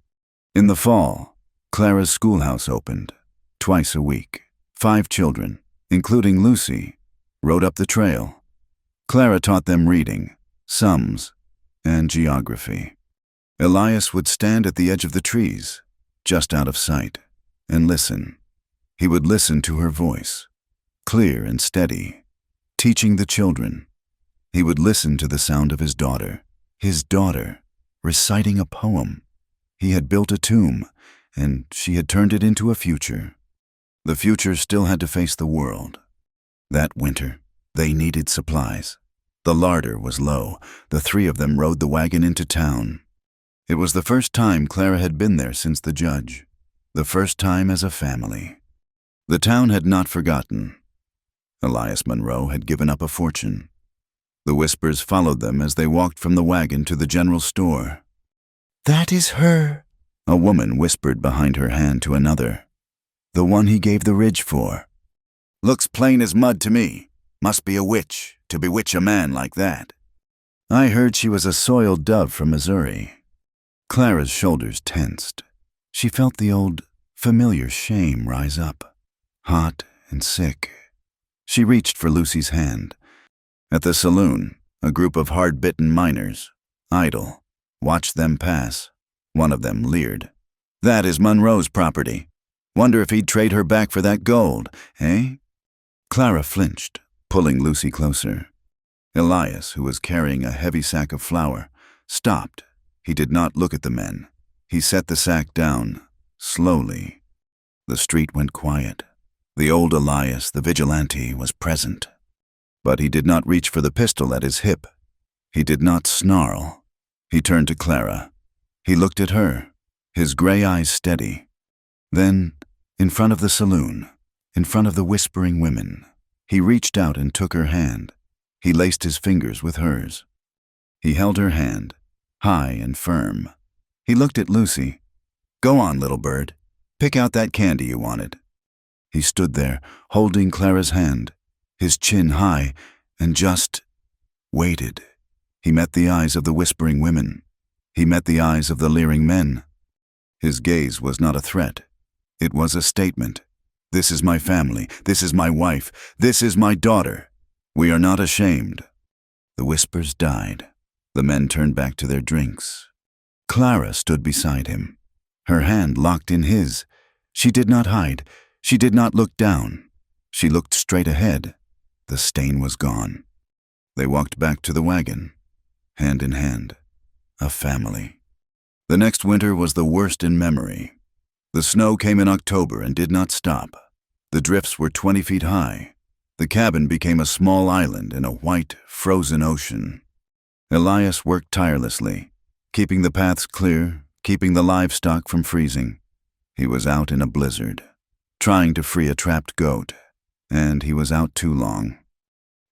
In the fall, Clara's schoolhouse opened. Twice a week, 5 children, including Lucy, rode up the trail. Clara taught them reading, sums, and geography. Elias would stand at the edge of the trees, just out of sight, and listen. He would listen to her voice, clear and steady, teaching the children. He would listen to the sound of his daughter, reciting a poem. He had built a tomb, and she had turned it into a future. The future still had to face the world. That winter, they needed supplies. The larder was low. The 3 of them rode the wagon into town. It was the first time Clara had been there since the judge, the first time as a family. The town had not forgotten. Elias Monroe had given up a fortune. The whispers followed them as they walked from the wagon to the general store. That is her, a woman whispered behind her hand to another. The one he gave the ridge for. Looks plain as mud to me. Must be a witch, to bewitch a man like that. I heard she was a soiled dove from Missouri. Clara's shoulders tensed. She felt the old, familiar shame rise up, hot and sick. She reached for Lucy's hand. At the saloon, a group of hard-bitten miners, idle, watched them pass. One of them leered. That is Monroe's property. Wonder if he'd trade her back for that gold, eh? Clara flinched, pulling Lucy closer. Elias, who was carrying a heavy sack of flour, stopped. He did not look at the men. He set the sack down, slowly. The street went quiet. The old Elias, the vigilante, was present. But he did not reach for the pistol at his hip. He did not snarl. He turned to Clara. He looked at her, his gray eyes steady. Then, in front of the saloon, in front of the whispering women, he reached out and took her hand. He laced his fingers with hers. He held her hand, high and firm. He looked at Lucy. "Go on, little bird. Pick out that candy you wanted." He stood there, holding Clara's hand, his chin high, and just waited. He met the eyes of the whispering women. He met the eyes of the leering men. His gaze was not a threat. It was a statement. "This is my family. This is my wife. This is my daughter. We are not ashamed." The whispers died. The men turned back to their drinks. Clara stood beside him, her hand locked in his. She did not hide. She did not look down. She looked straight ahead. The stain was gone. They walked back to the wagon, hand in hand, a family. The next winter was the worst in memory. The snow came in October and did not stop. The drifts were 20 feet high. The cabin became a small island in a white, frozen ocean. Elias worked tirelessly, keeping the paths clear, keeping the livestock from freezing. He was out in a blizzard, trying to free a trapped goat, and he was out too long.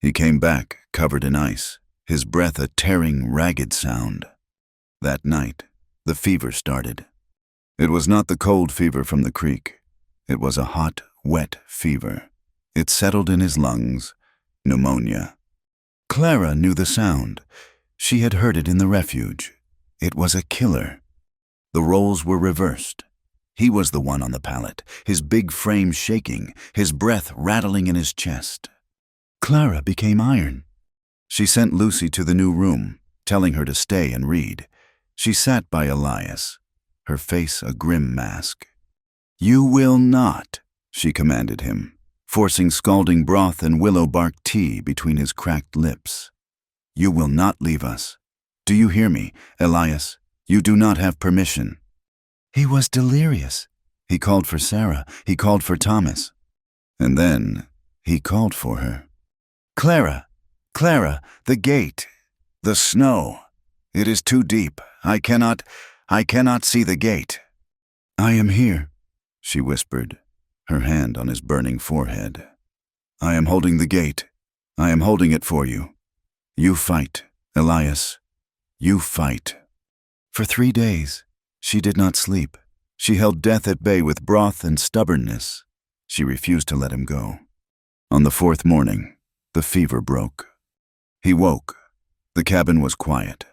He came back, covered in ice, his breath a tearing, ragged sound. That night, the fever started. It was not the cold fever from the creek. It was a hot, wet fever. It settled in his lungs, pneumonia. Clara knew the sound. She had heard it in the refuge. It was a killer. The roles were reversed. He was the one on the pallet, his big frame shaking, his breath rattling in his chest. Clara became iron. She sent Lucy to the new room, telling her to stay and read. She sat by Elias, her face a grim mask. "You will not," she commanded him, forcing scalding broth and willow bark tea between his cracked lips. "You will not leave us. Do you hear me, Elias? You do not have permission." He was delirious. He called for Sarah. He called for Thomas. And then he called for her. "Clara, Clara, the gate, the snow. It is too deep. I cannot see the gate." "I am here," she whispered, her hand on his burning forehead. "I am holding the gate. I am holding it for you. You fight, Elias. You fight." For 3 days, she did not sleep. She held death at bay with broth and stubbornness. She refused to let him go. On the 4th morning, the fever broke. He woke. The cabin was quiet.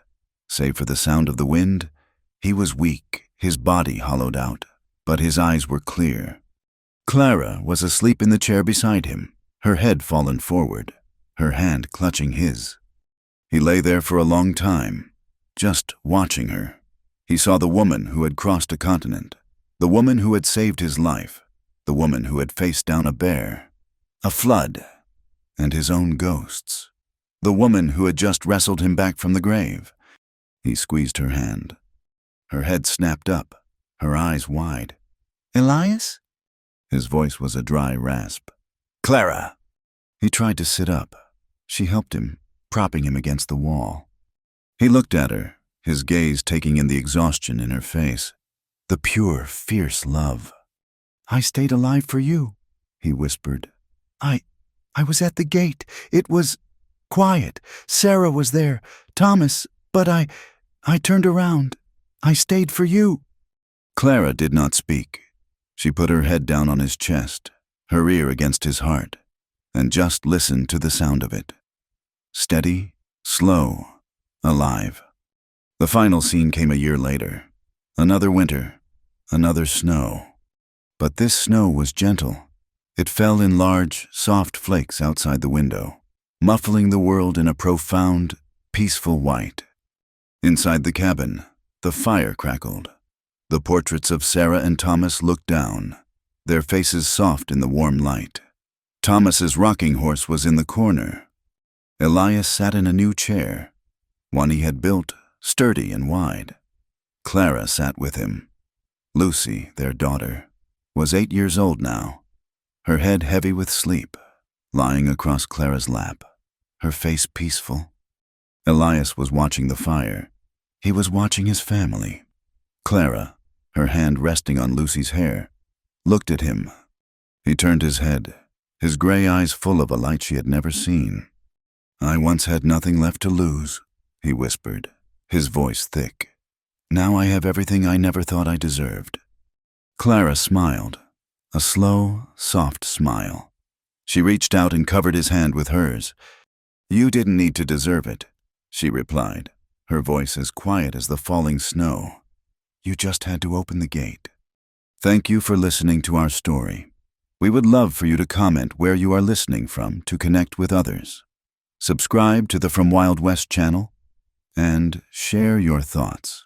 Save for the sound of the wind, he was weak, his body hollowed out, but his eyes were clear. Clara was asleep in the chair beside him, her head fallen forward, her hand clutching his. He lay there for a long time, just watching her. He saw the woman who had crossed a continent, the woman who had saved his life, the woman who had faced down a bear, a flood, and his own ghosts, the woman who had just wrestled him back from the grave. He squeezed her hand. Her head snapped up, her eyes wide. "Elias?" His voice was a dry rasp. "Clara!" He tried to sit up. She helped him, propping him against the wall. He looked at her, his gaze taking in the exhaustion in her face, the pure, fierce love. "I stayed alive for you," he whispered. I was at the gate. It was quiet. Sarah was there, Thomas, but I turned around. I stayed for you." Clara did not speak. She put her head down on his chest, her ear against his heart, and just listened to the sound of it. Steady, slow, alive. The final scene came a year later. Another winter, another snow. But this snow was gentle. It fell in large, soft flakes outside the window, muffling the world in a profound, peaceful white. Inside the cabin, the fire crackled. The portraits of Sarah and Thomas looked down, their faces soft in the warm light. Thomas's rocking horse was in the corner. Elias sat in a new chair, one he had built, sturdy and wide. Clara sat with him. Lucy, their daughter, was 8 years old now. her head heavy with sleep, lying across Clara's lap, her face peaceful. Elias was watching the fire. He was watching his family. Clara, her hand resting on Lucy's hair, looked at him. He turned his head, his gray eyes full of a light she had never seen. "I once had nothing left to lose," he whispered, his voice thick. "Now I have everything I never thought I deserved." Clara smiled, a slow, soft smile. She reached out and covered his hand with hers. "You didn't need to deserve it," she replied, her voice as quiet as the falling snow. "You just had to open the gate." Thank you for listening to our story. We would love for you to comment where you are listening from to connect with others. Subscribe to the From Wild West channel and share your thoughts.